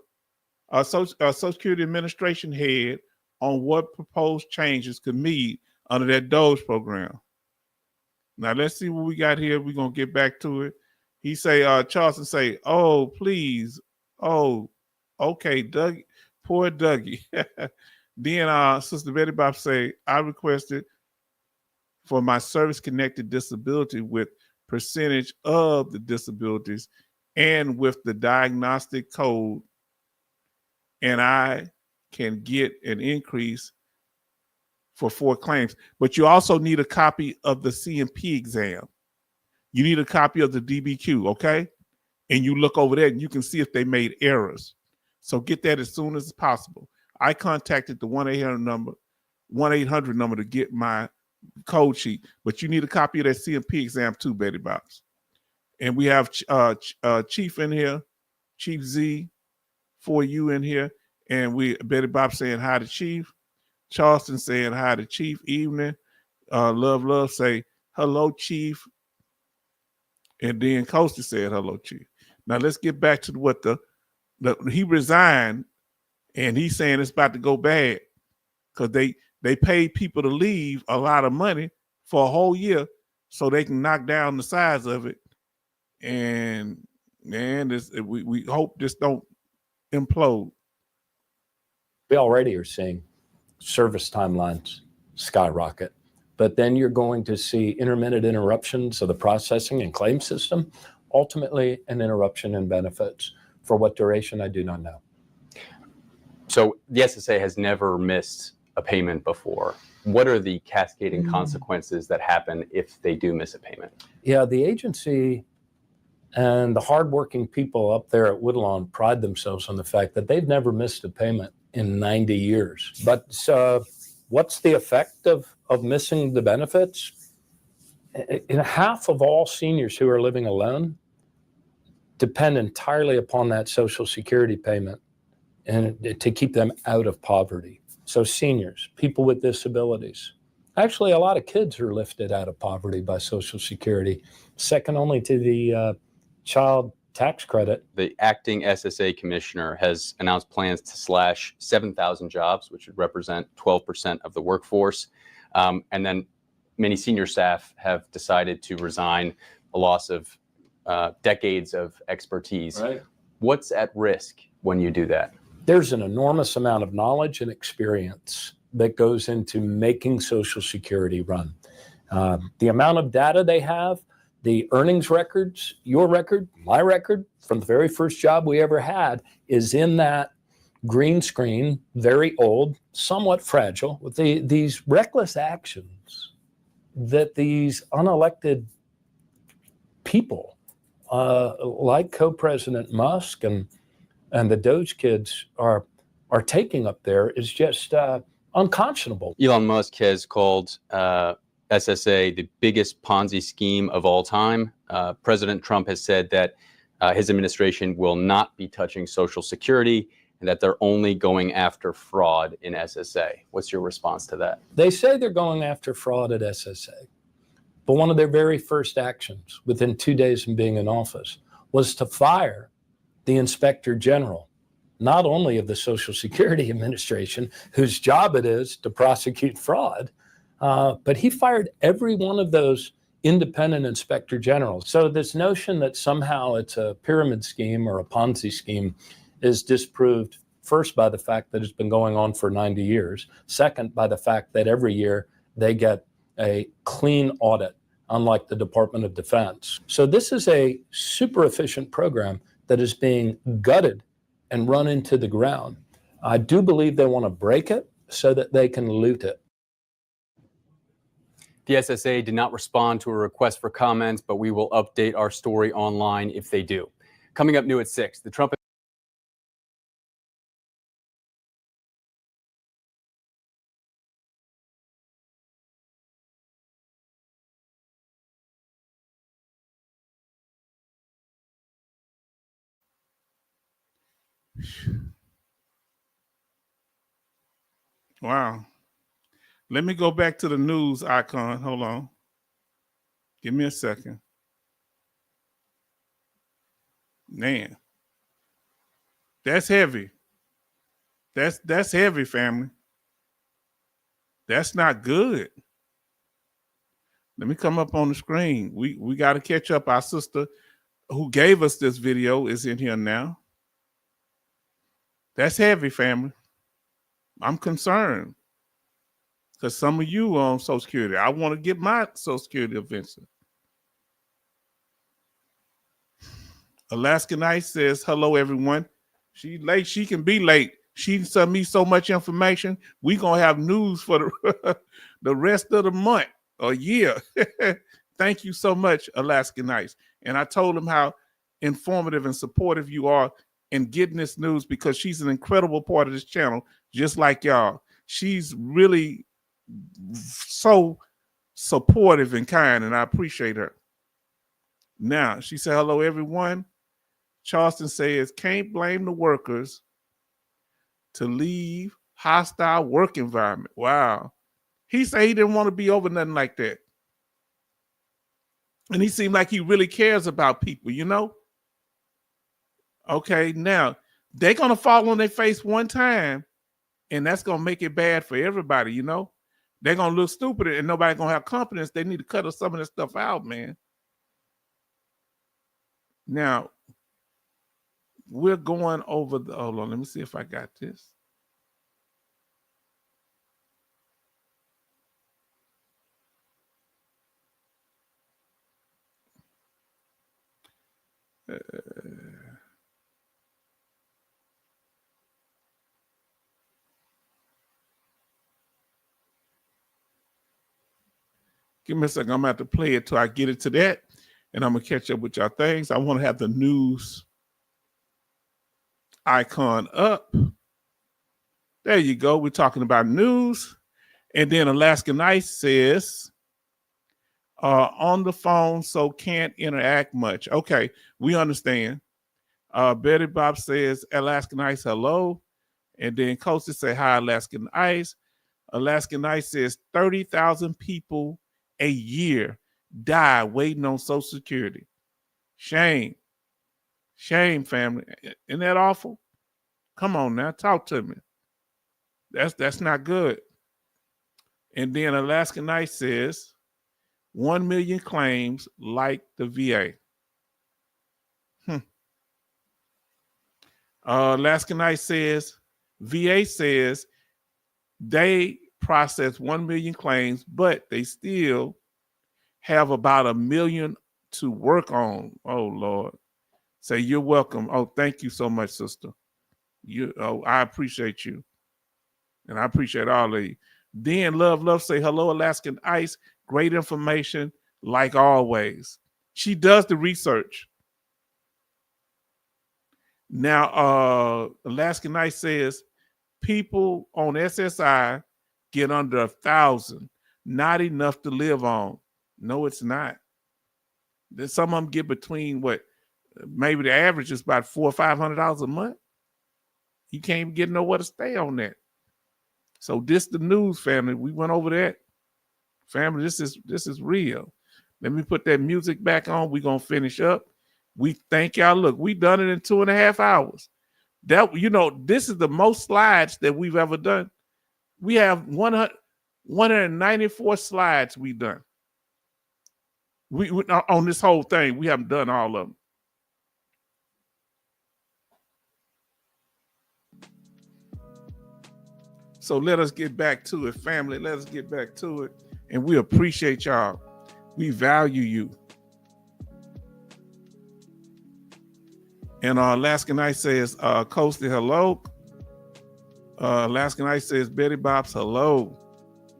Social Security Administration head on what proposed changes could mean under that DOGE program. Now let's see what we got here. We're gonna get back to it. He say, Charleston say, oh, please. Oh, okay, Doug, poor Dougie. Then Sister Betty Bob say, I requested for my service-connected disability with percentage of the disabilities and with the diagnostic code, and I can get an increase for 4 claims. But you also need a copy of the CMP exam. You need a copy of the DBQ, okay? And you look over there and you can see if they made errors. So get that as soon as possible. I contacted the 1-800 number to get my code sheet, but you need a copy of that CMP exam too, Betty Box. And we have Chief in here, Chief Z, for you in here, and Betty Bob saying hi to Chief, Charleston saying hi to Chief, evening, love say hello Chief, and then Coasty said hello Chief. Now let's get back to what he resigned, and he's saying it's about to go bad because they paid people to leave a lot of money for a whole year so they can knock down the size of it. And man, we hope this don't implode. We already are seeing service timelines skyrocket, but then you're going to see intermittent interruptions of the processing and claim system, ultimately an interruption in benefits. For what duration, I do not know. So the SSA has never missed a payment before. What are the cascading consequences that happen if they do miss a payment? Yeah, the agency and the hardworking people up there at Woodlawn pride themselves on the fact that they've never missed a payment in 90 years. But what's the effect of missing the benefits? Half of all seniors who are living alone depend entirely upon that Social Security payment and to keep them out of poverty. So seniors, people with disabilities. Actually, a lot of kids are lifted out of poverty by Social Security, second only to the child tax credit. The acting SSA commissioner has announced plans to slash 7,000 jobs, which would represent 12% of the workforce. And then many senior staff have decided to resign, a loss of decades of expertise. Right. What's at risk when you do that? There's an enormous amount of knowledge and experience that goes into making Social Security run. The amount of data they have, the earnings records, your record, my record, from the very first job we ever had is in that green screen, very old, somewhat fragile, with these reckless actions that these unelected people, like co-president Musk and the Doge kids are taking up there is just unconscionable. Elon Musk has called SSA the biggest Ponzi scheme of all time. President Trump has said that his administration will not be touching Social Security and that they're only going after fraud in SSA. What's your response to that? They say they're going after fraud at SSA, but one of their very first actions within 2 days of being in office was to fire the Inspector General, not only of the Social Security Administration, whose job it is to prosecute fraud, but he fired every one of those independent inspector generals. So this notion that somehow it's a pyramid scheme or a Ponzi scheme is disproved, first by the fact that it's been going on for 90 years, second by the fact that every year they get a clean audit, unlike the Department of Defense. So this is a super efficient program that is being gutted and run into the ground. I do believe they want to break it so that they can loot it. The SSA did not respond to a request for comments, but we will update our story online if they do. Coming up new at 6, the Trump Wow. Let me go back to the news icon. Hold on. Give me a second. Man. That's heavy. That's heavy, family. That's not good. Let me come up on the screen. We got to catch up. Our sister who gave us this video is in here now. That's heavy, family. I'm concerned because some of you are on Social Security. I want to get my Social Security eventually. Alaska Knight says, hello, everyone. She late. She can be late. She sent me so much information. We going to have news for the rest of the month or year. Thank you so much, Alaska Knights. And I told them how informative and supportive you are in getting this news because she's an incredible part of this channel, just like y'all. She's really so supportive and kind, and I appreciate her. Now, she said, hello, everyone. Charleston says, can't blame the workers to leave hostile work environment. Wow. He said he didn't want to be over nothing like that. And he seemed like he really cares about people, you know? Okay, now, they're going to fall on their face one time, and that's going to make it bad for everybody, you know? They're going to look stupid, and nobody's going to have confidence. They need to cut some of this stuff out, man. Now, we're going over the, hold on, let me see if I got this. Give me a second. I'm going to have to play it till I get it to that, and I'm going to catch up with y'all things. I want to have the news icon up. There you go. We're talking about news. And then Alaska Nice says, on the phone, so can't interact much. Okay, we understand. Betty Bob says, Alaska Nice, hello. And then Coastal say, hi, Alaskan Ice. Alaskan Ice says 30,000 people a year die waiting on Social Security. Shame. Shame, family. Isn't that awful? Come on now, talk to me. That's not good. And then Alaska Night says 1 million claims like the VA. Alaska Night says VA says they process 1 million claims, but they still have about 1 million to work on. Oh, Lord. Say, you're welcome. Oh, thank you so much, sister. I appreciate you. And I appreciate all of you. Then Love say, hello, Alaskan Ice. Great information, like always. She does the research. Now, Alaskan Ice says, people on SSI get under 1,000. Not enough to live on. No, it's not. Then some of them get between what? maybe the average is about $400 or $500 a month. You can't even get nowhere to stay on that. So this the news, family. We went over that. Family, this is real. Let me put that music back on. We're gonna finish up. We thank y'all. Look, we done it in 2.5 hours. That, this is the most slides that we've ever done. We have 194 slides we done. We on this whole thing. We haven't done all of them. So let us get back to it, family. Let us get back to it. And we appreciate y'all. We value you. And Alaskan Ice says, Coasty, hello. Alaskan Ice says, Betty Bops, hello.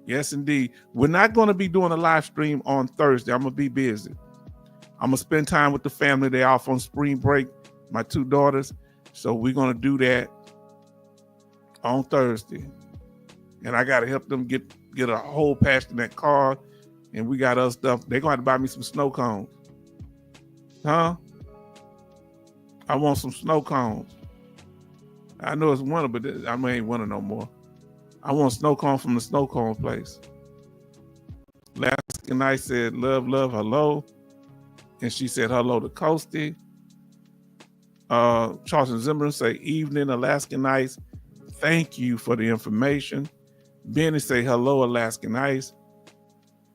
Yes, indeed. We're not going to be doing a live stream on Thursday. I'm going to be busy. I'm going to spend time with the family. They're off on spring break, my 2 daughters. So we're going to do that on Thursday. And I got to help them get a whole patch in that car. And we got other stuff. They're going to have to buy me some snow cones. Huh? I want some snow cones. I know it's winter, but I ain't winter no more. I want snow cone from the snow cone place. Last night said, love, hello. And she said, hello to Coasty. Charleston Zimmerman say, evening, Alaskan Ice. Thank you for the information. Benny say, hello, Alaskan Ice.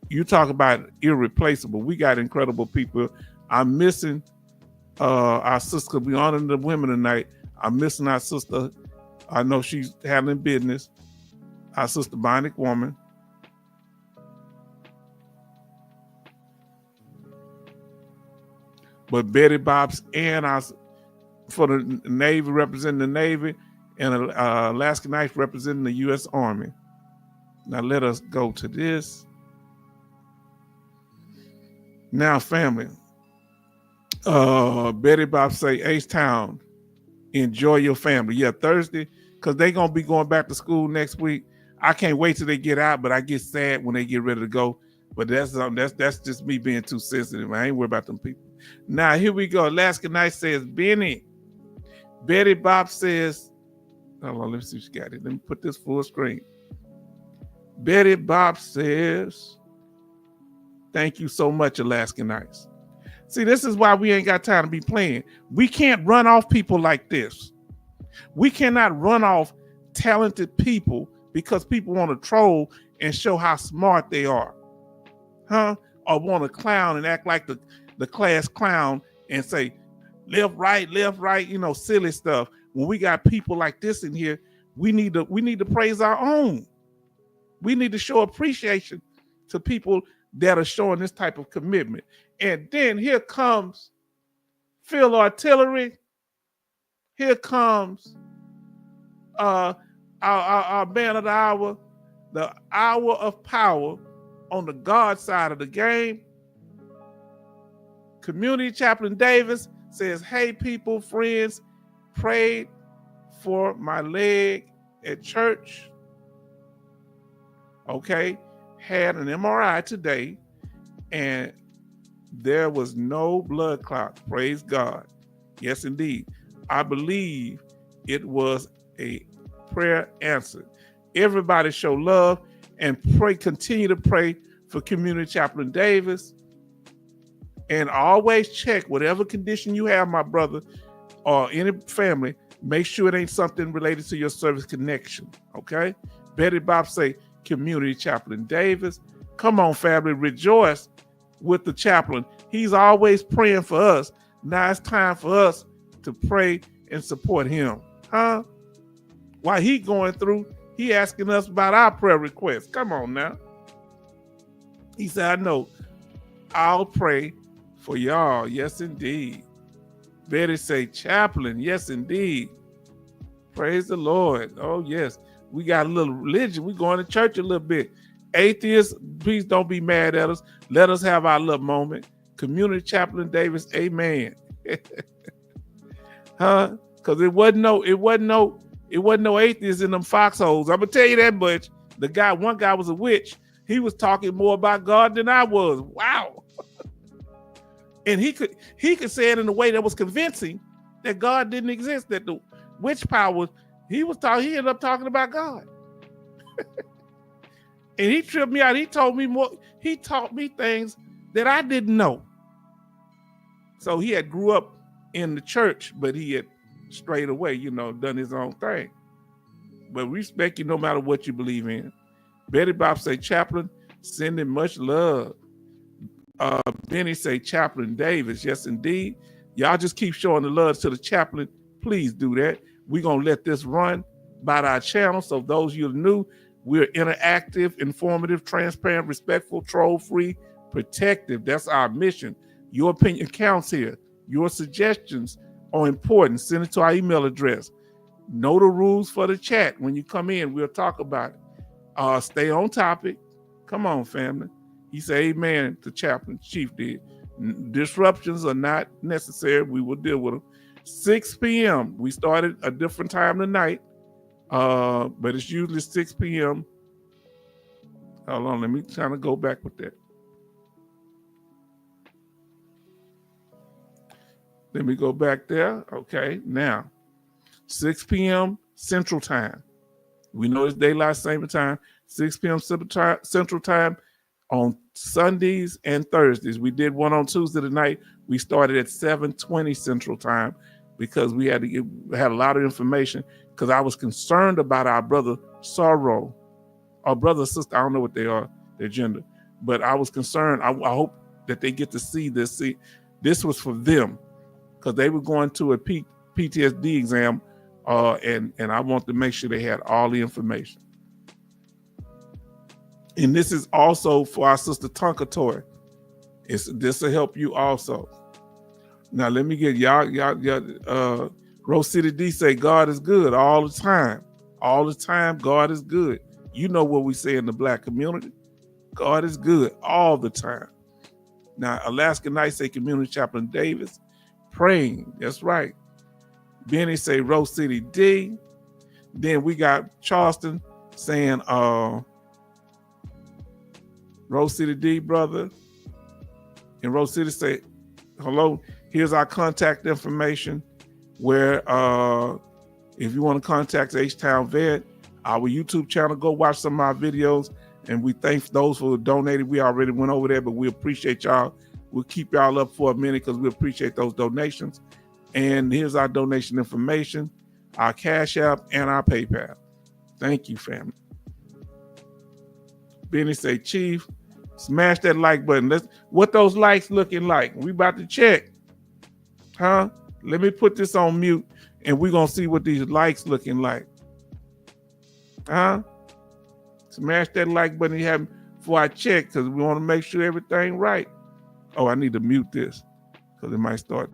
You talk about irreplaceable. We got incredible people. I'm missing our sister. We honoring the women tonight. I'm missing our sister. I know she's handling business. Our sister, Bionic Woman. But Betty Bops and us for the Navy, representing the Navy, and Alaskan Ice representing the U.S. Army. Now let us go to this. Now, family, Betty Bob say, H-Town, enjoy your family. Yeah, Thursday, because they're going to be going back to school next week. I can't wait till they get out, but I get sad when they get ready to go. But that's just me being too sensitive. I ain't worried about them people. Now, here we go. Alaska Night says, Benny. Betty Bob says, hold on, let me see if she got it. Let me put this full screen. Betty Bob says, thank you so much, Alaska Nights. See, this is why we ain't got time to be playing. We can't run off people like this. We cannot run off talented people because people want to troll and show how smart they are. Huh? Or want to clown and act like the class clown and say, left, right, silly stuff. When we got people like this in here, we need to praise our own. We need to show appreciation to people that are showing this type of commitment. And then here comes Phil Artillery. Here comes our man of the hour of power on the God side of the game. Community Chaplain Davis says, hey, people, friends, prayed for my leg at church. Okay, had an MRI today, and there was no blood clot. Praise God. Yes, indeed. I believe it was a prayer answered. Everybody show love and pray. Continue to pray for Community Chaplain Davis. And always check whatever condition you have, my brother, or any family. Make sure it ain't something related to your service connection. Okay? Betty Bob say, Community Chaplain Davis. Come on, family, rejoice with the chaplain. He's always praying for us. Now it's time for us to pray and support him. Huh? While he going through, he asking us about our prayer requests. Come on now. He said, I know. I'll pray for y'all. Yes, indeed. Betty say, chaplain. Yes, indeed. Praise the Lord. Oh, yes. We got a little religion. We going to church a little bit. Atheists, please don't be mad at us. Let us have our little moment. Community Chaplain Davis, amen. Huh? Because it wasn't no atheists in them foxholes. I'm gonna tell you that much. One guy was a witch. He was talking more about God than I was. Wow. And he could say it in a way that was convincing that God didn't exist, that the witch power, he ended up talking about God. And he tripped me out. He told me more, he taught me things that I didn't know. So he had grew up in the church, but he had strayed away, done his own thing. But we respect you no matter what you believe in. Betty Bob say, Chaplain, sending much love. Benny say, Chaplain Davis, yes indeed. Y'all just keep showing the love to the chaplain. Please do that. We're going to let this run by our channel. So those you new, we're interactive, informative, transparent, respectful, troll-free, protective. That's our mission. Your opinion counts here. Your suggestions are important. Send it to our email address. Know the rules for the chat. When you come in, we'll talk about it. Stay on topic. Come on, family. He said, amen, the chaplain, chief did. Disruptions are not necessary. We will deal with them. 6 p.m. We started a different time tonight, but it's usually 6 p.m. Hold on, let me kind of go back with that. Let me go back there. Okay, now, 6 p.m. Central Time. We know it's daylight saving time. 6 p.m. Central Time on Sundays and Thursdays. We did one on Tuesday tonight. We started at 7:20 Central Time because we had a lot of information because I was concerned about our brother Sorrow, our brother, sister, I don't know what they are, their gender, but I was concerned. I hope that they get to see this. See, this was for them because they were going to a PTSD exam, and I want to make sure they had all the information. And this is also for our sister Tonka Toy. This will help you also. Now let me get y'all. Rose City D say God is good all the time. All the time, God is good. You know what we say in the Black community. God is good all the time. Now Alaska Night say Community Chaplain Davis praying. That's right. Benny say Rose City D. Then we got Charleston saying Rose City D, brother. And Rose City say, hello, here's our contact information where if you want to contact H-Town Vet, our YouTube channel, go watch some of our videos. And we thank those who donated. We already went over there, but we appreciate y'all. We'll keep y'all up for a minute because we appreciate those donations. And here's our donation information, our Cash App, and our PayPal. Thank you, family. Benny say, Chief, smash that like button. What those likes looking like? We about to check. Huh? Let me put this on mute and we're going to see what these likes looking like. Huh? Smash that like button you have before I check because we want to make sure everything right. Oh, I need to mute this because it might start.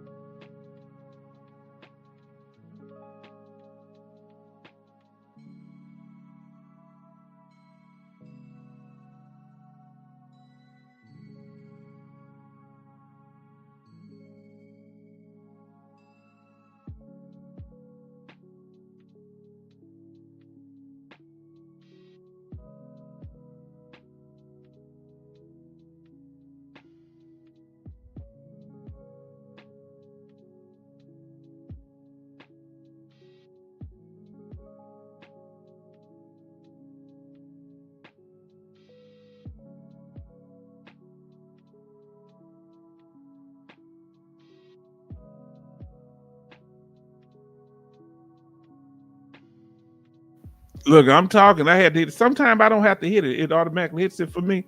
Look, I'm talking. I had to hit it. Sometimes I don't have to hit it. It automatically hits it for me.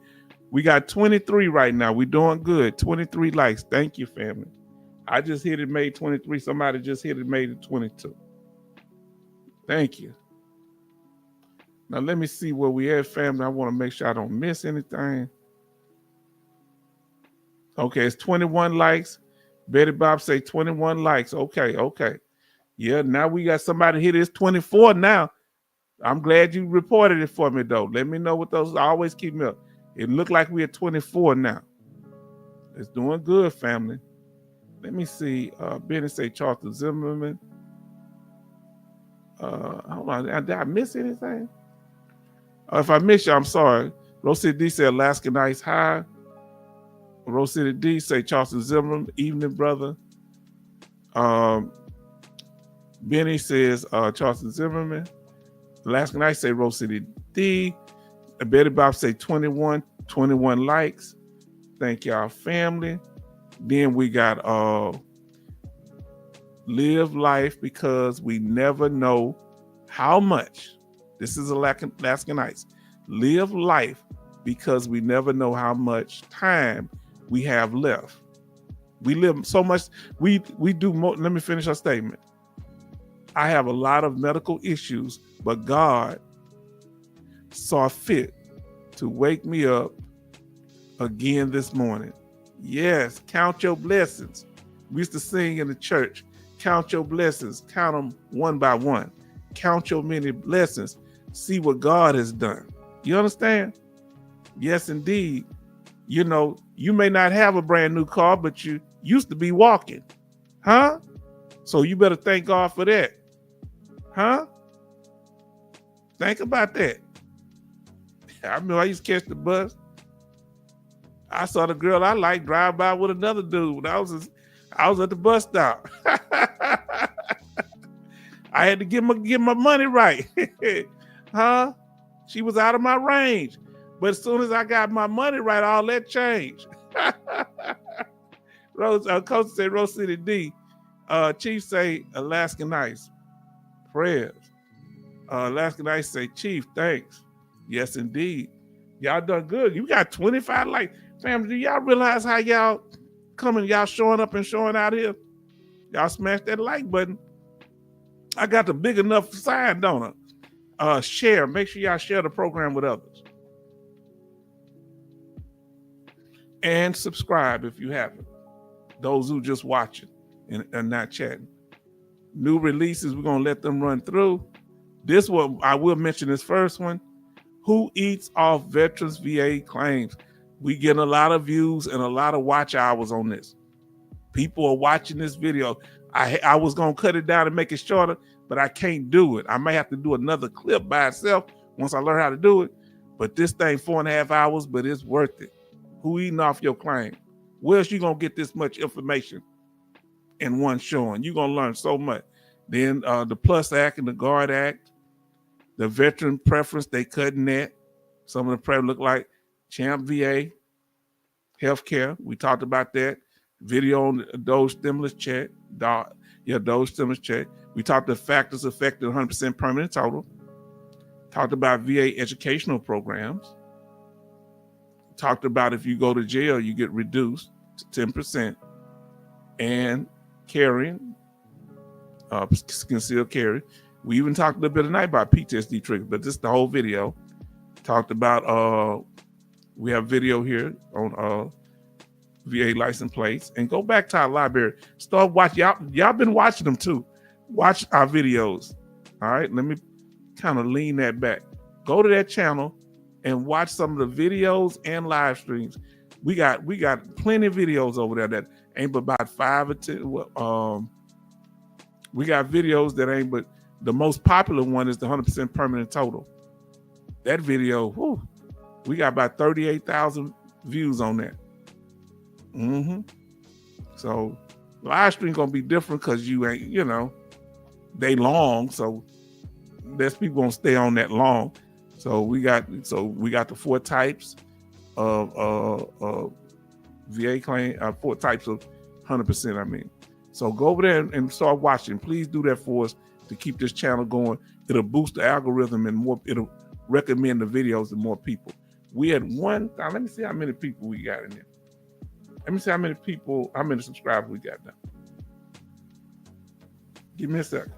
We got 23 right now. We're doing good. 23 likes. Thank you, family. I just hit it, made 23. Somebody just hit it, made it 22. Thank you. Now let me see where we at, family. I want to make sure I don't miss anything. Okay, it's 21 likes. Betty Bob say 21 likes. Okay. Yeah, now we got somebody hit it. It's 24 now. I'm glad you reported it for me, though. Let me know what those. Always keep me up. It looked like we're at 24 now. It's doing good, family. Let me see. Benny say Charleston Zimmerman. Hold on. Did I miss anything? If I miss you, I'm sorry. Rose D said Alaska Nice High. Rose City D say Charleston Zimmerman, evening, brother. Benny says Charleston Zimmerman. Alaskan Ice say Rose City D. Betty Bob say 21 likes. Thank y'all, family. Then we got live life because we never know how much. This is Alaskan Ice. Live life because we never know how much time we have left. We live so much. We do more. Let me finish our statement. I have a lot of medical issues, but God saw fit to wake me up again this morning. Yes, count your blessings. We used to sing in the church, count your blessings, count them one by one. Count your many blessings. See what God has done. You understand? Yes, indeed. You know, you may not have a brand new car, but you used to be walking. Huh? So you better thank God for that. Huh? Think about that. I remember I used to catch the bus. I saw the girl I liked drive by with another dude when I was at the bus stop. I had to get my money right. Huh? She was out of my range. But as soon as I got my money right, all that changed. Coach say Rose City D. Chief say Alaskan Ice. Prayers. Alaskan Ice say, Chief, thanks. Yes, indeed. Y'all done good. You got 25 likes. Family, do y'all realize how y'all coming, y'all showing up and showing out here? Y'all smash that like button. I got the big enough sign, don't I? Share. Make sure y'all share the program with others. And subscribe if you haven't. Those who just watching and not chatting. New releases, we're going to let them run through. This one, I will mention this first one. Who eats off veterans VA claims? We get a lot of views and a lot of watch hours on this. People are watching this video. I was going to cut it down and make it shorter, but I can't do it. I may have to do another clip by itself once I learn how to do it. But this thing 4.5 hours, but it's worth it. Who eating off your claim? Where else you going to get this much information in one showing? You're going to learn so much. Then the PLUS Act and the GUARD Act, the veteran preference, they cutting that. Some of the preference look like Champ VA, healthcare. We talked about that. Video on those stimulus check. Those stimulus check. We talked the factors affecting 100% permanent total. Talked about VA educational programs. Talked about if you go to jail, you get reduced to 10%. And carrying, concealed carry. We even talked a little bit tonight about PTSD triggers, but this is the whole video. Talked about, we have video here on VA license plates. And go back to our library. Start watching. Y'all been watching them too. Watch our videos. All right, let me kind of lean that back. Go to that channel and watch some of the videos and live streams. We got plenty of videos over there that ain't but about 5 or 10. We got videos that ain't but the most popular one is the 100% permanent total. That video, whew, we got about 38,000 views on that. So live stream gonna be different because you ain't, they long, so less people gonna stay on that long. So we got the 4 types of VA claim, 4 types of 100%. I mean, so go over there and start watching. Please do that for us to keep this channel going. It'll boost the algorithm and it'll recommend the videos to more people. We had let me see how many people we got in there. Let me see how many subscribers we got now. Give me a second.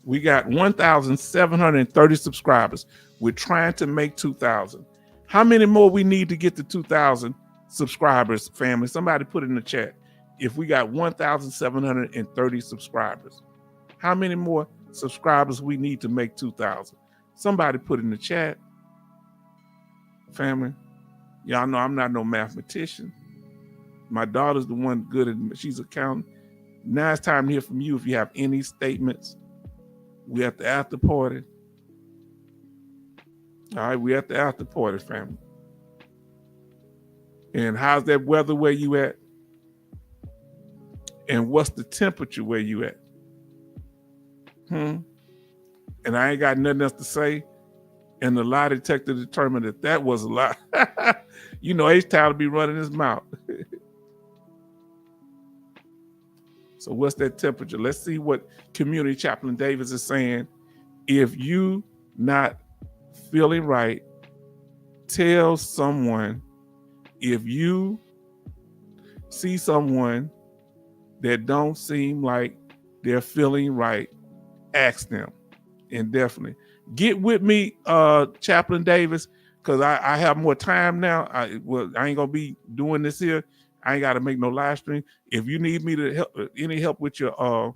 We got 1,730 subscribers. We're trying to make 2,000. How many more we need to get to 2,000 subscribers, family? Somebody put it in the chat. If we got 1,730 subscribers, how many more subscribers we need to make 2,000? Somebody put it in the chat. Family, y'all know I'm not no mathematician. My daughter's the one good at, she's accounting. Now it's time to hear from you if you have any statements. We at the after party. All right, we at the after party, family. And how's that weather where you at? And what's the temperature where you at? And I ain't got nothing else to say. And the lie detector determined that was a lie. You know, H-Town to be running his mouth. So what's that temperature? Let's see what Community Chaplain Davis is saying. If you not feeling right, tell someone. If you see someone that don't seem like they're feeling right, ask them. And definitely get with me, Chaplain Davis, because I have more time now. I ain't gonna be doing this here. I ain't got to make no live stream. If you need me to help, any help with your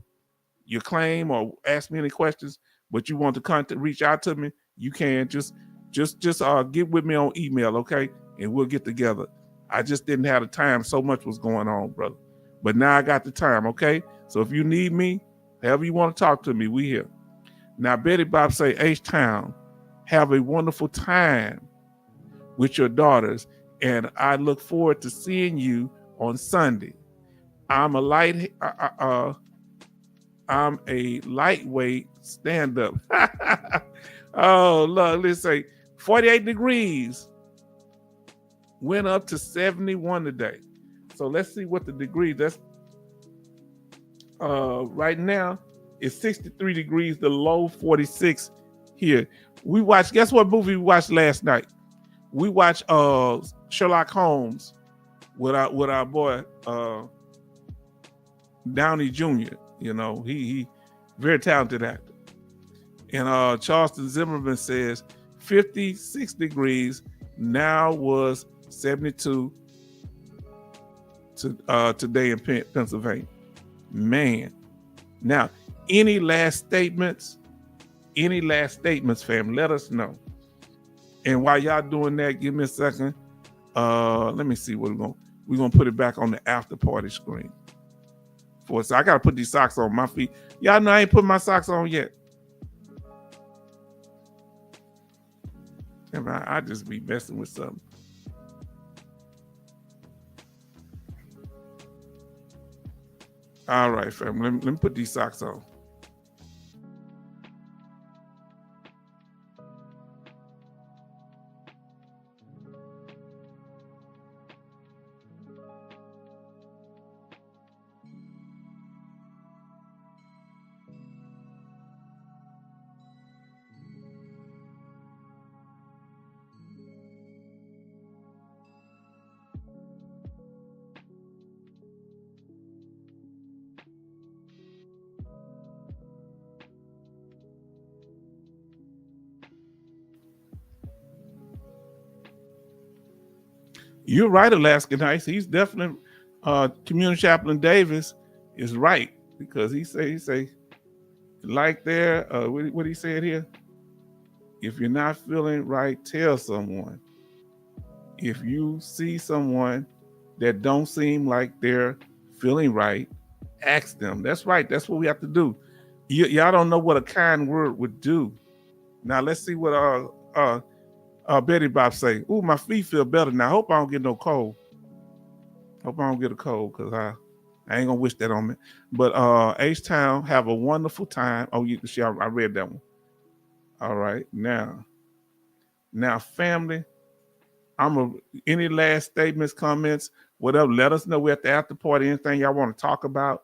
claim or ask me any questions, but you want to reach out to me, you can just get with me on email, okay? And we'll get together. I just didn't have the time. So much was going on, brother. But now I got the time, okay? So if you need me, however you want to talk to me, we here. Now, Betty Bob say, H-Town, have a wonderful time with your daughters, and I look forward to seeing you on Sunday. I'm a lightweight stand-up. Oh, look, let's say 48 degrees. Went up to 71 today. So let's see what the degrees, that's right now it's 63 degrees, the low 46 here. We watched, guess what movie we watched last night? We watched Sherlock Holmes with our boy Downey Jr. You know, he very talented actor. And Charleston Zimmerman says 56 degrees, now was 72 today in Pennsylvania. Man. Now, any last statements? Any last statements, fam? Let us know. And while y'all doing that, give me a second. Let me see what we're gonna put it back on the after party screen. So I gotta put these socks on my feet. Y'all know I ain't put my socks on yet. And I just be messing with something. All right, fam. Let me put these socks on. You're right, Alaska Nice. He's definitely Community Chaplain Davis is right, because he say like there. What he said here? If you're not feeling right, tell someone. If you see someone that don't seem like they're feeling right, ask them. That's right. That's what we have to do. Y'all don't know what a kind word would do. Now let's see what Betty Bob say. Ooh, my feet feel better now. Hope I don't get no cold. Hope I don't get a cold, because I ain't gonna wish that on me. But H-Town, have a wonderful time. Oh, I read that one. All right, now family, any last statements, comments, whatever, let us know. We're at the after party, anything y'all want to talk about,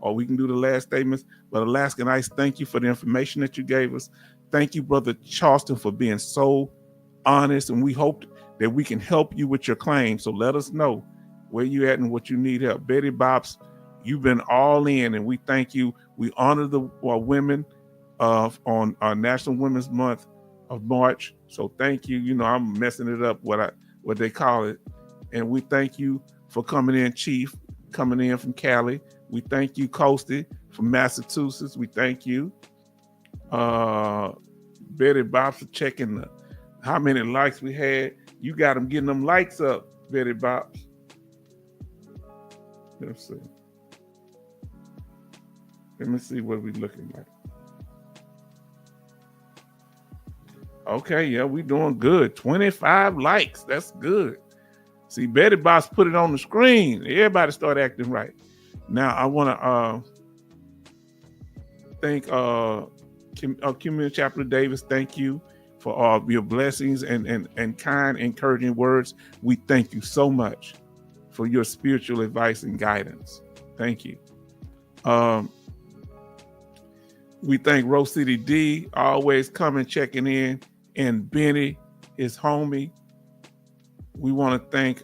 or we can do the last statements. But Alaska Nice, thank you for the information that you gave us. Thank you, Brother Charleston, for being so honest, and we hope that we can help you with your claim. So let us know where you at and what you need help. Betty Bops, you've been all in, and we thank you. We honor the women on our National Women's Month of March. So thank you. You know, I'm messing it up what they call it. And we thank you for coming in, Chief, coming in from Cali. We thank you, Coasty, from Massachusetts. We thank you. Betty Bops, for checking how many likes we had. You got them getting them likes up, Betty Bops. Let's see. Let me see what we're looking like. Okay, yeah, we doing good. 25 likes. That's good. See, Betty Boss put it on the screen. Everybody started acting right. Now I want to thank Community Chaplain Davis. Thank you for all your blessings and kind, encouraging words. We thank you so much for your spiritual advice and guidance. Thank you. We thank Rose City D, always coming, checking in, and Benny, his homie. We want to thank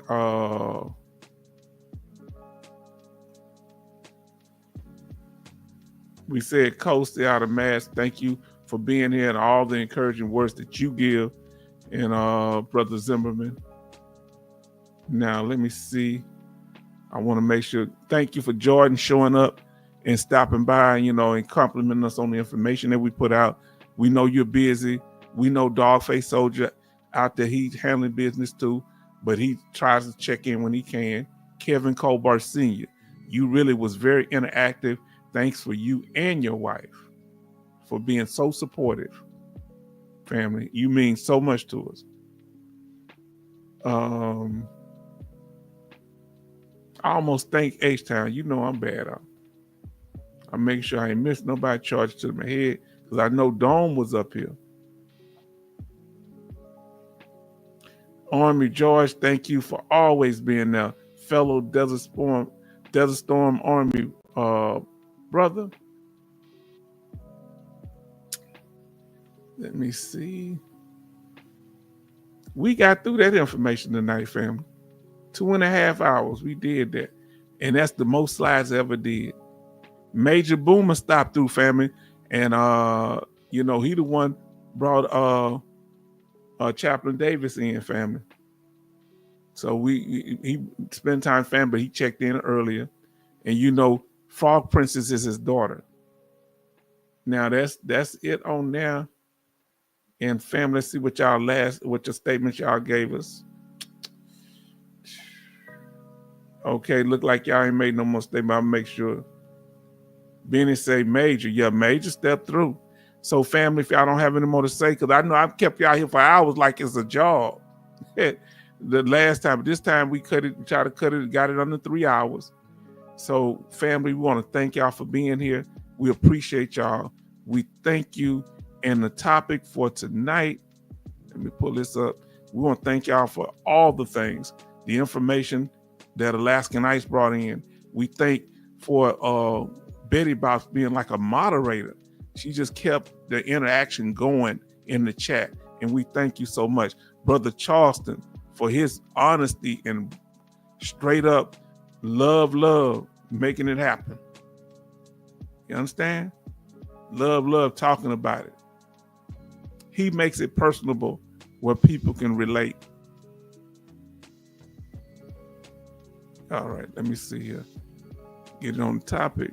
we said Coasty out of Mass. Thank you for being here and all the encouraging words that you give. And Brother Zimmerman. Now let me see. I want to make sure. Thank you for Jordan showing up and stopping by, and complimenting us on the information that we put out. We know you're busy. We know Dogface Soldier out there, he's handling business too, but he tries to check in when he can. Kevin Colbart Sr., you really was very interactive. Thanks for you and your wife for being so supportive. Family, you mean so much to us. I almost thank H-Town. I'm bad. I make sure I ain't miss nobody charged to my head because I know Dome was up here. Army George, thank you for always being there. Fellow Desert Storm Army brother. Let me see. We got through that information tonight, family. 2.5 hours. We did that. And that's the most slides I ever did. Major Boomer stopped through, family. And he the one brought Chaplain Davis in, family. So he spent time, family, but he checked in earlier. And Frog Princess is his daughter. Now that's it on there. And family, let's see what your statements y'all gave us. Okay, look like y'all ain't made no more statement. I'll make sure. Benny say Major. Yeah, Major step through. So family, if y'all don't have any more to say, because I know I've kept y'all here for hours like it's a job. The last time, this time we try to cut it, got it under 3 hours. So family, we want to thank y'all for being here. We appreciate y'all. We thank you. And the topic for tonight, let me pull this up. We want to thank y'all for all the things, the information that Alaskan Ice brought in. We thank for Betty Bops being like a moderator. She just kept the interaction going in the chat. And we thank you so much. Brother Charleston, for his honesty and straight up love, making it happen. You understand? Love, talking about it. He makes it personable where people can relate. All right, let me see here. Get it on the topic.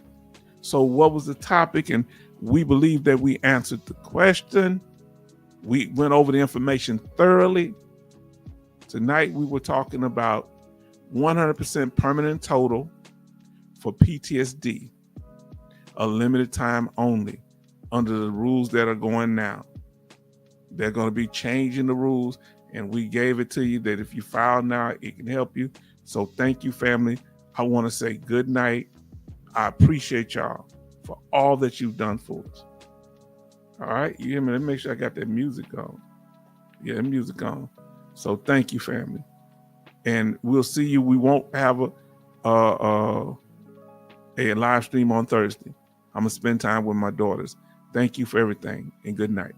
So what was the topic? And we believe that we answered the question. We went over the information thoroughly. Tonight we were talking about 100% permanent total for PTSD, a limited time only under the rules that are going now. They're going to be changing the rules, and we gave it to you that if you file now, it can help you. So thank you, family. I want to say good night. I appreciate y'all for all that you've done for us. All right, you hear me? Let me make sure I got that music on. Yeah, that music on. So thank you, family. And we'll see you. We won't have a live stream on Thursday. I'm going to spend time with my daughters. Thank you for everything, and good night.